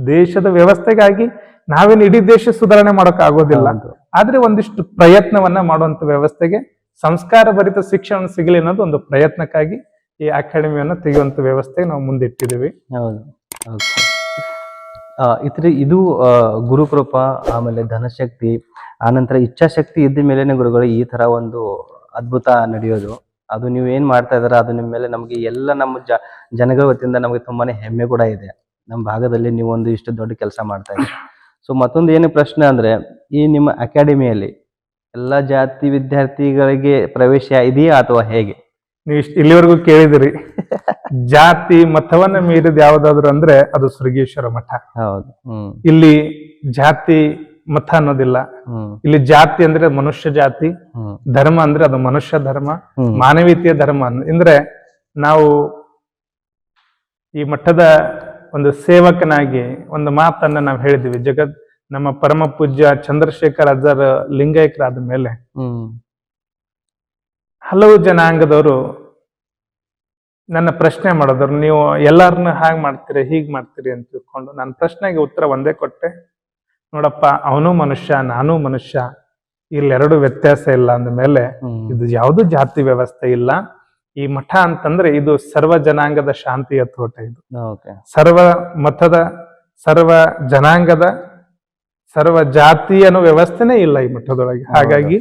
ದೇಶದ ವ್ಯವಸ್ಥೆಗಾಗಿ ನಾವೇನು ಇಡೀ ದೇಶ ಸುಧಾರಣೆ ಮಾಡೋಕೆ ಆಗೋದಿಲ್ಲ. ಹೌದು. ಆದ್ರೆ ಒಂದಿಷ್ಟು ಪ್ರಯತ್ನವನ್ನ ಮಾಡುವಂತ ವ್ಯವಸ್ಥೆಗೆ ಸಂಸ್ಕಾರ ಭರಿತ ಶಿಕ್ಷಣ ಸಿಗಲಿ ಅನ್ನೋದು ಒಂದು ಪ್ರಯತ್ನಕ್ಕಾಗಿ ಈ ಅಕಾಡೆಮಿಯನ್ನ ತೆಗೆಯುವಂತ ವ್ಯವಸ್ಥೆಗೆ ನಾವು ಮುಂದಿಟ್ಟಿದ್ದೀವಿ. ಹೌದು. ಓಕೆ. ಇದು ಗುರುಕೃಪಾ, ಆಮೇಲೆ ಧನಶಕ್ತಿ, ಆನಂತರ ಇಚ್ಛಾಶಕ್ತಿ ಇದ್ದ ಮೇಲೆನೆ ಗುರುಗಳು ಈ ತರ ಒಂದು ಅದ್ಭುತ ನಡೆಯೋದು. ಅದು ನೀವು ಏನ್ ಮಾಡ್ತಾ ಇದಾರ ಅದು ನಿಮ್ಮ ಮೇಲೆ ನಮಗೆ ಎಲ್ಲ ನಮ್ಮ ಜನಗಳ ವತಿಯಿಂದ ನಮಗೆ ತುಂಬಾನೇ ಹೆಮ್ಮೆ ಕೂಡ ಇದೆ. ನಮ್ಮ ಭಾಗದಲ್ಲಿ ನೀವು ಒಂದು ಇಷ್ಟು ದೊಡ್ಡ ಕೆಲಸ ಮಾಡ್ತಾ ಇದ್ದೀರಿ. ಸೊ ಮತ್ತೊಂದು ಏನು ಪ್ರಶ್ನೆ ಅಂದ್ರೆ, ಈ ನಿಮ್ಮ ಅಕಾಡೆಮಿಯಲ್ಲಿ ಎಲ್ಲ ಜಾತಿ ವಿದ್ಯಾರ್ಥಿಗಳಿಗೆ ಪ್ರವೇಶ ಇದೆಯಾ ಅಥವಾ ಹೇಗೆ? ನೀವು ಇಲ್ಲಿವರೆಗೂ ಕೇಳಿದಿರಿ. ಜಾತಿ ಮತವನ್ನ ಮೀರಿದ ಯಾವ್ದಾದ್ರು ಅಂದ್ರೆ ಅದು ಸೃಗೇಶ್ವರ ಮಠ. ಹೌದು. ಇಲ್ಲಿ ಜಾತಿ ಮತ ಅನ್ನೋದಿಲ್ಲ. ಇಲ್ಲಿ ಜಾತಿ ಅಂದ್ರೆ ಮನುಷ್ಯ ಜಾತಿ, ಧರ್ಮ ಅಂದ್ರೆ ಅದು ಮನುಷ್ಯ ಧರ್ಮ, ಮಾನವೀಯತೆಯ ಧರ್ಮ ಅಂದ್ರೆ ನಾವು ಈ ಮಠದ ಒಂದು ಸೇವಕನಾಗಿ ಒಂದು ಮಾತನ್ನ ನಾವು ಹೇಳಿದ್ವಿ. ನಮ್ಮ ಪರಮ ಪೂಜ್ಯ ಚಂದ್ರಶೇಖರ್ ಅಜ್ಜರ್ ಲಿಂಗೈಕ್ಯರಾದ ಮೇಲೆ ಹಲವು ಜನಾಂಗದವರು ನನ್ನ ಪ್ರಶ್ನೆ ಮಾಡಿದ್ರು, ನೀವು ಎಲ್ಲಾರನ್ನ ಹಾಗೆ ಮಾಡ್ತೀರಿ ಹೀಗ್ ಮಾಡ್ತೀರಿ ಅಂತ ತಿಳ್ಕೊಂಡು. ನನ್ನ ಪ್ರಶ್ನೆಗೆ ಉತ್ತರ ಒಂದೇ ಕೊಟ್ಟೆ, ನೋಡಪ್ಪ ಅವನು ಮನುಷ್ಯ ನಾನೂ ಮನುಷ್ಯ, ಇಲ್ಲೆರಡು ವ್ಯತ್ಯಾಸ ಇಲ್ಲ ಅಂದ ಮೇಲೆ ಇದು ಯಾವುದು ಜಾತಿ ವ್ಯವಸ್ಥೆ ಇಲ್ಲ. ಈ ಮಠ ಅಂತಂದ್ರೆ ಇದು ಸರ್ವ ಜನಾಂಗದ ಶಾಂತಿಯ ತೋಟ. ಇದು ಸರ್ವ ಮತದ, ಸರ್ವ ಜನಾಂಗದ, ಸರ್ವ ಜಾತಿ ಅನ್ನೋ ವ್ಯವಸ್ಥೆನೇ ಇಲ್ಲ ಈ ಮಠದೊಳಗೆ. ಹಾಗಾಗಿ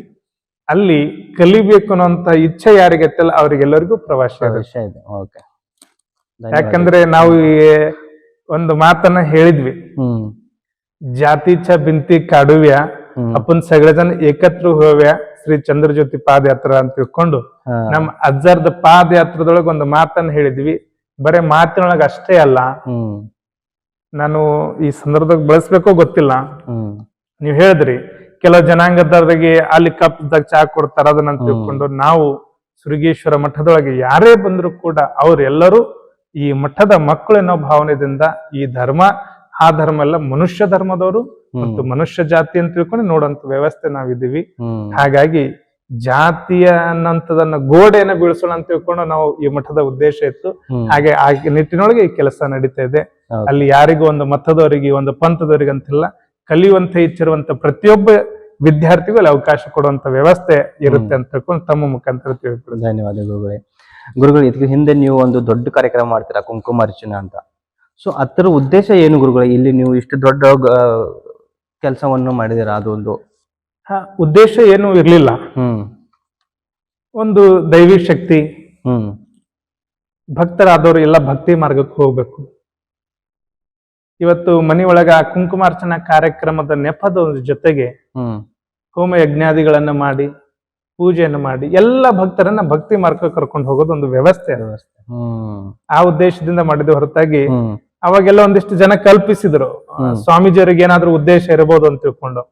ಅಲ್ಲಿ ಕಲಿಬೇಕು ಅನ್ನೋಂತ ಇಚ್ಛೆ ಯಾರಿಗತ್ತಲ್ಲ ಅವ್ರಿಗೆಲ್ಲರಿಗೂ ಪ್ರವೇಶ ಇದೆ. ಯಾಕಂದ್ರೆ ನಾವು ಒಂದು ಮಾತನ್ನ ಹೇಳಿದ್ವಿ, ಜಾತಿಚ ಬಿಂತಿ ಕಾಡುವ್ಯ ಅಪ್ಪನ್ ಸಗಳೆಜನ್ ಏಕತ್ರ ಹೋವ್ಯ ಶ್ರೀ ಚಂದ್ರಜ್ಯೋತಿ ಪಾದಯಾತ್ರ ಅಂತ ತಿಳ್ಕೊಂಡು ನಮ್ ಅಜ್ಜರ್ದ ಪಾದಯಾತ್ರದೊಳಗೆ ಒಂದು ಮಾತನ್ನ ಹೇಳಿದ್ವಿ. ಬರೇ ಮಾತಿನೊಳಗ ಅಷ್ಟೇ ಅಲ್ಲ, ನಾನು ಈ ಸಂದರ್ಭದಾಗ ಬಳಸ್ಬೇಕೋ ಗೊತ್ತಿಲ್ಲ, ನೀವ್ ಹೇಳಿದ್ರಿ ಕೆಲವು ಜನಾಂಗದವರಿಗೆ ಅಲ್ಲಿ ಕಪ್ದಾಗ ಚಾ ಕೊಡ್ತಾರ, ಅದನ್ನ ತಿಳ್ಕೊಂಡು ನಾವು ಸೃಗೇಶ್ವರ ಮಠದೊಳಗೆ ಯಾರೇ ಬಂದ್ರು ಕೂಡ ಅವರೆಲ್ಲರೂ ಈ ಮಠದ ಮಕ್ಕಳು ಅನ್ನೋ ಭಾವನೆದಿಂದ ಈ ಧರ್ಮ ಆ ಧರ್ಮ ಎಲ್ಲ ಮನುಷ್ಯ ಧರ್ಮದವರು ಮತ್ತು ಮನುಷ್ಯ ಜಾತಿ ಅಂತ ತಿಳ್ಕೊಂಡು ನೋಡುವಂತ ವ್ಯವಸ್ಥೆ ನಾವಿದ್ದೀವಿ. ಹಾಗಾಗಿ ಜಾತಿಯ ಅನ್ನೋಂಥದನ್ನ ಗೋಡೆಯನ್ನ ಬೀಳ್ಸೋಣ ಅಂತ ತಿಳ್ಕೊಂಡು ನಾವು ಈ ಮಠದ ಉದ್ದೇಶ ಇತ್ತು. ಹಾಗೆ ಆ ನಿಟ್ಟಿನೊಳಗೆ ಈ ಕೆಲಸ ನಡೀತಾ ಇದೆ. ಅಲ್ಲಿ ಯಾರಿಗೂ ಒಂದು ಮತದವರಿಗೆ ಒಂದು ಪಂಥದವರಿಗೆ ಅಂತಿಲ್ಲ, ಕಲಿಯುವಂತ ಇಚ್ಛಿರುವಂತ ಪ್ರತಿಯೊಬ್ಬ ವಿದ್ಯಾರ್ಥಿಗೂ ಅಲ್ಲಿ ಅವಕಾಶ ಕೊಡುವಂತ ವ್ಯವಸ್ಥೆ ಇರುತ್ತೆ ಅಂತ ತಿಳ್ಕೊಂಡು ತಮ್ಮ ಮುಖಾಂತರ ತಿಳ್ಕೊಳ್ಳಿ. ಧನ್ಯವಾದ ಗುರುಗಳು. ಇದಕ್ಕೆ ಹಿಂದೆ ನೀವು ಒಂದು ದೊಡ್ಡ ಕಾರ್ಯಕ್ರಮ ಮಾಡ್ತೀರಾ, ಕುಂಕುಮಾರ್ಚನೆ ಅಂತ. ಸೊ ಅದರ ಉದ್ದೇಶ ಏನು ಗುರುಗಳು? ಇಲ್ಲಿ ನೀವು ಇಷ್ಟು ದೊಡ್ಡ ಕೆಲಸವನ್ನು ಮಾಡಿದಿರ, ಅದೊಂದು ಉದ್ದೇಶ ಏನು ಇರ್ಲಿಲ್ಲ. ಒಂದು ದೈವಿ ಶಕ್ತಿ, ಭಕ್ತರಾದವರು ಎಲ್ಲ ಭಕ್ತಿ ಮಾರ್ಗಕ್ಕೆ ಹೋಗ್ಬೇಕು. ಇವತ್ತು ಮನೆಯೊಳಗ ಕುಂಕುಮಾರ್ಚನಾ ಕಾರ್ಯಕ್ರಮದ ನೆಪದ ಜೊತೆಗೆ ಹೋಮ ಯಜ್ಞಾದಿಗಳನ್ನ ಮಾಡಿ ಪೂಜೆಯನ್ನು ಮಾಡಿ ಎಲ್ಲ ಭಕ್ತರನ್ನ ಭಕ್ತಿ ಮಾರ್ಗ ಕರ್ಕೊಂಡು ಹೋಗೋದು ಒಂದು ವ್ಯವಸ್ಥೆ. ಆ ಉದ್ದೇಶದಿಂದ ಮಾಡಿದ ಹೊರತಾಗಿ ಅವಾಗೆಲ್ಲ ಒಂದಿಷ್ಟು ಜನ ಕಲ್ಪಿಸಿದ್ರು ಸ್ವಾಮೀಜಿಯವರಿಗೆ ಏನಾದ್ರೂ ಉದ್ದೇಶ ಇರಬಹುದು ಅಂತ ತಿಳ್ಕೊಂಡು.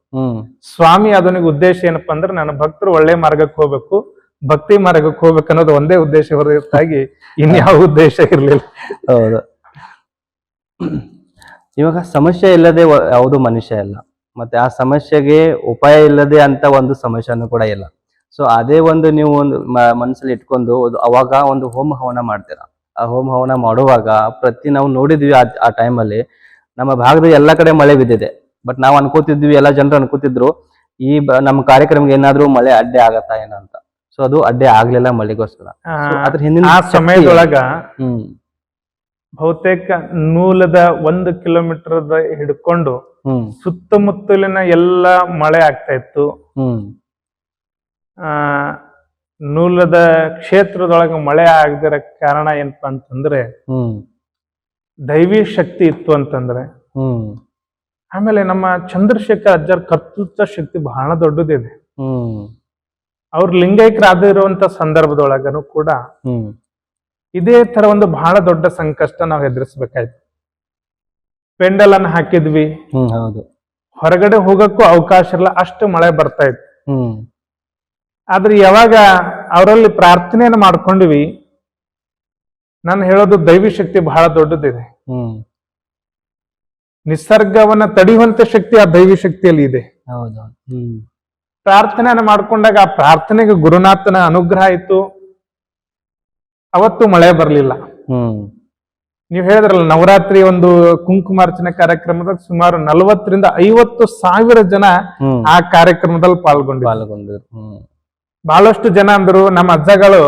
ಸ್ವಾಮಿ ಅದನಿಗೆ ಉದ್ದೇಶ ಏನಪ್ಪಾ ಅಂದ್ರೆ ನನ್ನ ಭಕ್ತರು ಒಳ್ಳೆ ಮಾರ್ಗಕ್ಕೆ ಹೋಗ್ಬೇಕು, ಭಕ್ತಿ ಮಾರ್ಗಕ್ಕೆ ಹೋಗ್ಬೇಕು ಅನ್ನೋದು ಒಂದೇ ಉದ್ದೇಶ ಹೊರತಾಗಿ ಇನ್ಯಾವ ಉದ್ದೇಶ ಇರ್ಲಿಲ್ಲ. ಹೌದು. ಇವಾಗ ಸಮಸ್ಯೆ ಇಲ್ಲದೆ ಯಾವುದು ಮನುಷ್ಯ ಇಲ್ಲ, ಮತ್ತೆ ಆ ಸಮಸ್ಯೆಗೆ ಉಪಾಯ ಇಲ್ಲದೆ ಅಂತ ಒಂದು ಸಮಸ್ಯೆನೂ ಕೂಡ ಇಲ್ಲ. ಸೊ ಅದೇ ಒಂದು ನೀವು ಒಂದು ಮನಸ್ಸಲ್ಲಿ ಇಟ್ಕೊಂಡು ಅವಾಗ ಒಂದು ಹೋಮ ಹವನ ಮಾಡ್ತೀರಾ. ಆ ಹೋಮ ಹವನ ಮಾಡುವಾಗ ನಾವು ನೋಡಿದ್ವಿ ಆ ಟೈಮಲ್ಲಿ ನಮ್ಮ ಭಾಗದ ಎಲ್ಲ ಕಡೆ ಮಳೆ ಬಿದ್ದಿದೆ. ಬಟ್ ನಾವು ಅನ್ಕೋತಿದ್ವಿ, ಎಲ್ಲ ಜನರು ಅನ್ಕೋತಿದ್ರು ಈ ನಮ್ಮ ಕಾರ್ಯಕ್ರಮಕ್ಕೆ ಏನಾದ್ರೂ ಮಳೆ ಅಡ್ಡೆ ಆಗತ್ತಾ ಏನಂತ. ಸೊ ಅದು ಅಡ್ಡೆ ಆಗ್ಲಿಲ್ಲ ಮಳೆಗೋಸ್ಕರ. ಅದ್ರ ಹಿಂದಿನ ಸಮಯದೊಳಗ ಬಹುತೇಕ ನೂಲದ 1 ಕಿಲೋಮೀಟರ್ ಹಿಡ್ಕೊಂಡು ಸುತ್ತಮುತ್ತಲಿನ ಎಲ್ಲ ಮಳೆ ಆಗ್ತಾ ಇತ್ತು. ನೂಲದ ಕ್ಷೇತ್ರದೊಳಗ ಮಳೆ ಆಗದಿರ ಕಾರಣ ಏನಪ್ಪಾ ಅಂತಂದ್ರೆ ದೈವಿ ಶಕ್ತಿ ಇತ್ತು ಅಂತಂದ್ರೆ. ಆಮೇಲೆ ನಮ್ಮ ಚಂದ್ರಶೇಖರ್ ಅಜ್ಜರ್ ಕರ್ತೃತ್ವ ಶಕ್ತಿ ಬಹಳ ದೊಡ್ಡದಿದೆ. ಅವ್ರ ಲಿಂಗೈಕ್ಯರಾದಿರುವಂತ ಸಂದರ್ಭದೊಳಗನು ಕೂಡ ಇದೇ ತರ ಒಂದು ಬಹಳ ದೊಡ್ಡ ಸಂಕಷ್ಟ ನಾವು ಎದುರಿಸ್ಬೇಕಾಯ್ತು. ಪೆಂಡಲ್ ಅನ್ನ ಹಾಕಿದ್ವಿ, ಹೊರಗಡೆ ಹೋಗಕ್ಕೂ ಅವಕಾಶ ಇಲ್ಲ, ಅಷ್ಟು ಮಳೆ ಬರ್ತಾ ಇತ್ತು. ಆದ್ರೆ ಯಾವಾಗ ಅವರಲ್ಲಿ ಪ್ರಾರ್ಥನೆಯನ್ನು ಮಾಡ್ಕೊಂಡ್ವಿ, ನಾನು ಹೇಳೋದು ದೈವಿ ಶಕ್ತಿ ಬಹಳ ದೊಡ್ಡದಿದೆ. ನಿಸರ್ಗವನ್ನ ತಡೆಯುವಂತ ಶಕ್ತಿ ಆ ದೈವಿ ಶಕ್ತಿಯಲ್ಲಿ ಇದೆ. ಪ್ರಾರ್ಥನೆಯನ್ನು ಮಾಡ್ಕೊಂಡಾಗ ಆ ಪ್ರಾರ್ಥನೆಗೆ ಗುರುನಾಥನ ಅನುಗ್ರಹ ಆಯ್ತು. ಅವತ್ತು ಮಳೆ ಬರ್ಲಿಲ್ಲ. ನೀವು ಹೇಳಿದ್ರಲ್ಲ ನವರಾತ್ರಿ ಒಂದು ಕುಂಕುಮಾರ್ಚನೆ ಕಾರ್ಯಕ್ರಮದಾಗ ಸುಮಾರು 40,000-50,000 ಜನ ಹ್ಮ್ ಆ ಕಾರ್ಯಕ್ರಮದಲ್ಲಿ ಪಾಲ್ಗೊಂಡಿದ್ರು. ಪಾಲ್ಗೊಂಡಿದ್ರು. ಬಹಳಷ್ಟು ಜನ ಅಂದ್ರು ನಮ್ಮ ಅಜ್ಜಗಳು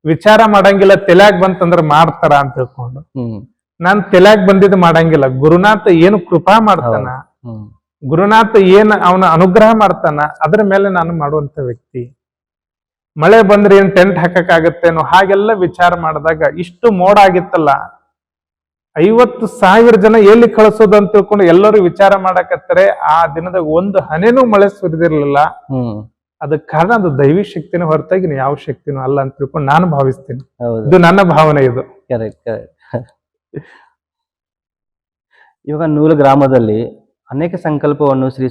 ವಿಚಾರ ಮಾಡಂಗಿಲ್ಲ, ತಲ್ಯಾಗ್ ಬಂತಂದ್ರ ಮಾಡ್ತಾರ ಅಂತ ತಿಳ್ಕೊಂಡು. ಹ್ಮ್ ನಾನ್ ತಲ್ಯಾಗ್ ಬಂದಿದ್ದು ಮಾಡಂಗಿಲ್ಲ, ಗುರುನಾಥ ಏನು ಕೃಪಾ ಮಾಡ್ತಾನ, ಹ್ಮ್ ಗುರುನಾಥ ಏನ್ ಅವನ ಅನುಗ್ರಹ ಮಾಡ್ತಾನ, ಅದ್ರ ಮೇಲೆ ನಾನು ಮಾಡುವಂತ ವ್ಯಕ್ತಿ. ಮಳೆ ಬಂದ್ರೆ ಏನ್ ಟೆಂಟ್ ಹಾಕಕ್ಕಾಗತ್ತೇನೋ ಹಾಗೆಲ್ಲ ವಿಚಾರ ಮಾಡಿದಾಗ ಇಷ್ಟು ಮೋಡ ಆಗಿತ್ತಲ್ಲ, 50,000 ಜನ ಎಲ್ಲಿ ಕಳಿಸೋದು ಅಂತ ತಿಳ್ಕೊಂಡು ಎಲ್ಲರೂ ವಿಚಾರ ಮಾಡಕತ್ತರೆ. ಆ ದಿನದಾಗ ಒಂದು ಹನಿನೂ ಮಳೆ ಸುರಿದಿರ್ಲಿಲ್ಲ. ಹ್ಮ್ ಅದಕ್ಕೆ ಕಾರಣ ಅದು ದೈವಿ ಶಕ್ತಿನ ಹೊರತಾಗಿ ಯಾವ ಶಕ್ತಿನೂ ಅಲ್ಲ ಅಂತ ತಿಳ್ಕೊಂಡು ನಾನು ಭಾವಿಸ್ತೀನಿ. ಹೌದು, ಇದು ನನ್ನ ಭಾವನೆ. ಇದು ಕರೆಕ್ಟ್ ಕರೆಕ್ಟ್. ಇವಾಗ ನೂಲು ಗ್ರಾಮದಲ್ಲಿ ಅನೇಕ ಸಂಕಲ್ಪವನ್ನು ಶ್ರೀ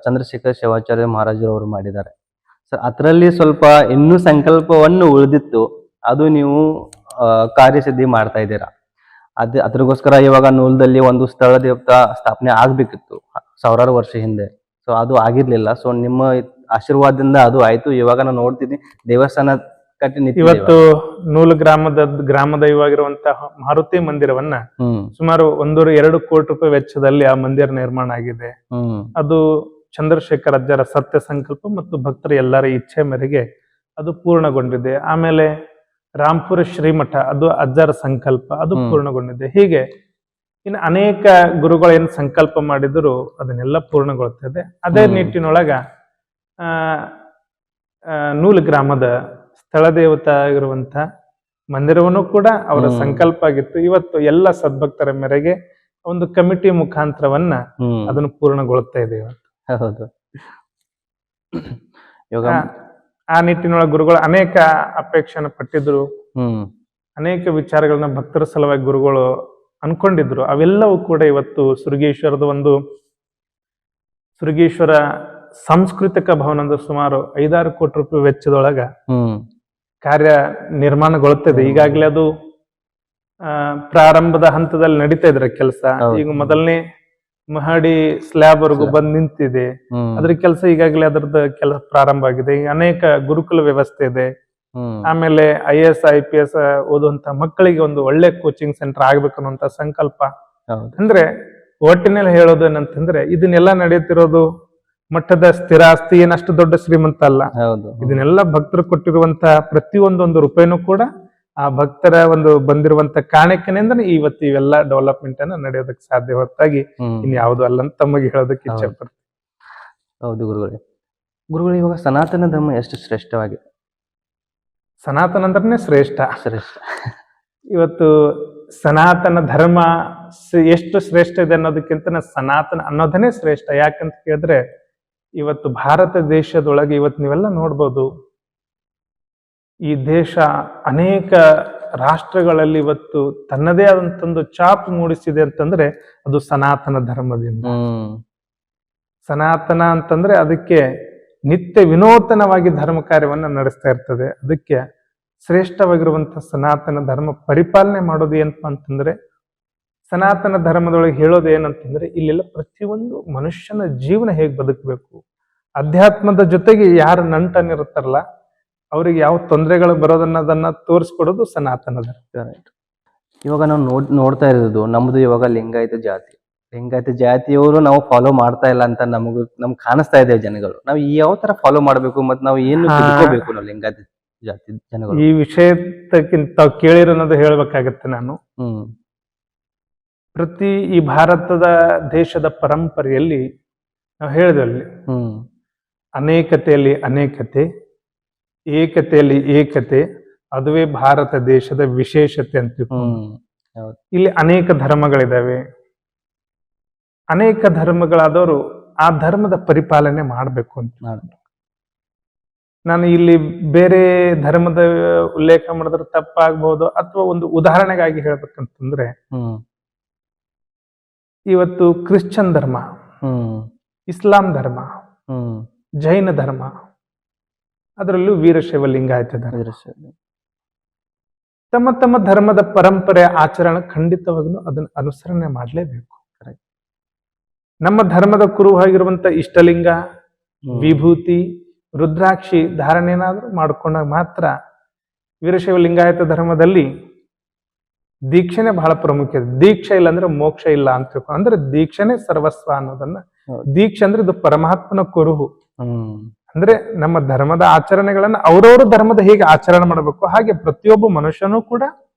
ಚಂದ್ರಶೇಖರ್ ಶಿವಾಚಾರ್ಯ ಮಹಾರಾಜರವರು ಮಾಡಿದ್ದಾರೆ ಸರ್. ಅದರಲ್ಲಿ ಸ್ವಲ್ಪ ಇನ್ನೂ ಸಂಕಲ್ಪವನ್ನು ಉಳಿದಿತ್ತು, ಅದು ನೀವು ಕಾರ್ಯಸಿದ್ಧಿ ಮಾಡ್ತಾ ಇದ್ದೀರಾ. ಅದ್ರಗೋಸ್ಕರ ಇವಾಗ ನೂಲದಲ್ಲಿ ಒಂದು ಸ್ಥಳ ದೇವತಾ ಸ್ಥಾಪನೆ ಆಗ್ಬೇಕಿತ್ತು ಸಾವಿರಾರು ವರ್ಷ ಹಿಂದೆ. ಸೊ ಅದು ಆಗಿರ್ಲಿಲ್ಲ. ಸೊ ನಿಮ್ಮ ಆಶೀರ್ವಾದದಿಂದ ಅದು ಆಯ್ತು. ಇವಾಗ ನಾನು ನೋಡ್ತಿದ್ದೀನಿ ದೇವಸ್ಥಾನ ಕಟ್ಟಿ ನಿಂತಿದೆ ಇವತ್ತು ನೂಲು ಗ್ರಾಮ ದೈವವಾಗಿರುವಂತಹ ಮಾರುತಿ ಮಂದಿರವನ್ನ ಸುಮಾರು 1.5 ಕೋಟಿ ರೂಪಾಯಿ ವೆಚ್ಚದಲ್ಲಿ ಆ ಮಂದಿರ ನಿರ್ಮಾಣ ಆಗಿದೆ. ಅದು ಚಂದ್ರಶೇಖರ್ ಅಜ್ಜರ ಸತ್ಯ ಸಂಕಲ್ಪ ಮತ್ತು ಭಕ್ತರ ಎಲ್ಲರ ಇಚ್ಛೆ ಮೇರೆಗೆ ಅದು ಪೂರ್ಣಗೊಂಡಿದೆ. ಆಮೇಲೆ ರಾಂಪುರ ಶ್ರೀಮಠ, ಅದು ಅಜ್ಜರ ಸಂಕಲ್ಪ, ಅದು ಪೂರ್ಣಗೊಂಡಿದೆ. ಹೀಗೆ ಇನ್ನು ಅನೇಕ ಗುರುಗಳು ಏನ್ ಸಂಕಲ್ಪ ಮಾಡಿದ್ರು ಅದನ್ನೆಲ್ಲ ಪೂರ್ಣಗೊಳ್ತದೆ. ಅದೇ ನಿಟ್ಟಿನೊಳಗ ನೂಲು ಗ್ರಾಮದ ಸ್ಥಳ ದೇವತಾ ಆಗಿರುವಂತ ಮಂದಿರವನ್ನು ಕೂಡ ಅವರ ಸಂಕಲ್ಪ ಆಗಿತ್ತು. ಇವತ್ತು ಎಲ್ಲ ಸದ್ಭಕ್ತರ ಮೇರೆಗೆ ಒಂದು ಕಮಿಟಿ ಮುಖಾಂತರವನ್ನ ಅದನ್ನು ಪೂರ್ಣಗೊಳ್ತಾ ಇದೆ ಇವತ್ತು. ಹೌದು. ಆ ನಿಟ್ಟಿನೊಳಗೆ ಗುರುಗಳು ಅನೇಕ ಅಪೇಕ್ಷೆನ ಪಟ್ಟಿದ್ರು, ಅನೇಕ ವಿಚಾರಗಳನ್ನ ಭಕ್ತರ ಸಲುವಾಗಿ ಗುರುಗಳು ಅನ್ಕೊಂಡಿದ್ರು. ಅವೆಲ್ಲವೂ ಕೂಡ ಇವತ್ತು ಸುರಗೇಶ್ವರ ಸಾಂಸ್ಕೃತಿಕ ಭವನದ ಸುಮಾರು 5-6 ಕೋಟಿ ರೂಪಾಯಿ ವೆಚ್ಚದೊಳಗ ಕಾರ್ಯ ನಿರ್ಮಾಣಗೊಳ್ತದೆ. ಈಗಾಗಲೇ ಅದು ಪ್ರಾರಂಭದ ಹಂತದಲ್ಲಿ ನಡೀತಾ ಇದ್ರೆ ಕೆಲಸ. ಈಗ ಮೊದಲನೇ ಮಹಡಿ ಸ್ಲ್ಯಾಬ್ ವರೆಗೂ ಬಂದ್ ನಿಂತಿದೆ. ಅದ್ರ ಕೆಲಸ ಈಗಾಗಲೇ ಅದರದ ಕೆಲಸ ಪ್ರಾರಂಭ ಆಗಿದೆ. ಈಗ ಅನೇಕ ಗುರುಕುಲ ವ್ಯವಸ್ಥೆ ಇದೆ. ಆಮೇಲೆ IAS IPS ಓದುವಂತ ಮಕ್ಕಳಿಗೆ ಒಂದು ಒಳ್ಳೆ ಕೋಚಿಂಗ್ ಸೆಂಟರ್ ಆಗ್ಬೇಕು ಅನ್ನುವಂತ ಸಂಕಲ್ಪ. ಅಂದ್ರೆ ಒಟ್ಟಿನಲ್ಲಿ ಹೇಳೋದು ಏನಂತಂದ್ರೆ ಇದನ್ನೆಲ್ಲ ನಡೆಯುತ್ತಿರೋದು ಮಟ್ಟದ ಸ್ಥಿರ ಆಸ್ತಿ ಏನಷ್ಟು ದೊಡ್ಡ ಶ್ರೀಮಂತ ಅಲ್ಲ. ಇದನ್ನೆಲ್ಲ ಭಕ್ತರು ಕೊಟ್ಟಿರುವಂತ ಪ್ರತಿಯೊಂದೊಂದು ರೂಪಾಯಿನೂ ಕೂಡ ಆ ಭಕ್ತರ ಒಂದು ಬಂದಿರುವಂತ ಕಾಣಿಕೆನಿಂದ ಇವತ್ತು ಇವೆಲ್ಲ ಡೆವಲಪ್ಮೆಂಟ್ ಅನ್ನ ನಡೆಯೋದಕ್ಕೆ ಸಾಧ್ಯ, ಹೊರತಾಗಿ ಇನ್ಯಾವುದು ಅಲ್ಲ ಅಂತ ತಮಗೆ ಹೇಳೋದಕ್ಕೆ ಇಚ್ಛೆ ಪಡ್ತೀನಿ. ಹೌದು ಗುರುಗಳು, ಇವಾಗ ಸನಾತನ ಧರ್ಮ ಎಷ್ಟು ಶ್ರೇಷ್ಠವಾಗಿದೆ? ಸನಾತನ ಅಂದ್ರನೇ ಶ್ರೇಷ್ಠ. ಇವತ್ತು ಸನಾತನ ಧರ್ಮ ಎಷ್ಟು ಶ್ರೇಷ್ಠ ಇದೆ ಅನ್ನೋದಕ್ಕಿಂತ ಸನಾತನ ಅನ್ನೋದನ್ನೇ ಶ್ರೇಷ್ಠ. ಯಾಕಂತ ಕೇಳಿದ್ರೆ ಇವತ್ತು ಭಾರತ ದೇಶದೊಳಗೆ ಇವತ್ತು ನೀವೆಲ್ಲ ನೋಡ್ಬೋದು, ಈ ದೇಶ ಅನೇಕ ರಾಷ್ಟ್ರಗಳಲ್ಲಿ ಇವತ್ತು ತನ್ನದೇ ಆದಂತಂದು ಛಾಪು ಮೂಡಿಸಿದೆ ಅಂತಂದ್ರೆ ಅದು ಸನಾತನ ಧರ್ಮದಿಂದ. ಸನಾತನ ಅಂತಂದ್ರೆ ಅದಕ್ಕೆ ನಿತ್ಯ ವಿನೂತನವಾಗಿ ಧರ್ಮ ಕಾರ್ಯವನ್ನ ನಡೆಸ್ತಾ ಇರ್ತದೆ. ಅದಕ್ಕೆ ಶ್ರೇಷ್ಠವಾಗಿರುವಂತಹ ಸನಾತನ ಧರ್ಮ ಪರಿಪಾಲನೆ ಮಾಡೋದು ಏನಪ್ಪಾ ಅಂತಂದ್ರೆ, ಸನಾತನ ಧರ್ಮದೊಳಗೆ ಹೇಳೋದು ಏನಂತಂದ್ರೆ ಇಲ್ಲೆಲ್ಲ ಪ್ರತಿಯೊಂದು ಮನುಷ್ಯನ ಜೀವನ ಹೇಗೆ ಬದುಕಬೇಕು, ಅಧ್ಯಾತ್ಮದ ಜೊತೆಗೆ ಯಾರು ನಂಟನಿರುತ್ತಾರಲ್ಲ ಅವ್ರಿಗೆ ಯಾವ ತೊಂದರೆಗಳು ಬರೋದನ್ನ ತೋರಿಸ್ಕೊಡೋದು ಸನಾತನ ಧರ್ಮ. ಇವಾಗ ನಾವು ನೋಡ್ತಾ ಇರೋದು ನಮ್ದು ಇವಾಗ ಲಿಂಗಾಯತ ಜಾತಿಯವರು ನಾವು ಫಾಲೋ ಮಾಡ್ತಾ ಇಲ್ಲ ಅಂತ ನಮ್ಗೆ ಕಾಣಿಸ್ತಾ ಇದೆ ಜನಗಳು. ನಾವು ಯಾವ ತರ ಫಾಲೋ ಮಾಡ್ಬೇಕು ಮತ್ತೆ ನಾವು ಏನು ತಿಳ್ಕೋಬೇಕು ನಾವು ಲಿಂಗಾಯತ ಜಾತಿ ಜನಗಳು? ಈ ವಿಷಯಕ್ಕಿಂತ ಕೇಳಿರೋದು ಹೇಳ್ಬೇಕಾಗತ್ತೆ ನಾನು. ಈ ಭಾರತದ ದೇಶದ ಪರಂಪರೆಯಲ್ಲಿ ನಾವು ಹೇಳಿದ್ವಿ, ಅನೇಕತೆಯಲ್ಲಿ ಅನೇಕತೆ, ಏಕತೆಯಲ್ಲಿ ಏಕತೆ, ಅದುವೇ ಭಾರತ ದೇಶದ ವಿಶೇಷತೆ ಅಂತ. ಇಲ್ಲಿ ಅನೇಕ ಧರ್ಮಗಳಿದಾವೆ. ಅನೇಕ ಧರ್ಮಗಳಾದವರು ಆ ಧರ್ಮದ ಪರಿಪಾಲನೆ ಮಾಡ್ಬೇಕು ಅಂತ. ನಾನು ಇಲ್ಲಿ ಬೇರೆ ಧರ್ಮದ ಉಲ್ಲೇಖ ಮಾಡಿದ್ರೆ ತಪ್ಪಾಗಬಹುದು, ಅಥವಾ ಒಂದು ಉದಾಹರಣೆಗಾಗಿ ಹೇಳ್ಬೇಕಂತಂದ್ರೆ ಇವತ್ತು ಕ್ರಿಶ್ಚಿಯನ್ ಧರ್ಮ, ಇಸ್ಲಾಂ ಧರ್ಮ, ಜೈನ ಧರ್ಮ, ಅದರಲ್ಲೂ ವೀರಶೈವ ಲಿಂಗಾಯತ ಧರ್ಮ, ತಮ್ಮ ತಮ್ಮ ಧರ್ಮದ ಪರಂಪರೆ ಆಚರಣೆ ಖಂಡಿತವಾಗ್ಲೂ ಅದನ್ನ ಅನುಸರಣೆ ಮಾಡಲೇಬೇಕು. ನಮ್ಮ ಧರ್ಮದ ಕುರುವಾಗಿರುವಂತ ಇಷ್ಟಲಿಂಗ, ವಿಭೂತಿ, ರುದ್ರಾಕ್ಷಿ ಧಾರಣೆ ಏನಾದ್ರೂ ಮಾಡ್ಕೊಂಡಾಗ ಮಾತ್ರ ವೀರಶೈವ ಲಿಂಗಾಯತ ಧರ್ಮದಲ್ಲಿ ದೀಕ್ಷೆನೆ ಬಹಳ ಪ್ರಮುಖ ಇದೆ. ದೀಕ್ಷೆ ಇಲ್ಲ ಅಂದ್ರೆ ಮೋಕ್ಷ ಇಲ್ಲ ಅಂತ ತಿಳ್ಕೊ. ಅಂದ್ರೆ ದೀಕ್ಷೆನೆ ಸರ್ವಸ್ವ ಅನ್ನೋದನ್ನ, ಹೌದು. ದೀಕ್ಷೆ ಅಂದ್ರೆ ಇದು ಪರಮಾತ್ಮನ ಕುರುಹು. ಹ್ಮ್ ಅಂದ್ರೆ ನಮ್ಮ ಧರ್ಮದ ಆಚರಣೆಗಳನ್ನ ಅವ್ರವ್ರ ಧರ್ಮದ ಹೇಗೆ ಆಚರಣೆ ಮಾಡಬೇಕು, ಹಾಗೆ ಪ್ರತಿಯೊಬ್ಬ ಮನುಷ್ಯನೂ ಕೂಡ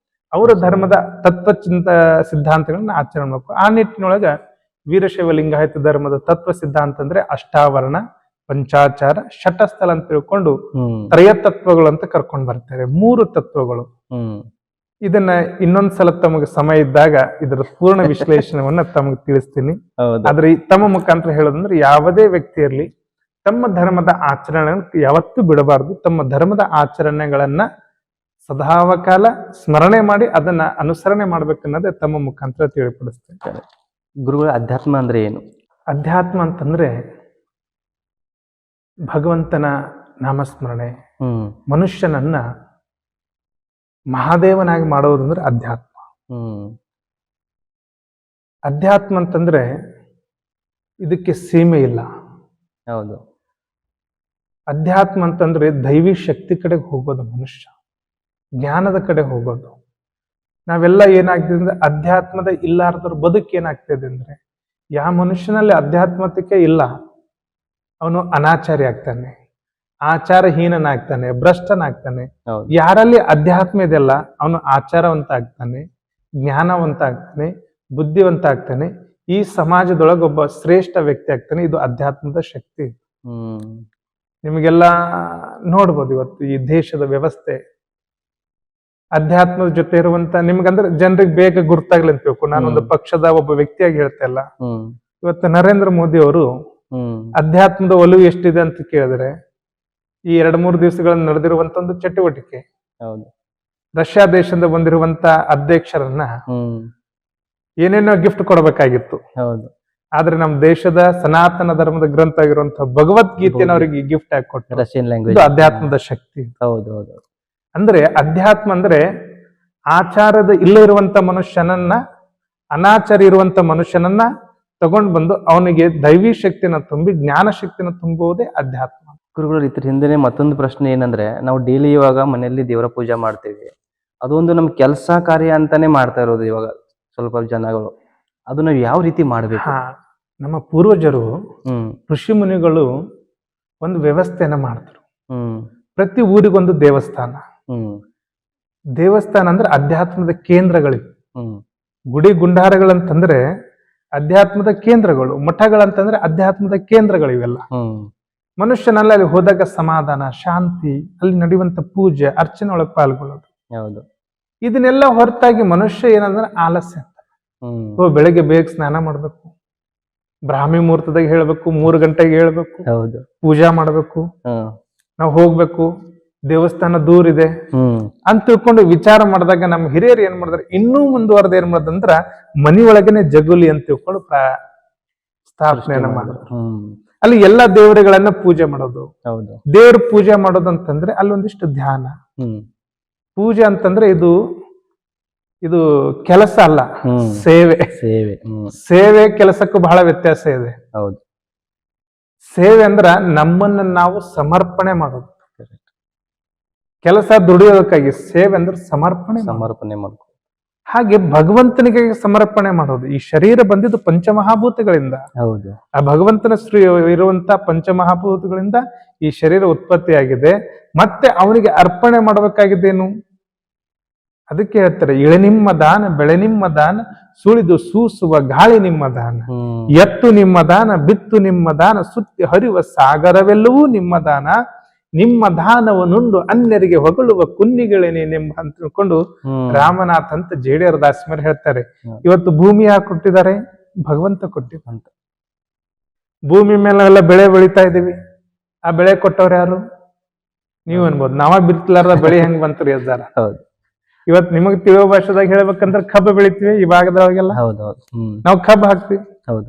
ಅವರ ಧರ್ಮದ ಸಿದ್ಧಾಂತಗಳನ್ನ ಆಚರಣೆ ಮಾಡಬೇಕು. ಆ ನಿಟ್ಟಿನೊಳಗ ವೀರಶೈವ ಲಿಂಗಾಯತ ಧರ್ಮದ ತತ್ವ ಸಿದ್ಧಾಂತ ಅಂದ್ರೆ ಅಷ್ಟಾವರಣ, ಪಂಚಾಚಾರ, ಷಟಸ್ಥಲ ಅಂತ ತಿಳ್ಕೊಂಡು ಹ್ಮ್ ತ್ರಯತತ್ವಗಳು ಅಂತ ಕರ್ಕೊಂಡು ಬರ್ತಾರೆ. 3 ತತ್ವಗಳು. ಹ್ಮ್ ಇದನ್ನ ಇನ್ನೊಂದ್ಸಲ ತಮಗೆ ಸಮಯ ಇದ್ದಾಗ ಇದರ ಪೂರ್ಣ ವಿಶ್ಲೇಷಣೆಯನ್ನ ತಮಗೆ ತಿಳಿಸ್ತೀನಿ. ಹೌದು. ಆದ್ರೆ ತಮ್ಮ ಮುಖಾಂತರ ಹೇಳೋದಂದ್ರೆ, ಯಾವುದೇ ವ್ಯಕ್ತಿ ಇರಲಿ ತಮ್ಮ ಧರ್ಮದ ಆಚರಣೆ ಯಾವತ್ತೂ ಬಿಡಬಾರದು. ತಮ್ಮ ಧರ್ಮದ ಆಚರಣೆಗಳನ್ನ ಸದಾಕಾಲ ಸ್ಮರಣೆ ಮಾಡಿ ಅದನ್ನ ಅನುಸರಣೆ ಮಾಡ್ಬೇಕನ್ನೋದೇ ತಮ್ಮ ಮುಖಾಂತರ ತಿಳಿಪಡಿಸ್ತೇನೆ. ಗುರುಗಳ ಅಧ್ಯಾತ್ಮ ಅಂದ್ರೆ ಏನು? ಅಧ್ಯಾತ್ಮ ಅಂತಂದ್ರೆ ಭಗವಂತನ ನಾಮಸ್ಮರಣೆ, ಹ್ಮ್ ಮನುಷ್ಯನನ್ನ ಮಹಾದೇವನಾಗಿ ಮಾಡೋದಂದ್ರೆ ಅಧ್ಯಾತ್ಮ. ಹ್ಮ್ ಅಧ್ಯಾತ್ಮ ಅಂತಂದ್ರೆ ಇದಕ್ಕೆ ಸೀಮೆ ಇಲ್ಲ. ಹೌದು. ಅಧ್ಯಾತ್ಮ ಅಂತಂದ್ರೆ ದೈವಿ ಶಕ್ತಿ ಕಡೆಗೆ ಹೋಗೋದು, ಮನುಷ್ಯ ಜ್ಞಾನದ ಕಡೆ ಹೋಗೋದು. ನಾವೆಲ್ಲ ಏನಾಗ್ತಿದೆ ಅಂದ್ರೆ ಅಧ್ಯಾತ್ಮದ ಇಲ್ಲಾರ್ದ್ರ ಬದುಕು ಏನಾಗ್ತಿದೆ ಅಂದ್ರೆ, ಯಾವ ಮನುಷ್ಯನಲ್ಲಿ ಅಧ್ಯಾತ್ಮತಿಕೆ ಇಲ್ಲ ಅವನು ಅನಾಚಾರಿ ಆಗ್ತಾನೆ, ಆಚಾರಹೀನನಾಗ್ತಾನೆ, ಭ್ರಷ್ಟನಾಗ್ತಾನೆ. ಹೌದು. ಯಾರಲ್ಲಿ ಅಧ್ಯಾತ್ಮ ಇದೆಲ್ಲ ಅವನು ಆಚಾರವಂತ ಆಗ್ತಾನೆ, ಜ್ಞಾನವಂತ ಆಗ್ತಾನೆ, ಬುದ್ಧಿವಂತ ಆಗ್ತಾನೆ. ಈ ಸಮಾಜದೊಳಗೆ ಒಬ್ಬ ಶ್ರೇಷ್ಠ ವ್ಯಕ್ತಿ ಆಗ್ತಾನೆ. ಇದು ಅಧ್ಯಾತ್ಮದ ಶಕ್ತಿ. ಹ್ಮ್ ನಿಮಗೆಲ್ಲ ನೋಡ್ಬೋದು ಇವತ್ತು ಈ ದೇಶದ ವ್ಯವಸ್ಥೆ ಅಧ್ಯಾತ್ಮದ ಜೊತೆ ಇರುವಂತ, ನಿಮ್ಗಂದ್ರೆ ಜನರಿಗೆ ಬೇಗ ಗುರ್ತಾಗ್ಲಿ ಅಂತ ಬೇಕು. ನಾನೊಂದು ಪಕ್ಷದ ಒಬ್ಬ ವ್ಯಕ್ತಿಯಾಗಿ ಹೇಳ್ತಾ ಇಲ್ಲ. ಹ್ಮ್ ಇವತ್ತು ನರೇಂದ್ರ ಮೋದಿ ಅವರು ಹ್ಮ್ ಅಧ್ಯಾತ್ಮದ ಒಲವು ಎಷ್ಟಿದೆ ಅಂತ ಕೇಳಿದ್ರೆ, ಈ 2-3 ದಿವಸಗಳಲ್ಲಿ ನಡೆದಿರುವಂತ ಒಂದು ಚಟುವಟಿಕೆ, ಹೌದು. ರಷ್ಯಾ ದೇಶದಿಂದ ಬಂದಿರುವಂತ ಅಧ್ಯಕ್ಷರನ್ನ ಹ್ಮ್ ಏನೇನೋ ಗಿಫ್ಟ್ ಕೊಡಬೇಕಾಗಿತ್ತು. ಹೌದು. ಆದ್ರೆ ನಮ್ಮ ದೇಶದ ಸನಾತನ ಧರ್ಮದ ಗ್ರಂಥ ಆಗಿರುವಂತಹ ಭಗವದ್ಗೀತೆನ ಅವರಿಗೆ ಗಿಫ್ಟ್ ಆಗಿ ಕೊಟ್ಟರು. ರಷ್ಯನ್ ಇದು ಲ್ಯಾಂಗ್ವೇಜ್. ಅಧ್ಯಾತ್ಮದ ಶಕ್ತಿ. ಹೌದು ಹೌದು. ಅಂದ್ರೆ ಅಧ್ಯಾತ್ಮ ಅಂದ್ರೆ ಆಚಾರದ ಇಲ್ಲ ಇರುವಂತ ಮನುಷ್ಯನನ್ನ, ಅನಾಚಾರ ಇರುವಂತ ಮನುಷ್ಯನನ್ನ ತಗೊಂಡ್ ಬಂದು ಅವನಿಗೆ ದೈವಿ ಶಕ್ತಿನ ತುಂಬಿ ಜ್ಞಾನ ಶಕ್ತಿನ ತುಂಬುವುದೇ ಅಧ್ಯಾತ್ಮ. ಗುರುಗಳು, ಇದ್ರ ಹಿಂದೆನೆ ಮತ್ತೊಂದು ಪ್ರಶ್ನೆ ಏನಂದ್ರೆ, ನಾವು ಡೈಲಿ ಇವಾಗ ಮನೆಯಲ್ಲಿ ದೇವರ ಪೂಜೆ ಮಾಡ್ತೇವೆ. ಅದೊಂದು ನಮ್ ಕೆಲಸ ಕಾರ್ಯ ಅಂತಾನೆ ಮಾಡ್ತಾ ಇರೋದು ಇವಾಗ ಸ್ವಲ್ಪ ಜನಗಳು. ಅದು ನಾವು ಯಾವ ರೀತಿ ಮಾಡ್ಬೇಕು? ಹಾ, ನಮ್ಮ ಪೂರ್ವಜರು ಹ್ಮ್ ಋಷಿ ಮುನಿಗಳು ಒಂದು ವ್ಯವಸ್ಥೆಯನ್ನ ಮಾಡ್ತಾರೆ. ಹ್ಮ್ ಪ್ರತಿ ಊರಿಗೊಂದು ದೇವಸ್ಥಾನ. ಹ್ಮ್ ದೇವಸ್ಥಾನ ಅಂದ್ರೆ ಅಧ್ಯಾತ್ಮದ ಕೇಂದ್ರಗಳಿವೆ. ಹ್ಮ್ ಗುಡಿ ಗುಂಡಾರಗಳಂತಂದ್ರೆ ಅಧ್ಯಾತ್ಮದ ಕೇಂದ್ರಗಳು, ಮಠಗಳಂತಂದ್ರೆ ಅಧ್ಯಾತ್ಮದ ಕೇಂದ್ರಗಳಿವೆಲ್ಲ. ಹ್ಮ್ ಮನುಷ್ಯನಲ್ಲಿ ಅಲ್ಲಿ ಹೋದಾಗ ಸಮಾಧಾನ, ಶಾಂತಿ, ಅಲ್ಲಿ ನಡೆಯುವಂತ ಪೂಜೆ ಅರ್ಚನೆ ಒಳಗೆ ಪಾಲ್ಗೊಳ್ಳೋದು. ಹೌದು. ಇದನ್ನೆಲ್ಲ ಹೊರತಾಗಿ ಮನುಷ್ಯ ಏನಂದ್ರೆ ಆಲಸ್ಯ. ಹ್ಮ್ ಬೆಳಗ್ಗೆ ಬೇಗ ಸ್ನಾನ ಮಾಡ್ಬೇಕು, ಬ್ರಾಹ್ಮಿ ಮುಹೂರ್ತದಾಗ ಹೇಳ್ಬೇಕು, 3 ಗಂಟೆಗೆ ಹೇಳ್ಬೇಕು, ಹೌದು. ಪೂಜಾ ಮಾಡ್ಬೇಕು, ಹ್ಮ್ ನಾವು ಹೋಗ್ಬೇಕು, ದೇವಸ್ಥಾನ ದೂರ ಇದೆ ಹ್ಮ್ ಅಂತ ತಿಳ್ಕೊಂಡು ವಿಚಾರ ಮಾಡಿದಾಗ ನಮ್ಮ ಹಿರಿಯರು ಏನ್ ಮಾಡಿದ್ರೆ, ಇನ್ನೂ ಮುಂದುವರೆದ ಏನ್ ಮಾಡೋದಂದ್ರ ಮನಿ ಒಳಗನೆ ಜಗುಲಿ ಅಂತ ತಿಳ್ಕೊಂಡು ಸ್ಥಾಪನೆಯನ್ನ ಮಾಡಿದ್ರು. ಹ್ಮ್ ಅಲ್ಲಿ ಎಲ್ಲಾ ದೇವರುಗಳನ್ನ ಪೂಜೆ ಮಾಡೋದು. ಹೌದು. ದೇವ್ರ ಪೂಜೆ ಮಾಡೋದು ಅಂತಂದ್ರೆ ಅಲ್ಲಿ ಒಂದಿಷ್ಟು ಧ್ಯಾನ. ಹ್ಮ್ ಪೂಜೆ ಅಂತಂದ್ರೆ ಇದು ಕೆಲಸ ಅಲ್ಲ, ಸೇವೆ. ಸೇವೆ. ಹ್ಮ್ ಸೇವೆ ಕೆಲಸಕ್ಕೂ ಬಹಳ ವ್ಯತ್ಯಾಸ ಇದೆ. ಹೌದು. ಸೇವೆ ಅಂದ್ರ ನಮ್ಮನ್ನ ನಾವು ಸಮರ್ಪಣೆ ಮಾಡೋದು. ಕೆಲಸ ದುಡಿಯೋದಕ್ಕಾಗಿ. ಸೇವೆ ಅಂದ್ರೆ ಸಮರ್ಪಣೆ ಮಾಡ್ಕೊ. ಹಾಗೆ ಭಗವಂತನಿಗೆ ಸಮರ್ಪಣೆ ಮಾಡೋದು. ಈ ಶರೀರ ಬಂದಿದ್ದು ಪಂಚಮಹಾಭೂತಗಳಿಂದ. ಹೌದು. ಆ ಭಗವಂತನ ಇರುವಂತ ಪಂಚಮಹಾಭೂತಗಳಿಂದ ಈ ಶರೀರ ಉತ್ಪತ್ತಿಯಾಗಿದೆ. ಮತ್ತೆ ಅವನಿಗೆ ಅರ್ಪಣೆ ಮಾಡಬೇಕಾಗಿದ್ದೇನು? ಅದಕ್ಕೆ ಹೇಳ್ತಾರೆ, ಇಳೆ ನಿಮ್ಮ ದಾನ, ಬೆಳೆ ನಿಮ್ಮ ದಾನ, ಸುಳಿದು ಸೂಸುವ ಗಾಳಿ ನಿಮ್ಮ ದಾನ, ಎತ್ತು ನಿಮ್ಮ ದಾನ, ಬಿತ್ತು ನಿಮ್ಮ ದಾನ, ಸುತ್ತಿ ಹರಿಯುವ ಸಾಗರವೆಲ್ಲವೂ ನಿಮ್ಮ ದಾನ, ನಿಮ್ಮ ದಾನವನ್ನುಂಡು ಅನ್ಯರಿಗೆ ಹೊಗಳುವ ಕುನ್ನಿಗಳೇನೆ ನೆಂಬ ಅಂತ ತಿಳ್ಕೊಂಡು ರಾಮನಾಥ್ ಅಂತ ಜೆ.ಡಿ.ಆರ್. ದಾಸಿಮರ್ ಹೇಳ್ತಾರೆ. ಇವತ್ತು ಭೂಮಿ ಯಾರು ಕೊಟ್ಟಿದ್ದಾರೆ? ಭಗವಂತ ಕೊಟ್ಟಿದ್ದಂತ. ಭೂಮಿ ಮೇಲೆ ಎಲ್ಲ ಬೆಳೆ ಬೆಳಿತಾ ಇದೀವಿ. ಆ ಬೆಳೆ ಕೊಟ್ಟವ್ರು ಯಾರು? ನೀವು ಅನ್ಬೋದು. ನಾವ ಬಿತ್ತಲಾರ್ದ ಬೆಳೆ ಹೆಂಗ್ ಬಂತ್ರಿ ಅದಾರ. ಇವತ್ ನಿಮಗ್ ತಿಳಿಯೋ ಭಾಷೆದಾಗ ಹೇಳ್ಬೇಕಂದ್ರೆ ಕಬ್ಬು ಬೆಳಿತೀವಿ ಈ ಭಾಗದೊಳಗೆಲ್ಲ. ನಾವು ಕಬ್ಬು ಹಾಕ್ತಿವಿ,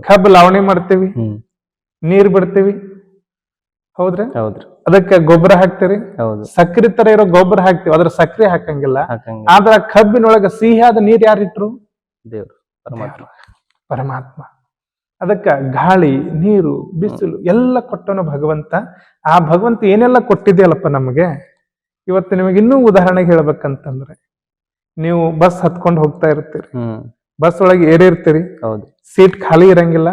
ಕಬ್ಬು ಲಾವಣಿ ಮಾಡ್ತೀವಿ, ನೀರ್ ಬಿಡ್ತೀವಿ. ಹೌದ್ರಿ? ಅದಕ್ಕೆ ಗೊಬ್ಬರ ಹಾಕ್ತಿವಿ. ಸಕ್ರಿ ತರ ಇರೋ ಗೊಬ್ಬರ ಹಾಕ್ತಿವಿ, ಅದ್ರ ಸಕ್ರಿ ಹಾಕಂಗಿಲ್ಲ. ಆದ್ರ ಕಬ್ಬಿನೊಳಗ ಸಿಹಿಯಾದ ನೀರ್ ಯಾರಿಟ್ರು? ದೇವ್ರು, ಪರಮಾತ್ಮ. ಅದಕ್ಕ ಗಾಳಿ, ನೀರು, ಬಿಸಿಲು ಎಲ್ಲ ಕೊಟ್ಟನು ಭಗವಂತ. ಆ ಭಗವಂತ ಏನೆಲ್ಲ ಕೊಟ್ಟಿದೆಯಲ್ಲಪ್ಪ ನಮಗೆ. ಇವತ್ತು ನಿಮಗೆ ಇನ್ನೂ ಉದಾಹರಣೆಗೆ ಹೇಳ್ಬೇಕಂತಂದ್ರೆ, ನೀವು ಬಸ್ ಹತ್ಕೊಂಡು ಹೋಗ್ತಾ ಇರ್ತೀರಿ, ಹ್ಮ್ ಬಸ್ ಒಳಗೆ ಏರಿರ್ತೀರಿ, ಹೌದು ಸೀಟ್ ಖಾಲಿ ಇರಂಗಿಲ್ಲ,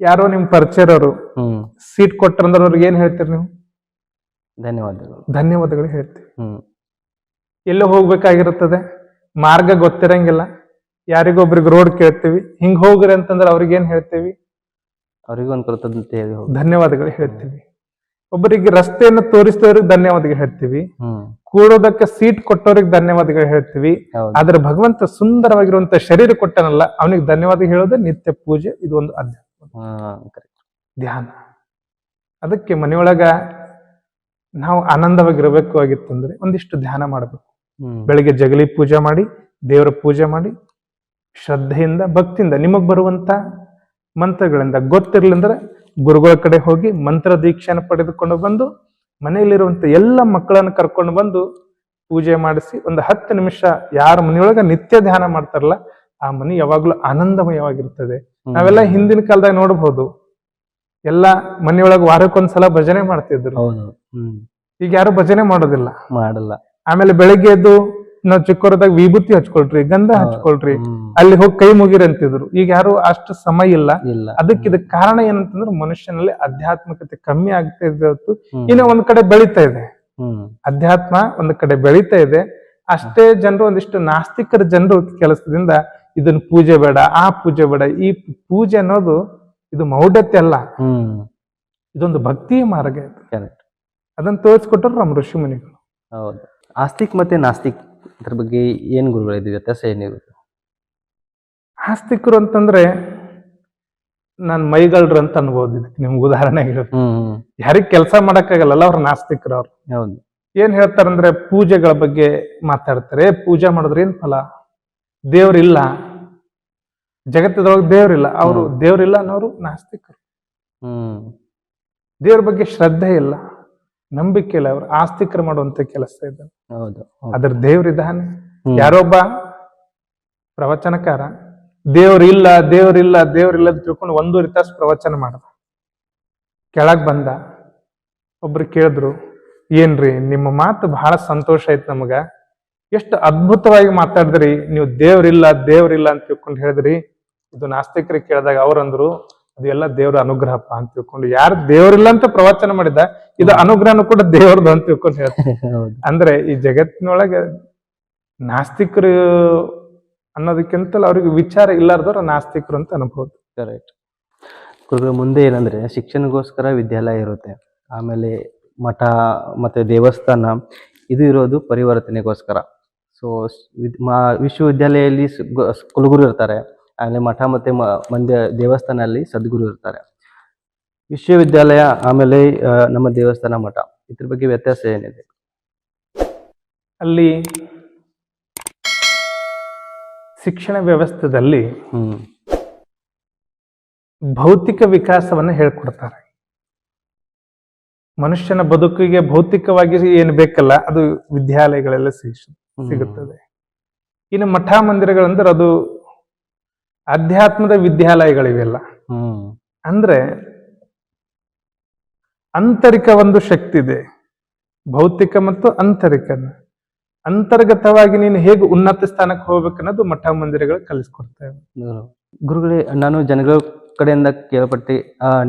ಯಾರೋ ನಿಮ್ ಪರಿಚಯರವರು ಹ್ಮ್ ಸೀಟ್ ಕೊಟ್ಟರಂದ್ರೆ ಅವ್ರಿಗೆ ಏನ್ ಹೇಳ್ತೀರಿ ನೀವು? ಧನ್ಯವಾದಗಳು ಧನ್ಯವಾದಗಳು ಹೇಳ್ತೀವಿ. ಹ್ಮ್ ಎಲ್ಲೋ ಹೋಗ್ಬೇಕಾಗಿರುತ್ತದೆ, ಮಾರ್ಗ ಗೊತ್ತಿರಂಗಿಲ್ಲ, ಯಾರಿಗೊಬ್ರಿಗೆ ರೋಡ್ ಕೇಳ್ತೀವಿ, ಹಿಂಗ್ ಹೋಗ್ರಿ ಅಂತಂದ್ರೆ ಅವ್ರಿಗೆ ಏನ್ ಹೇಳ್ತೀವಿ? ಅವ್ರಿಗೂ ಒಂದು ಕೃತಜ್ಞತೆ ಹೇಳಿ ಹೋಗಿ ಧನ್ಯವಾದಗಳು ಹೇಳ್ತೀವಿ. ಒಬ್ಬರಿಗೆ ರಸ್ತೆಯನ್ನು ತೋರಿಸಿದವ್ರಿಗೆ ಧನ್ಯವಾದಗಳು ಹೇಳ್ತೀವಿ, ಹ್ಮ್ ಕೂಡೋದಕ್ಕೆ ಸೀಟ್ ಕೊಟ್ಟವ್ರಿಗೆ ಧನ್ಯವಾದಗಳು ಹೇಳ್ತೀವಿ. ಹೌದು ಆದ್ರೆ ಭಗವಂತ ಸುಂದರವಾಗಿರುವಂತ ಶರೀರ ಕೊಟ್ಟನಲ್ಲ, ಅವನಿಗೆ ಧನ್ಯವಾದ ಹೇಳೋದೇ ನಿತ್ಯ ಪೂಜೆ. ಇದು ಒಂದು ಅಧ್ಯಾತ್ಮ ಕರೆಕ್ಟ್ ಧ್ಯಾನ. ಅದಕ್ಕೆ ಮನೆಯೊಳಗ ನಾವು ಆನಂದವಾಗಿರ್ಬೇಕು ಆಗಿತ್ತಂದ್ರೆ ಒಂದಿಷ್ಟು ಧ್ಯಾನ ಮಾಡಬೇಕು. ಹ್ಮ್ ಬೆಳಿಗ್ಗೆ ಜಗಲಿ ಪೂಜೆ ಮಾಡಿ, ದೇವರ ಪೂಜೆ ಮಾಡಿ, ಶ್ರದ್ಧೆಯಿಂದ ಭಕ್ತಿಯಿಂದ ನಿಮಗ್ ಬರುವಂತ ಮಂತ್ರಗಳಿಂದ ಗೊತ್ತಿರ್ಲಿಂದ್ರೆ ಗುರುಗಳ ಕಡೆ ಹೋಗಿ ಮಂತ್ರ ದೀಕ್ಷೆಯನ್ನು ಪಡೆದುಕೊಂಡು ಬಂದು ಮನೆಯಲ್ಲಿರುವಂತ ಎಲ್ಲ ಮಕ್ಕಳನ್ನು ಕರ್ಕೊಂಡು ಬಂದು ಪೂಜೆ ಮಾಡಿಸಿ ಒಂದು 10 ನಿಮಿಷ ಯಾರ ಮನೆಯೊಳಗ ನಿತ್ಯ ಧ್ಯಾನ ಮಾಡ್ತಾರಲ್ಲ ಆ ಮನೆ ಯಾವಾಗ್ಲೂ ಆನಂದಮಯವಾಗಿರ್ತದೆ. ನಾವೆಲ್ಲ ಹಿಂದಿನ ಕಾಲದಾಗ ನೋಡಬಹುದು, ಎಲ್ಲ ಮನೆಯೊಳಗ ವಾರಕ್ಕೊಂದ್ಸಲ ಭಜನೆ ಮಾಡ್ತಿದ್ರು. ಹೌದು ಹ್ಮ್ ಈಗ ಯಾರು ಭಜನೆ ಮಾಡೋದಿಲ್ಲ. ಮಾಡಲ್ಲ ಆಮೇಲೆ ಬೆಳಗ್ಗೆ ಎದ್ದು ನಾವು ಚಿಕ್ಕವರದಾಗ ವಿಭೂತಿ ಹಚ್ಕೊಳ್ರಿ, ಗಂಧ ಹಚ್ಕೊಳ್ರಿ, ಹ್ಮ್ ಅಲ್ಲಿ ಹೋಗಿ ಕೈ ಮುಗಿರಿ ಅಂತಿದ್ರು. ಈಗ ಯಾರು ಅಷ್ಟು ಸಮಯ ಇಲ್ಲ. ಇಲ್ಲ ಅದಕ್ಕೆ ಇದಕ್ಕೆ ಕಾರಣ ಏನಂತಂದ್ರೆ ಮನುಷ್ಯನಲ್ಲಿ ಆಧ್ಯಾತ್ಮಿಕತೆ ಕಮ್ಮಿ ಆಗ್ತಾ ಇದೆ ಹೊತ್ತು ಹ್ಮ್ ಇನ್ನು ಒಂದ್ ಕಡೆ ಬೆಳೀತಾ ಇದೆ. ಹ್ಮ್ ಅಧ್ಯಾತ್ಮ ಒಂದ್ ಕಡೆ ಬೆಳೀತಾ ಇದೆ. ಅಷ್ಟೇ ಜನರು, ಒಂದಿಷ್ಟು ನಾಸ್ತಿಕರ ಜನರು ಕೆಲಸದಿಂದ ಇದನ್ನ ಪೂಜೆ ಬೇಡ, ಆ ಪೂಜೆ ಬೇಡ. ಈ ಪೂಜೆ ಅನ್ನೋದು ಇದು ಮೌಢ್ಯತೆ ಅಲ್ಲ, ಹ್ಮ್ ಇದೊಂದು ಭಕ್ತಿಯ ಮಾರ್ಗ ಇದು. ಕರೆಕ್ಟ್ ಅದನ್ನ ತೋರಿಸ್ಕೊಟ್ರು ನಮ್ಮ ಋಷಿ ಮುನಿಗಳು. ಹೌದು. ಆಸ್ತಿಕ್ ಮತ್ತೆ ನಾಸ್ತಿಕ್ ಇದ್ರ ಬಗ್ಗೆ ಏನ್ ಗುರುಗಳಿದೆ, ವ್ಯತ್ಯಾಸ ಏನಿರುತ್ತೆ? ಆಸ್ತಿಕರು ಅಂತಂದ್ರೆ ನಾನ್ ಮೈಗಳ್ರು ಅಂತ ಅನ್ಬೋದು. ಇದಕ್ಕೆ ನಿಮ್ಗೆ ಉದಾಹರಣೆ ಹೇಳಿ, ಹ್ಮ್ ಯಾರಿಗ್ ಕೆಲಸ ಮಾಡಕ್ಕಾಗಲ್ಲ ಅವ್ರ ನಾಸ್ತಿಕರು. ಅವ್ರು ಹೌದು ಏನ್ ಹೇಳ್ತಾರಂದ್ರೆ ಪೂಜೆಗಳ ಬಗ್ಗೆ ಮಾತಾಡ್ತಾರೆ. ಪೂಜೆ ಮಾಡಿದ್ರೆ ಏನ್ ಫಲ? ದೇವ್ರಿಲ್ಲ, ಜಗತ್ತದೊಳಗೆ ದೇವ್ರಿಲ್ಲ. ಅವರು ದೇವ್ರಿಲ್ಲ ಅನ್ನೋರು ನಾಸ್ತಿಕರು. ಹ್ಮ್ ದೇವ್ರ ಬಗ್ಗೆ ಶ್ರದ್ಧೆ ಇಲ್ಲ, ನಂಬಿಕೆ ಇಲ್ಲ. ಅವ್ರು ಆಸ್ತಿಕರು ಮಾಡುವಂತ ಕೆಲಸ ಇದೆ. ಹೌದು ಅದ್ರ ದೇವ್ರಿದ್ದಾನೆ. ಹ್ಮ್. ಯಾರೊಬ್ಬ ಪ್ರವಚನಕಾರ ದೇವ್ರಿಲ್ಲ ದೇವ್ರಿಲ್ಲ ದೇವ್ರಿಲ್ಲ ಅಂತ ತಿಳ್ಕೊಂಡು 1.5 ತಾಸು ಪ್ರವಚನ ಮಾಡ್ದ. ಕೆಳಗ್ ಬಂದ, ಒಬ್ರು ಕೇಳಿದ್ರು, ಏನ್ರಿ ನಿಮ್ಮ ಮಾತು ಬಹಳ ಸಂತೋಷ ಆಯ್ತು ನಮಗ, ಎಷ್ಟು ಅದ್ಭುತವಾಗಿ ಮಾತಾಡಿದ್ರಿ, ನೀವು ದೇವ್ರಿಲ್ಲ ದೇವ್ರಿಲ್ಲ ಅಂತ ತಿಳ್ಕೊಂಡು ಹೇಳಿದ್ರಿ. ಇದು ನಾಸ್ತಿಕರಿಗೆ ಕೇಳಿದಾಗ ಅವ್ರಂದ್ರು, ಅದೆಲ್ಲ ದೇವ್ರ ಅನುಗ್ರಹಪ್ಪ ಅಂತ ತಿಳ್ಕೊಂಡು. ಯಾರು ದೇವ್ರಿಲ್ಲ ಅಂತ ಪ್ರವಚನ ಮಾಡಿದ, ಇದು ಅನುಗ್ರಹನು ಕೂಡ ದೇವ್ರದ್ದು ಅಂತ ತಿಳ್ಕೊಂಡು ಹೇಳ್ತಾರೆ. ಹೌದು ಅಂದ್ರೆ ಈ ಜಗತ್ತಿನೊಳಗೆ ನಾಸ್ತಿಕರು ಅನ್ನೋದಕ್ಕಿಂತಲೂ ಅವ್ರಿಗೆ ವಿಚಾರ ಇಲ್ಲಾರ್ದವ್ರು ನಾಸ್ತಿಕರು ಅಂತ ಅನ್ಬೋದು. ಕರೆಕ್ಟ್. ಗುರುಗಳ ಮುಂದೆ ಏನಂದ್ರೆ ಶಿಕ್ಷಣಗೋಸ್ಕರ ವಿದ್ಯಾಲಯ ಇರುತ್ತೆ, ಆಮೇಲೆ ಮಠ ಮತ್ತೆ ದೇವಸ್ಥಾನ ಇದು ಇರೋದು ಪರಿವರ್ತನೆಗೋಸ್ಕರ. ಸೊ ವಿಶ್ವವಿದ್ಯಾಲಯದಲ್ಲಿ ಕುಲಗುರು ಇರ್ತಾರೆ, ಆಮೇಲೆ ಮಠ ಮತ್ತೆ ಮಂದಿರ ದೇವಸ್ಥಾನಲ್ಲಿ ಸದ್ಗುರು ಇರ್ತಾರೆ. ವಿಶ್ವವಿದ್ಯಾಲಯ ಆಮೇಲೆ ನಮ್ಮ ದೇವಸ್ಥಾನ ಮಠ, ಇದ್ರ ಬಗ್ಗೆ ವ್ಯತ್ಯಾಸ ಏನಿದೆ? ಅಲ್ಲಿ ಶಿಕ್ಷಣ ವ್ಯವಸ್ಥೆಯಲ್ಲಿ ಹ್ಮ್ ಭೌತಿಕ ವಿಕಾಸವನ್ನ ಹೇಳ್ಕೊಡ್ತಾರೆ. ಮನುಷ್ಯನ ಬದುಕಿಗೆ ಭೌತಿಕವಾಗಿ ಏನು ಬೇಕಲ್ಲ ಅದು ವಿದ್ಯಾಲಯಗಳೆಲ್ಲ ಸಿಗುತ್ತದೆ. ಇನ್ನು ಮಠ ಮಂದಿರಗಳಂದ್ರೆ ಅದು ಅಧ್ಯಾತ್ಮದ ವಿದ್ಯಾಲಯಗಳಿವೆಲ್ಲ. ಹ್ಮ್ ಅಂದ್ರೆ ಆಂತರಿಕ ಒಂದು ಶಕ್ತಿ ಇದೆ, ಭೌತಿಕ ಮತ್ತು ಅಂತರ್ಗತವಾಗಿ ನೀನು ಹೇಗೆ ಉನ್ನತ ಸ್ಥಾನಕ್ಕೆ ಹೋಗ್ಬೇಕನ್ನೋದು ಮಠ ಮಂದಿರಗಳು ಕಲಿಸ್ಕೊಡ್ತೇವೆ. ಗುರುಗಳೇ, ನಾನು ಜನಗಳ ಕಡೆಯಿಂದ ಕೇಳ್ಪಟ್ಟೆ,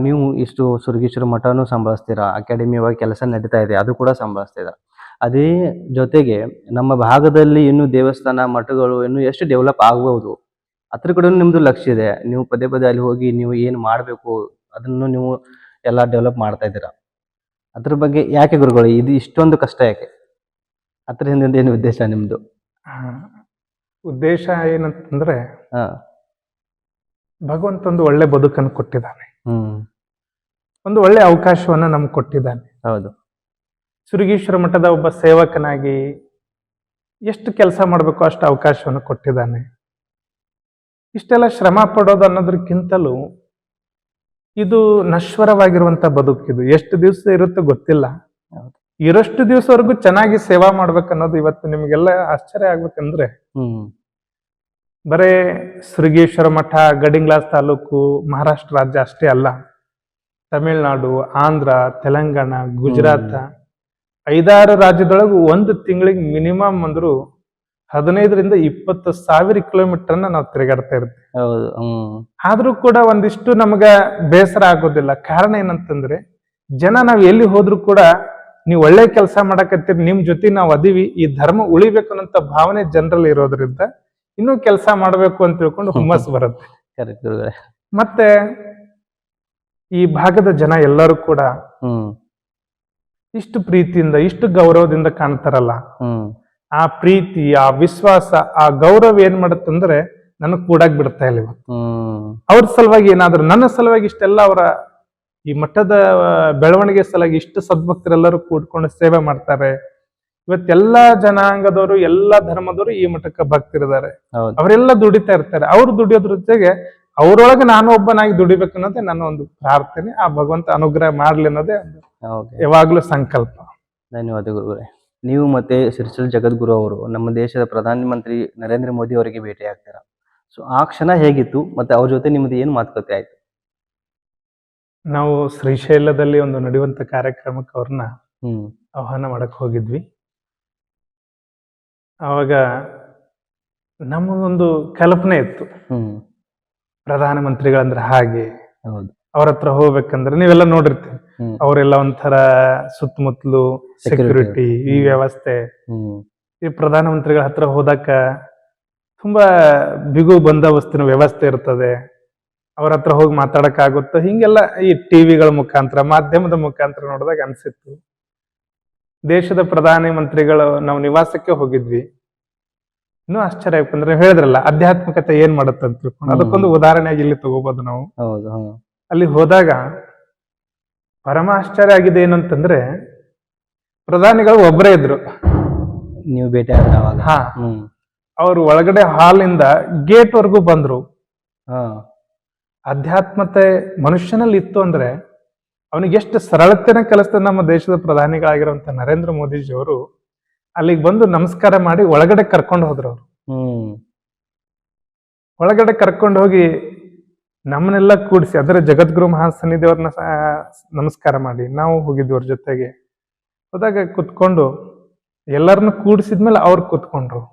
ನೀವು ಇಷ್ಟು ಸುರಗೀಶ್ವರ ಮಠನೂ ಸಂಭಾಳಿಸ್ತೀರಾ, ಅಕಾಡೆಮಿಯಾಗಿ ಕೆಲಸ ನಡೀತಾ ಇದೆ ಅದು ಕೂಡ ಸಂಭಾಳಿಸ್ತೀರಾ. ಅದೇ ಜೊತೆಗೆ ನಮ್ಮ ಭಾಗದಲ್ಲಿ ಇನ್ನು ದೇವಸ್ಥಾನ ಮಠಗಳು ಇನ್ನು ಎಷ್ಟು ಡೆವಲಪ್ ಆಗ್ಬಹುದು ಅದ್ರ ಕಡೆ ನಿಮ್ದು ಲಕ್ಷ್ಯ ಇದೆ. ನೀವು ಪದೇ ಪದೇ ಅಲ್ಲಿ ಹೋಗಿ ನೀವು ಏನು ಮಾಡಬೇಕು ಅದನ್ನು ನೀವು ಎಲ್ಲ ಡೆವಲಪ್ ಮಾಡ್ತಾ ಇದ್ದೀರಾ. ಅದ್ರ ಬಗ್ಗೆ ಯಾಕೆ ಗುರುಗಳು ಇದು ಇಷ್ಟೊಂದು ಕಷ್ಟ ಯಾಕೆ? ಅದ್ರ ಹಿಂದೆ ಏನು ಉದ್ದೇಶ ನಿಮ್ದು? ಉದ್ದೇಶ ಏನಂತಂದ್ರೆ ಹಾ ಭಗವಂತ ಒಂದು ಒಳ್ಳೆ ಬದುಕನ್ನು ಕೊಟ್ಟಿದ್ದಾನೆ, ಹ್ಮ್ ಒಂದು ಒಳ್ಳೆ ಅವಕಾಶವನ್ನ ನಮ್ಗೆ ಕೊಟ್ಟಿದ್ದಾನೆ. ಹೌದು. ಸುರಗೀಶ್ವರ ಮಠದ ಒಬ್ಬ ಸೇವಕನಾಗಿ ಎಷ್ಟು ಕೆಲಸ ಮಾಡಬೇಕು ಅಷ್ಟು ಅವಕಾಶವನ್ನು ಕೊಟ್ಟಿದ್ದಾನೆ. ಇಷ್ಟೆಲ್ಲ ಶ್ರಮ ಪಡೋದು ಅನ್ನೋದಕ್ಕಿಂತಲೂ ಇದು ನಶ್ವರವಾಗಿರುವಂತ ಬದುಕಿದು. ಎಷ್ಟು ದಿವಸ ಇರುತ್ತೋ ಗೊತ್ತಿಲ್ಲ. ಇರೋಷ್ಟು ದಿವಸವರೆಗೂ ಚೆನ್ನಾಗಿ ಸೇವಾ ಮಾಡ್ಬೇಕನ್ನೋದು ಇವತ್ತು ನಿಮ್ಗೆಲ್ಲ ಆಶ್ಚರ್ಯ ಆಗ್ಬೇಕಂದ್ರೆ ಬರೇ ಸುರಗೀಶ್ವರ ಮಠ ಗಡಿಂಗ್ಲಾಸ್ ತಾಲೂಕು ಮಹಾರಾಷ್ಟ್ರ ರಾಜ್ಯ ಅಷ್ಟೇ ಅಲ್ಲ, ತಮಿಳ್ನಾಡು, ಆಂಧ್ರ, ತೆಲಂಗಾಣ, ಗುಜರಾತ್ 5-6 ರಾಜ್ಯದೊಳಗು ಒಂದು ತಿಂಗಳಿಗೆ ಮಿನಿಮಮ್ ಅಂದ್ರು 15ರಿಂದ 20,000 ಕಿಲೋಮೀಟರ್ನ ನಾವು ತಿರುಗಾಡ್ತಾ ಇರ್ತೀವಿ. ಹೌದು. ಆದ್ರೂ ಕೂಡ ಒಂದಿಷ್ಟು ನಮಗ ಬೇಸರ ಆಗೋದಿಲ್ಲ. ಕಾರಣ ಏನಂತಂದ್ರೆ ಜನ ನಾವ್ ಎಲ್ಲಿ ಹೋದ್ರು ಕೂಡ ನೀವು ಒಳ್ಳೆ ಕೆಲಸ ಮಾಡಕತ್ತೀರಿ, ನಿಮ್ ಜೊತೆ ನಾವ್ ಅದೀವಿ, ಈ ಧರ್ಮ ಉಳಿಬೇಕು ಅನ್ನೋ ಭಾವನೆ ಜನರಲ್ಲಿ ಇರೋದ್ರಿಂದ ಇನ್ನೂ ಕೆಲಸ ಮಾಡ್ಬೇಕು ಅಂತ ತಿಳ್ಕೊಂಡು ಹುಮ್ಮಸ್ ಬರುತ್ತೆ. ಕರೆಕ್ಟ್ ಗುರುಗಳೇ. ಮತ್ತೆ ಈ ಭಾಗದ ಜನ ಎಲ್ಲರೂ ಕೂಡ ಇಷ್ಟು ಪ್ರೀತಿಯಿಂದ ಇಷ್ಟು ಗೌರವದಿಂದ ಕಾಣ್ತಾರಲ್ಲ, ಆ ಪ್ರೀತಿ, ಆ ವಿಶ್ವಾಸ, ಆ ಗೌರವ ಏನ್ ಮಾಡುತ್ತಂದ್ರೆ ನನಗ್ ಕೂಡಾಕ್ ಬಿಡ್ತಾ ಇಲ್ಲ ಇವತ್ತು. ಅವ್ರ ಸಲುವಾಗಿ ಏನಾದ್ರು ನನ್ನ ಸಲುವಾಗಿ ಇಷ್ಟೆಲ್ಲ ಅವರ ಈ ಮಠದ ಬೆಳವಣಿಗೆ ಸಲುವಾಗಿ ಇಷ್ಟು ಸದ್ಭಕ್ತರೆಲ್ಲರೂ ಕೂಡ್ಕೊಂಡು ಸೇವೆ ಮಾಡ್ತಾರೆ. ಇವತ್ತೆಲ್ಲಾ ಜನಾಂಗದವರು, ಎಲ್ಲಾ ಧರ್ಮದವರು ಈ ಮಠಕ್ಕೆ ಭಕ್ತರಿದ್ದಾರೆ. ಅವರೆಲ್ಲ ದುಡಿತಾ ಇರ್ತಾರೆ. ಅವ್ರು ದುಡಿಯೋದ್ರ ಜೊತೆಗೆ ಅವರೊಳಗೆ ನಾನು ಒಬ್ಬನಾಗಿ ದುಡಿಬೇಕು ಅನ್ನೋದೇ ನನ್ನ ಒಂದು ಪ್ರಾರ್ಥನೆ. ಆ ಭಗವಂತ ಅನುಗ್ರಹ ಮಾಡ್ಲಿ ಅನ್ನೋದೇ ಯಾವಾಗ್ಲೂ ಸಂಕಲ್ಪ. ಧನ್ಯವಾದ ಗುರುಗಳೇ. ನೀವು ಮತ್ತೆ ಸಿರಿಸಲ್ ಜಗದ್ಗುರು ಅವರು ನಮ್ಮ ದೇಶದ ಪ್ರಧಾನಮಂತ್ರಿ ನರೇಂದ್ರ ಮೋದಿ ಅವರಿಗೆ ಭೇಟಿ ಆಗ್ತೀರಾ. ಸೊ ಆ ಕ್ಷಣ ಹೇಗಿತ್ತು ಮತ್ತೆ ಅವ್ರ ಜೊತೆ ನಿಮ್ಮದು ಏನು ಮಾತುಕತೆ ಆಯ್ತು? ನಾವು ಶ್ರೀಶೈಲದಲ್ಲಿ ಒಂದು ನಡೆಯುವಂತ ಕಾರ್ಯಕ್ರಮಕ್ಕೆ ಅವ್ರನ್ನ ಆಹ್ವಾನ ಮಾಡಕ್ ಹೋಗಿದ್ವಿ. ಅವಾಗ ನಮಗೊಂದು ಕಲ್ಪನೆ ಇತ್ತು, ಪ್ರಧಾನಮಂತ್ರಿಗಳಂದ್ರೆ ಹಾಗೆ, ಅವ್ರ ಹತ್ರ ಹೋಗ್ಬೇಕಂದ್ರೆ ನೀವೆಲ್ಲ ನೋಡಿರ್ತೀವಿ, ಅವರೆಲ್ಲ ಒಂಥರ ಸುತ್ತಮುತ್ತಲು ಸೆಕ್ಯೂರಿಟಿ, ಈ ವ್ಯವಸ್ಥೆ. ಈ ಪ್ರಧಾನಮಂತ್ರಿಗಳ ಹತ್ರ ಹೋದಾಕ ತುಂಬಾ ಬಿಗು ಬಂದೋಬಸ್ತಿನ ವ್ಯವಸ್ಥೆ ಇರ್ತದೆ. ಅವ್ರ ಹತ್ರ ಹೋಗಿ ಮಾತಾಡಕ್ ಆಗುತ್ತೆ. ಹಿಂಗೆಲ್ಲ ಈ ಟಿವಿಗಳ ಮುಖಾಂತರ, ಮಾಧ್ಯಮದ ಮುಖಾಂತರ ನೋಡಿದಾಗ ಅನ್ಸಿತ್ತು. ದೇಶದ ಪ್ರಧಾನಿ ಮಂತ್ರಿಗಳು ನಾವು ನಿವಾಸಕ್ಕೆ ಹೋಗಿದ್ವಿ. ಇನ್ನೂ ಆಶ್ಚರ್ಯ ಯಾಕಂದ್ರೆ ಹೇಳಿದ್ರಲ್ಲ ಆಧ್ಯಾತ್ಮಿಕತೆ ಏನ್ ಮಾಡುತ್ತೆ ಅಂತ ತಿಳ್ಕೊಂಡು, ಅದಕ್ಕೊಂದು ಉದಾಹರಣೆಯಾಗಿ ಇಲ್ಲಿ ತಗೋಬಹುದು ನಾವು. ಅಲ್ಲಿ ಹೋದಾಗ ಪರಮ ಆಶ್ಚರ್ಯ ಆಗಿದೆ ಏನಂತಂದ್ರೆ, ಪ್ರಧಾನಿಗಳು ಒಬ್ಬರೇ ಇದ್ರು. ನೀವು ಭೇಟಿ ಆದಾಗ ಅವ್ರು ಒಳಗಡೆ ಹಾಲಿಂದ ಗೇಟ್ ವರ್ಗೂ ಬಂದ್ರು. ಅಧ್ಯಾತ್ಮತೆ ಮನುಷ್ಯನಲ್ಲಿ ಇತ್ತು ಅಂದ್ರೆ ಅವನಿಗೆ ಎಷ್ಟು ಸರಳತೆನ ಕಲಿಸ್ತದೆ. ನಮ್ಮ ದೇಶದ ಪ್ರಧಾನಿಗಳಾಗಿರುವಂತ ನರೇಂದ್ರ ಮೋದಿಜಿ ಅವರು ಅಲ್ಲಿಗೆ ಬಂದು ನಮಸ್ಕಾರ ಮಾಡಿ ಒಳಗಡೆ ಕರ್ಕೊಂಡು ಹೋದ್ರು. ಅವ್ರು ಒಳಗಡೆ ಕರ್ಕೊಂಡು ಹೋಗಿ ನಮ್ಮನ್ನೆಲ್ಲ ಕೂಡಿಸಿ, ಅದರ ಜಗದ್ಗುರು ಮಹಾಸನ್ನಿಧಿಯವ್ರನ್ನ ನಮಸ್ಕಾರ ಮಾಡಿ ನಾವು ಹೋಗಿದ್ವಿ ಅವ್ರ ಜೊತೆಗೆ. ಹೋದಾಗ ಕುತ್ಕೊಂಡು ಎಲ್ಲರನ್ನು ಕೂಡಿಸಿದ್ಮೇಲೆ ಅವ್ರು ಕೂತ್ಕೊಂಡ್ರು.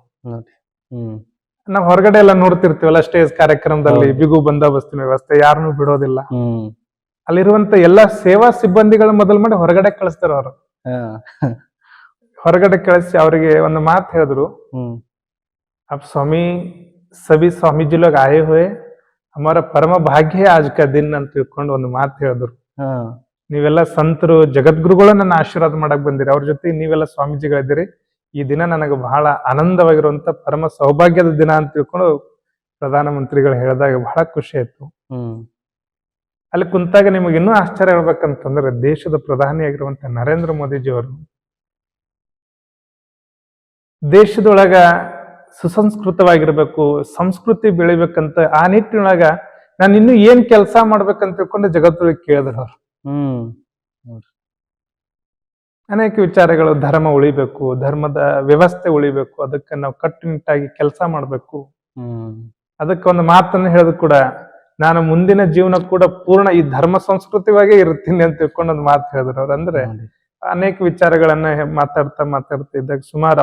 ನಾವ್ ಹೊರಗಡೆ ಎಲ್ಲ ನೋಡ್ತಿರ್ತೀವಲ್ಲ, ಸ್ಟೇಜ್ ಕಾರ್ಯಕ್ರಮದಲ್ಲಿ ಬಿಗು ಬಂದೋಬಸ್ತಿನ ವ್ಯವಸ್ಥೆ, ಯಾರನ್ನು ಬಿಡೋದಿಲ್ಲ. ಅಲ್ಲಿರುವಂತ ಎಲ್ಲಾ ಸೇವಾ ಸಿಬ್ಬಂದಿಗಳ ಮೊದಲು ಮಾಡಿ ಹೊರಗಡೆ ಕಳಿಸ್ತಾರ. ಅವರು ಹೊರಗಡೆ ಕಳಿಸಿ ಅವರಿಗೆ ಒಂದು ಮಾತು ಹೇಳಿದ್ರು, ಅಬ್ ಸ್ವಾಮಿ ಸಭಿ ಸ್ವಾಮೀಜಿ ಲೋಗ್ ಆಯೇ ಹುಯೇ, ಹಮಾರ ಪರಮ ಭಾಗ್ಯ ಆಜ್ ಕಾ ದಿನ್ ಅಂತ ತಿಳ್ಕೊಂಡು ಒಂದು ಮಾತು ಹೇಳಿದ್ರು. ನೀವೆಲ್ಲ ಸಂತರು, ಜಗದ್ಗುರುಗಳು ನನ್ನ ಆಶೀರ್ವಾದ ಮಾಡಕ್ ಬಂದಿರಿ, ಅವ್ರ ಜೊತೆ ನೀವೆಲ್ಲ ಸ್ವಾಮೀಜಿಗಳಿದ್ದೀರಿ. ಈ ದಿನ ನನಗೆ ಬಹಳ ಆನಂದವಾಗಿರುವಂತ ಪರಮ ಸೌಭಾಗ್ಯದ ದಿನ ಅಂತ ತಿಳ್ಕೊಂಡು ಪ್ರಧಾನಮಂತ್ರಿಗಳು ಹೇಳಿದಾಗ ಬಹಳ ಖುಷಿ ಆಯ್ತು. ಅಲ್ಲಿ ಕುಂತಾಗ ನಿಮಗೆ ಇನ್ನೂ ಆಶ್ಚರ್ಯ ಹೇಳ್ಬೇಕಂತಂದ್ರೆ, ದೇಶದ ಪ್ರಧಾನಿಯಾಗಿರುವಂತ ನರೇಂದ್ರ ಮೋದಿಜಿ ಅವರು ದೇಶದೊಳಗ ಸುಸಂಸ್ಕೃತವಾಗಿರ್ಬೇಕು, ಸಂಸ್ಕೃತಿ ಬೆಳಿಬೇಕಂತ ಆ ನಿಟ್ಟಿನೊಳಗ ನಾನು ಇನ್ನು ಏನ್ ಕೆಲಸ ಮಾಡ್ಬೇಕಂತ ತಿಳ್ಕೊಂಡು ಜಗತ್ತೊಳಗೆ ಕೇಳಿದ್ರು ಅವ್ರು. ಅನೇಕ ವಿಚಾರಗಳು, ಧರ್ಮ ಉಳಿಬೇಕು, ಧರ್ಮದ ವ್ಯವಸ್ಥೆ ಉಳಿಬೇಕು, ಅದಕ್ಕೆ ನಾವು ಕಟ್ಟುನಿಟ್ಟಾಗಿ ಕೆಲಸ ಮಾಡ್ಬೇಕು. ಅದಕ್ಕೆ ಒಂದು ಮಾತನ್ನು ಹೇಳಿದ್ರು ಕೂಡ, ನಾನು ಮುಂದಿನ ಜೀವನ ಕೂಡ ಪೂರ್ಣ ಈ ಧರ್ಮ ಸಂಸ್ಕೃತಿವಾಗೇ ಇರ್ತೀನಿ ಅಂತ ತಿಳ್ಕೊಂಡು ಒಂದು ಮಾತು ಹೇಳಿದ್ರು ಅವ್ರು. ಅಂದ್ರೆ ಅನೇಕ ವಿಚಾರಗಳನ್ನ ಮಾತಾಡ್ತಾ ಇದ್ದಾಗ ಸುಮಾರು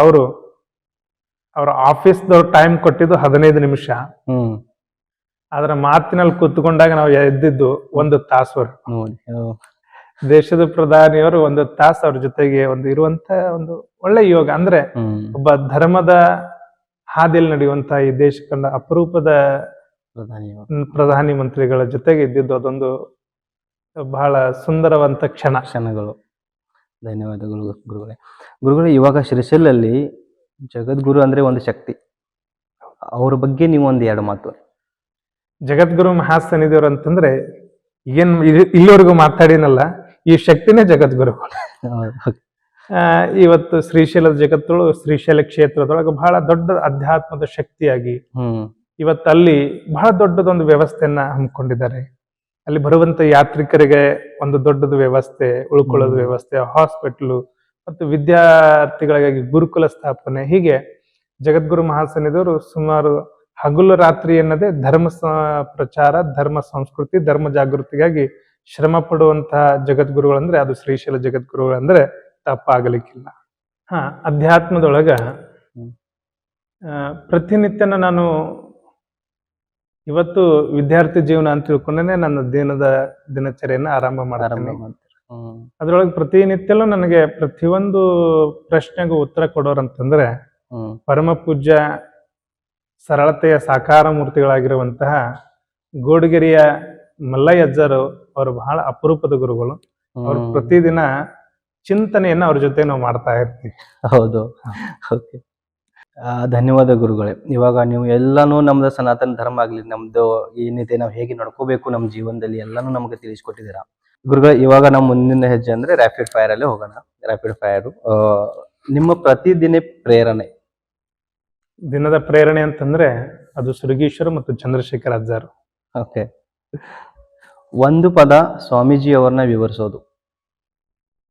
ಅವ್ರ ಆಫೀಸ್ದವ್ರು ಟೈಮ್ ಕೊಟ್ಟಿದ್ದು 15 ನಿಮಿಷ. ಅದರ ಮಾತಿನಲ್ಲಿ ಕೂತ್ಕೊಂಡಾಗ ನಾವು ಎದ್ದಿದ್ದು 1 ತಾಸು. ದೇಶದ ಪ್ರಧಾನಿಯವರು 1 ತಾಸು ಅವ್ರ ಜೊತೆಗೆ ಇರುವಂತ ಒಂದು ಒಳ್ಳೆ ಯೋಗ. ಅಂದ್ರೆ ಒಬ್ಬ ಧರ್ಮದ ಹಾದಿಯಲ್ಲಿ ನಡೆಯುವಂತ ಈ ದೇಶ ಕಂಡ ಅಪರೂಪದ ಪ್ರಧಾನಿ ಮಂತ್ರಿಗಳ ಜೊತೆಗೆ ಇದ್ದಿದ್ದು ಅದೊಂದು ಬಹಳ ಸುಂದರವಂತ ಕ್ಷಣಗಳು. ಧನ್ಯವಾದಗಳು ಗುರುಗಳೇ. ಇವಾಗ ಶ್ರೀಶೈಲಲ್ಲಿ ಜಗದ್ಗುರು ಅಂದ್ರೆ ಒಂದು ಶಕ್ತಿ, ಅವ್ರ ಬಗ್ಗೆ ನೀವು 1-2 ಮಾತು. ಜಗದ್ಗುರು ಮಹಾಸನ್ನಿಧಿಯವರು ಅಂತಂದ್ರೆ ಏನ್ ಇಲ್ಲಿವರೆಗೂ ಮಾತಾಡಿನಲ್ಲ, ಈ ಶಕ್ತಿನೇ ಜಗದ್ಗುರುಗಳು. ಇವತ್ತು ಶ್ರೀಶೈಲದ ಜಗತ್ತೊಳು, ಶ್ರೀಶೈಲ ಕ್ಷೇತ್ರದೊಳಗೆ ಬಹಳ ದೊಡ್ಡ ಅಧ್ಯಾತ್ಮದ ಶಕ್ತಿಯಾಗಿ ಇವತ್ತು ಅಲ್ಲಿ ಬಹಳ ದೊಡ್ಡದೊಂದು ವ್ಯವಸ್ಥೆಯನ್ನ ಹಮ್ಮಿಕೊಂಡಿದ್ದಾರೆ. ಅಲ್ಲಿ ಬರುವಂತ ಯಾತ್ರಿಕರಿಗೆ ಒಂದು ದೊಡ್ಡದು ವ್ಯವಸ್ಥೆ, ಉಳ್ಕೊಳ್ಳೋದು ವ್ಯವಸ್ಥೆ, ಹಾಸ್ಪಿಟ್ಲು ಮತ್ತು ವಿದ್ಯಾರ್ಥಿಗಳಿಗಾಗಿ ಗುರುಕುಲ ಸ್ಥಾಪನೆ. ಹೀಗೆ ಜಗದ್ಗುರು ಮಹಾಸನ್ನಿಧಿಯವರು ಸುಮಾರು ಹಗಲು ರಾತ್ರಿ ಎನ್ನದೆ ಧರ್ಮ ಪ್ರಚಾರ, ಧರ್ಮ ಸಂಸ್ಕೃತಿ, ಧರ್ಮ ಜಾಗೃತಿಗಾಗಿ ಶ್ರಮ ಪಡುವಂತಹ ಜಗದ್ಗುರುಗಳಂದ್ರೆ ಅದು ಶ್ರೀಶೈಲ ಜಗದ್ಗುರುಗಳಂದ್ರೆ ತಪ್ಪಾಗಲಿಕ್ಕಿಲ್ಲ. ಅಧ್ಯಾತ್ಮದೊಳಗ ಪ್ರತಿನಿತ್ಯನ ನಾನು ಇವತ್ತು ವಿದ್ಯಾರ್ಥಿ ಜೀವನ ಅಂತ ತಿಳ್ಕೊಂಡೇನೆ ನನ್ನ ದಿನಚರಿಯನ್ನ ಆರಂಭ ಆರಂಭ ಮಾಡ್ತೀನಿ. ಮಾಡ್ತೀರಿ. ಅದ್ರೊಳಗೆ ಪ್ರತಿನಿತ್ಯಲೂ ನನಗೆ ಪ್ರತಿಯೊಂದು ಪ್ರಶ್ನೆಗೂ ಉತ್ತರ ಕೊಡೋರಂತಂದ್ರೆ ಪರಮ ಪೂಜ್ಯ ಸರಳತೆಯ ಸಾಕಾರ ಮೂರ್ತಿಗಳಾಗಿರುವಂತಹ ಗೋಡಗೆರೆಯ ಮಲ್ಲಯ್ಯ ಅಜ್ಜರು ಅವರು ಬಹಳ ಅಪರೂಪದ ಗುರುಗಳು. ಅವ್ರು ಪ್ರತಿದಿನ ಚಿಂತನೆಯನ್ನ ಅವ್ರ ಜೊತೆ ನಾವು ಮಾಡ್ತಾ ಇರ್ತೀವಿ. ಹೌದು. ಓಕೆ. ಧನ್ಯವಾದ ಗುರುಗಳೇ. ಇವಾಗ ನೀವು ಎಲ್ಲಾನು ನಮ್ದು ಸನಾತನ ಧರ್ಮ ಆಗ್ಲಿ, ನಮ್ದು ಏನಿದೆ, ನಾವು ಹೇಗೆ ನಡ್ಕೋಬೇಕು ನಮ್ಮ ಜೀವನದಲ್ಲಿ ಎಲ್ಲಾನು ನಮಗೆ ತಿಳಿಸ್ಕೊಟ್ಟಿದ್ದೀರಾ ಗುರುಗಳೇ. ಇವಾಗ ನಾವು ಮುಂದಿನ ಹೆಜ್ಜೆ ಅಂದ್ರೆ ರ್ಯಾಪಿಡ್ ಫೈರ್ ಅಲ್ಲಿ ಹೋಗೋಣ. ರ್ಯಾಪಿಡ್ ಫೈರ್, ನಿಮ್ಮ ಪ್ರತಿದಿನ ಪ್ರೇರಣೆ. ದಿನದ ಪ್ರೇರಣೆ ಅಂತಂದ್ರೆ ಅದು ಸುರಗೀಶ್ವರ ಮತ್ತು ಚಂದ್ರಶೇಖರ್ ಅಜ್ಜರು. ಓಕೆ. ಒಂದು ಪದ ಸ್ವಾಮೀಜಿ ಅವ್ರನ್ನ ವಿವರಿಸೋದು.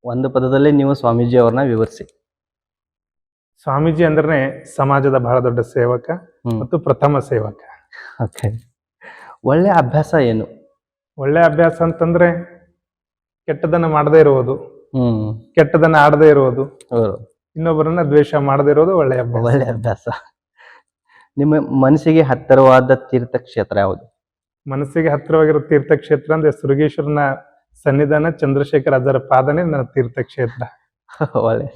ಒಂದು ಪದದಲ್ಲಿ ನೀವು ಸ್ವಾಮೀಜಿ ಅವ್ರನ್ನ ವಿವರಿಸಿ. ಸ್ವಾಮೀಜಿ ಅಂದ್ರೆ ಸಮಾಜದ ಬಹಳ ದೊಡ್ಡ ಸೇವಕ ಮತ್ತು ಪ್ರಥಮ ಸೇವಕ. ಓಕೆ. ಒಳ್ಳೆ ಅಭ್ಯಾಸ ಏನು? ಒಳ್ಳೆ ಅಭ್ಯಾಸ ಅಂತಂದ್ರೆ ಕೆಟ್ಟದನ್ನ ಮಾಡದೇ ಇರುವುದು, ಕೆಟ್ಟದನ್ನ ಆಡದೇ ಇರುವುದು, ಇನ್ನೊಬ್ಬರನ್ನ ದ್ವೇಷ ಮಾಡದೇ ಇರೋದು ಒಳ್ಳೆ ಅಭ್ಯಾಸ. ಒಳ್ಳೆ ಅಭ್ಯಾಸ. ನಿಮ್ಮ ಮನಸ್ಸಿಗೆ ಹತ್ತಿರವಾದ ತೀರ್ಥಕ್ಷೇತ್ರ ಯಾವುದು? ಮನಸ್ಸಿಗೆ ಹತ್ತಿರವಾಗಿರೋ ತೀರ್ಥಕ್ಷೇತ್ರ ಅಂದ್ರೆ ಸುರಗೇಶ್ವರನ ಸನ್ನಿಧಾನ, ಚಂದ್ರಶೇಖರ್ ಅಜ್ಜರ ಪಾದನೆ ನನ್ನ ತೀರ್ಥಕ್ಷೇತ್ರ. ಒಳ್ಳೆ.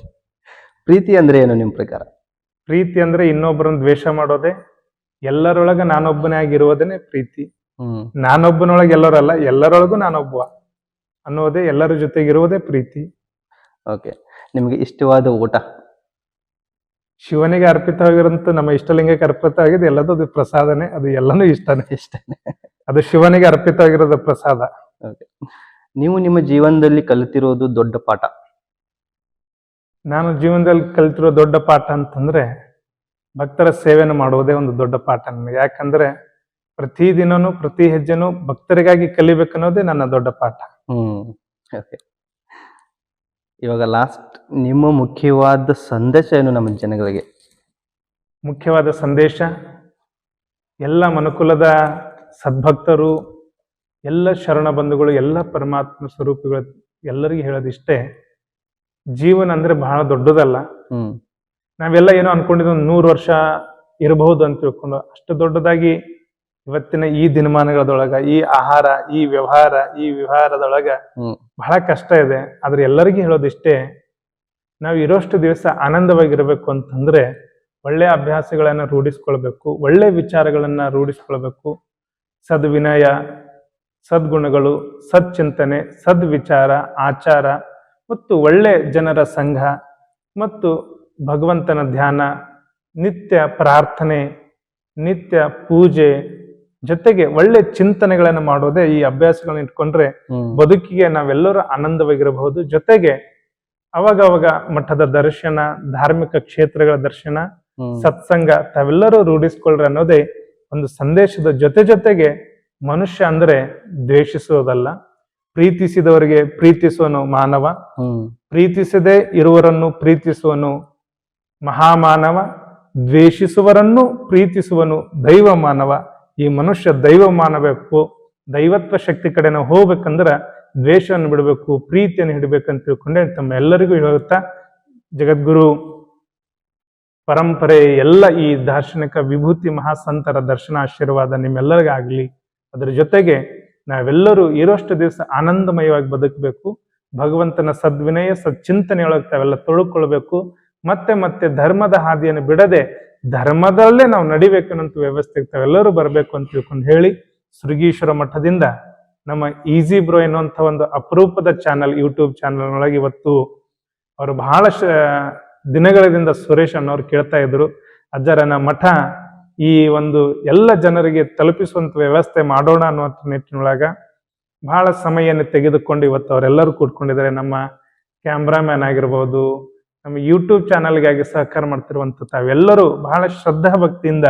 ಪ್ರೀತಿ ಅಂದ್ರೆ ಏನು ನಿಮ್ ಪ್ರಕಾರ? ಪ್ರೀತಿ ಅಂದ್ರೆ ಇನ್ನೊಬ್ಬರನ್ನ ದ್ವೇಷ ಮಾಡೋದೇ, ಎಲ್ಲರೊಳಗ ನಾನೊಬ್ಬನೇ ಆಗಿರುವುದೇನೆ ಪ್ರೀತಿ. ನಾನೊಬ್ಬನೊಳಗೆ ಎಲ್ಲರಲ್ಲ, ಎಲ್ಲರೊಳಗೂ ನಾನೊಬ್ಬ ಅನ್ನೋದೇ, ಎಲ್ಲರ ಜೊತೆಗಿರುವುದೇ ಪ್ರೀತಿ. ಓಕೆ. ನಿಮ್ಗೆ ಇಷ್ಟವಾದ ಊಟ? ಶಿವನಿಗೆ ಅರ್ಪಿತವಾಗಿರೋಂಥ ನಮ್ಮ ಇಷ್ಟಲಿಂಗಕ್ಕೆ ಅರ್ಪಿತವಾಗಿದೆ ಎಲ್ಲದೂ ಅದು ಪ್ರಸಾದನೆ. ಅದು ಎಲ್ಲನೂ ಇಷ್ಟನೇ. ಅದು ಶಿವನಿಗೆ ಅರ್ಪಿತವಾಗಿರೋದು ಪ್ರಸಾದ. ಓಕೆ. ನೀವು ನಿಮ್ಮ ಜೀವನದಲ್ಲಿ ಕಲಿತಿರೋದು ದೊಡ್ಡ ಪಾಠ? ನಾನು ಜೀವನದಲ್ಲಿ ಕಲಿತಿರೋ ದೊಡ್ಡ ಪಾಠ ಅಂತಂದ್ರೆ ಭಕ್ತರ ಸೇವೆಯನ್ನು ಮಾಡುವುದೇ ಒಂದು ದೊಡ್ಡ ಪಾಠ ನನಗೆ. ಯಾಕಂದ್ರೆ ಪ್ರತಿದಿನನೂ ಪ್ರತಿ ಹೆಜ್ಜೆನೂ ಭಕ್ತರಿಗಾಗಿ ಕಲಿಬೇಕನ್ನೋದೇ ನನ್ನ ದೊಡ್ಡ ಪಾಠ. ಓಕೆ. ಇವಾಗ ಲಾಸ್ಟ್, ನಿಮ್ಮ ಮುಖ್ಯವಾದ ಸಂದೇಶ ಏನು ನಮ್ಮ ಜನಗಳಿಗೆ? ಮುಖ್ಯವಾದ ಸಂದೇಶ, ಎಲ್ಲ ಮನುಕುಲದ ಸದ್ಭಕ್ತರು, ಎಲ್ಲ ಶರಣ ಬಂಧುಗಳು, ಎಲ್ಲ ಪರಮಾತ್ಮ ಸ್ವರೂಪಿಗಳು ಎಲ್ಲರಿಗೂ ಹೇಳೋದಿಷ್ಟೇ, ಜೀವನ ಅಂದ್ರೆ ಬಹಳ ದೊಡ್ಡದಲ್ಲ. ನಾವೆಲ್ಲ ಏನೋ ಅನ್ಕೊಂಡಿದ್ದು 100 ವರ್ಷ ಇರಬಹುದು ಅಂತ ತಿಳ್ಕೊಂಡು, ಅಷ್ಟು ದೊಡ್ಡದಾಗಿ ಇವತ್ತಿನ ಈ ದಿನಮಾನಗಳದೊಳಗ ಈ ಆಹಾರ, ಈ ವ್ಯವಹಾರ, ಈ ವಿಹಾರದೊಳಗ ಬಹಳ ಕಷ್ಟ ಇದೆ. ಆದ್ರೆ ಎಲ್ಲರಿಗೂ ಹೇಳೋದಿಷ್ಟೇ, ನಾವು ಇರೋಷ್ಟು ದಿವಸ ಆನಂದವಾಗಿರ್ಬೇಕು ಅಂತಂದ್ರೆ ಒಳ್ಳೆ ಅಭ್ಯಾಸಗಳನ್ನ ರೂಢಿಸ್ಕೊಳ್ಬೇಕು, ಒಳ್ಳೆ ವಿಚಾರಗಳನ್ನ ರೂಢಿಸ್ಕೊಳ್ಬೇಕು. ಸದ್ವಿನಯ, ಸದ್ಗುಣಗಳು, ಸಚ್ಚಿಂತನೆ, ಸದ್ವಿಚಾರ, ಆಚಾರ ಮತ್ತು ಒಳ್ಳೆ ಜನರ ಸಂಘ ಮತ್ತು ಭಗವಂತನ ಧ್ಯಾನ, ನಿತ್ಯ ಪ್ರಾರ್ಥನೆ, ನಿತ್ಯ ಪೂಜೆ, ಜೊತೆಗೆ ಒಳ್ಳೆ ಚಿಂತನೆಗಳನ್ನು ಮಾಡೋದೇ ಈ ಅಭ್ಯಾಸಗಳನ್ನ ಇಟ್ಕೊಂಡ್ರೆ ಬದುಕಿಗೆ ನಾವೆಲ್ಲರೂ ಆನಂದವಾಗಿರಬಹುದು. ಜೊತೆಗೆ ಅವಾಗ ಮಠದ ದರ್ಶನ, ಧಾರ್ಮಿಕ ಕ್ಷೇತ್ರಗಳ ದರ್ಶನ, ಸತ್ಸಂಗ ತಾವೆಲ್ಲರೂ ರೂಢಿಸ್ಕೊಳ್ರಿ ಅನ್ನೋದೇ ಒಂದು ಸಂದೇಶದ ಜೊತೆಗೆ ಮನುಷ್ಯ ಅಂದ್ರೆ ದ್ವೇಷಿಸುವುದಲ್ಲ, ಪ್ರೀತಿಸಿದವರಿಗೆ ಪ್ರೀತಿಸುವನು ಮಾನವ, ಪ್ರೀತಿಸದೆ ಇರುವರನ್ನು ಪ್ರೀತಿಸುವನು ಮಹಾಮಾನವ, ದ್ವೇಷಿಸುವರನ್ನು ಪ್ರೀತಿಸುವನು ದೈವ ಮಾನವ. ಈ ಮನುಷ್ಯ ದೈವ ಮಾನಬೇಕು, ದೈವತ್ವ ಶಕ್ತಿ ಕಡೆ ನಾವು ಹೋಗ್ಬೇಕಂದ್ರ ದ್ವೇಷವನ್ನು ಬಿಡಬೇಕು, ಪ್ರೀತಿಯನ್ನು ಹಿಡಬೇಕಂತ ತಿಳ್ಕೊಂಡೆ ತಮ್ಮ ಎಲ್ಲರಿಗೂ ಹೇಳುತ್ತಾ, ಜಗದ್ಗುರು ಪರಂಪರೆ ಎಲ್ಲ ಈ ದಾರ್ಶನಿಕ ವಿಭೂತಿ ಮಹಾಸಂತರ ದರ್ಶನ ಆಶೀರ್ವಾದ ನಿಮ್ಮೆಲ್ಲರಿಗಾಗ್ಲಿ. ಅದರ ಜೊತೆಗೆ ನಾವೆಲ್ಲರೂ ಇರೋಷ್ಟು ದಿವಸ ಆನಂದಮಯವಾಗಿ ಬದುಕಬೇಕು. ಭಗವಂತನ ಸದ್ವಿನಯ, ಸಚ್ಚಿಂತನೆಯೊಳಗೆ ತಾವೆಲ್ಲ ತೊಳ್ಕೊಳ್ಬೇಕು. ಮತ್ತೆ ಧರ್ಮದ ಹಾದಿಯನ್ನು ಬಿಡದೆ ಧರ್ಮದಲ್ಲೇ ನಾವು ನಡಿಬೇಕನ್ನಂತ ವ್ಯವಸ್ಥೆಗೆ ತಾವೆಲ್ಲರೂ ಬರಬೇಕು ಅಂತ ತಿಳ್ಕೊಂಡು ಹೇಳಿ, ಸುರಗೀಶ್ವರ ಮಠದಿಂದ ನಮ್ಮ ಈಸಿ ಬ್ರೋ ಎನ್ನುವಂಥ ಒಂದು ಅಪರೂಪದ ಚಾನಲ್, ಯೂಟ್ಯೂಬ್ ಚಾನಲ್ ಒಳಗೆ ಇವತ್ತು ಅವರು ಬಹಳ ದಿನಗಳಿಂದ ಸುರೇಶ್ ಅನ್ನೋರು ಕೇಳ್ತಾ ಇದ್ರು, ಅಜ್ಜರನ ಮಠ ಈ ಒಂದು ಎಲ್ಲ ಜನರಿಗೆ ತಲುಪಿಸುವಂತ ವ್ಯವಸ್ಥೆ ಮಾಡೋಣ ಅನ್ನುವಂಥ ನಿಟ್ಟಿನೊಳಗ ಬಹಳ ಸಮಯವನ್ನು ತೆಗೆದುಕೊಂಡು ಇವತ್ತು ಅವರೆಲ್ಲರೂ ಕೂತ್ಕೊಂಡಿದ್ದಾರೆ. ನಮ್ಮ ಕ್ಯಾಮ್ರಾಮ್ಯಾನ್ ಆಗಿರ್ಬೋದು, ನಮ್ಮ ಯೂಟ್ಯೂಬ್ ಚಾನಲ್ಗಾಗಿ ಸಹಕಾರ ಮಾಡ್ತಿರುವಂತ ತಾವೆಲ್ಲರೂ ಬಹಳ ಶ್ರದ್ಧಾ ಭಕ್ತಿಯಿಂದ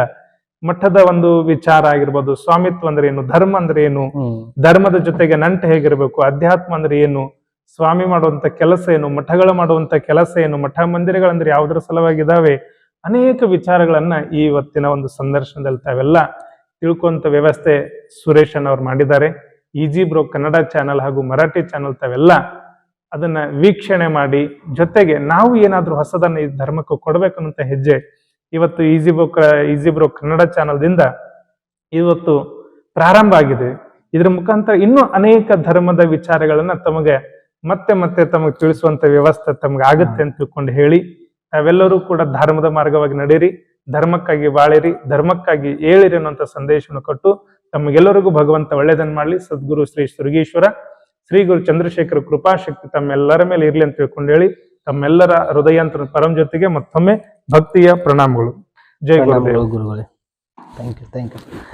ಮಠದ ಒಂದು ವಿಚಾರ ಆಗಿರ್ಬೋದು, ಸ್ವಾಮಿತ್ವ ಅಂದ್ರೆ ಏನು, ಧರ್ಮ ಅಂದ್ರೆ ಏನು, ಧರ್ಮದ ಜೊತೆಗೆ ನಂಟು ಹೇಗಿರ್ಬೇಕು, ಅಧ್ಯಾತ್ಮ ಅಂದ್ರೆ ಏನು, ಸ್ವಾಮಿ ಮಾಡುವಂತ ಕೆಲಸ ಏನು, ಮಠಗಳು ಮಾಡುವಂತ ಕೆಲಸ ಏನು, ಮಠ ಮಂದಿರಗಳಂದ್ರೆ ಯಾವುದರ ಸಲುವಾಗಿದ್ದಾವೆ, ಅನೇಕ ವಿಚಾರಗಳನ್ನ ಈ ಇವತ್ತಿನ ಒಂದು ಸಂದರ್ಶನದಲ್ಲಿ ತಾವೆಲ್ಲ ತಿಳ್ಕೊಂತ ವ್ಯವಸ್ಥೆ ಸುರೇಶ್ ಅವ್ರು ಮಾಡಿದ್ದಾರೆ. ಈಜಿ ಬ್ರೋ ಕನ್ನಡ ಚಾನಲ್ ಹಾಗೂ ಮರಾಠಿ ಚಾನಲ್ ತಾವೆಲ್ಲ ಅದನ್ನ ವೀಕ್ಷಣೆ ಮಾಡಿ, ಜೊತೆಗೆ ನಾವು ಏನಾದ್ರೂ ಹೊಸದನ್ನ ಈ ಧರ್ಮಕ್ಕೆ ಕೊಡ್ಬೇಕನ್ನಂತ ಹೆಜ್ಜೆ ಇವತ್ತು ಈಸಿ ಬ್ರೋ ಕನ್ನಡ ಚಾನಲ್ದಿಂದ ಇವತ್ತು ಪ್ರಾರಂಭ ಆಗಿದೆ. ಇದ್ರ ಮುಖಾಂತರ ಇನ್ನೂ ಅನೇಕ ಧರ್ಮದ ವಿಚಾರಗಳನ್ನ ತಮಗೆ ಮತ್ತೆ ತಮಗೆ ತಿಳಿಸುವಂತ ವ್ಯವಸ್ಥೆ ತಮಗೆ ಆಗುತ್ತೆ ಅಂತ ತಿಳ್ಕೊಂಡು ಹೇಳಿ, ತಾವೆಲ್ಲರೂ ಕೂಡ ಧರ್ಮದ ಮಾರ್ಗವಾಗಿ ನಡೆಯಿರಿ, ಧರ್ಮಕ್ಕಾಗಿ ಬಾಳಿರಿ, ಧರ್ಮಕ್ಕಾಗಿ ಏಳಿರಿ ಅನ್ನುವಂಥ ಸಂದೇಶವನ್ನು ಕೊಟ್ಟು ತಮಗೆಲ್ಲರಿಗೂ ಭಗವಂತ ಒಳ್ಳೆಯದನ್ನು ಮಾಡಲಿ. ಸದ್ಗುರು ಶ್ರೀ ಸುರಗೀಶ್ವರ ಶ್ರೀ ಗುರು ಚಂದ್ರಶೇಖರ ಕೃಪಾಶಕ್ತಿ ತಮ್ಮೆಲ್ಲರ ಮೇಲೆ ಇರ್ಲಿ ಅಂತ ತಿಳ್ಕೊಂಡು ಹೇಳಿ, ತಮ್ಮೆಲ್ಲರ ಹೃದಯಾಂತರ ಪರಂ ಜೊತೆಗೆ ಮತ್ತೊಮ್ಮೆ ಭಕ್ತಿಯ ಪ್ರಣಾಮಗಳು. ಜೈ ಗುರುದೇವ್. ಗುರುಗಳೇ, ಥ್ಯಾಂಕ್ ಯು.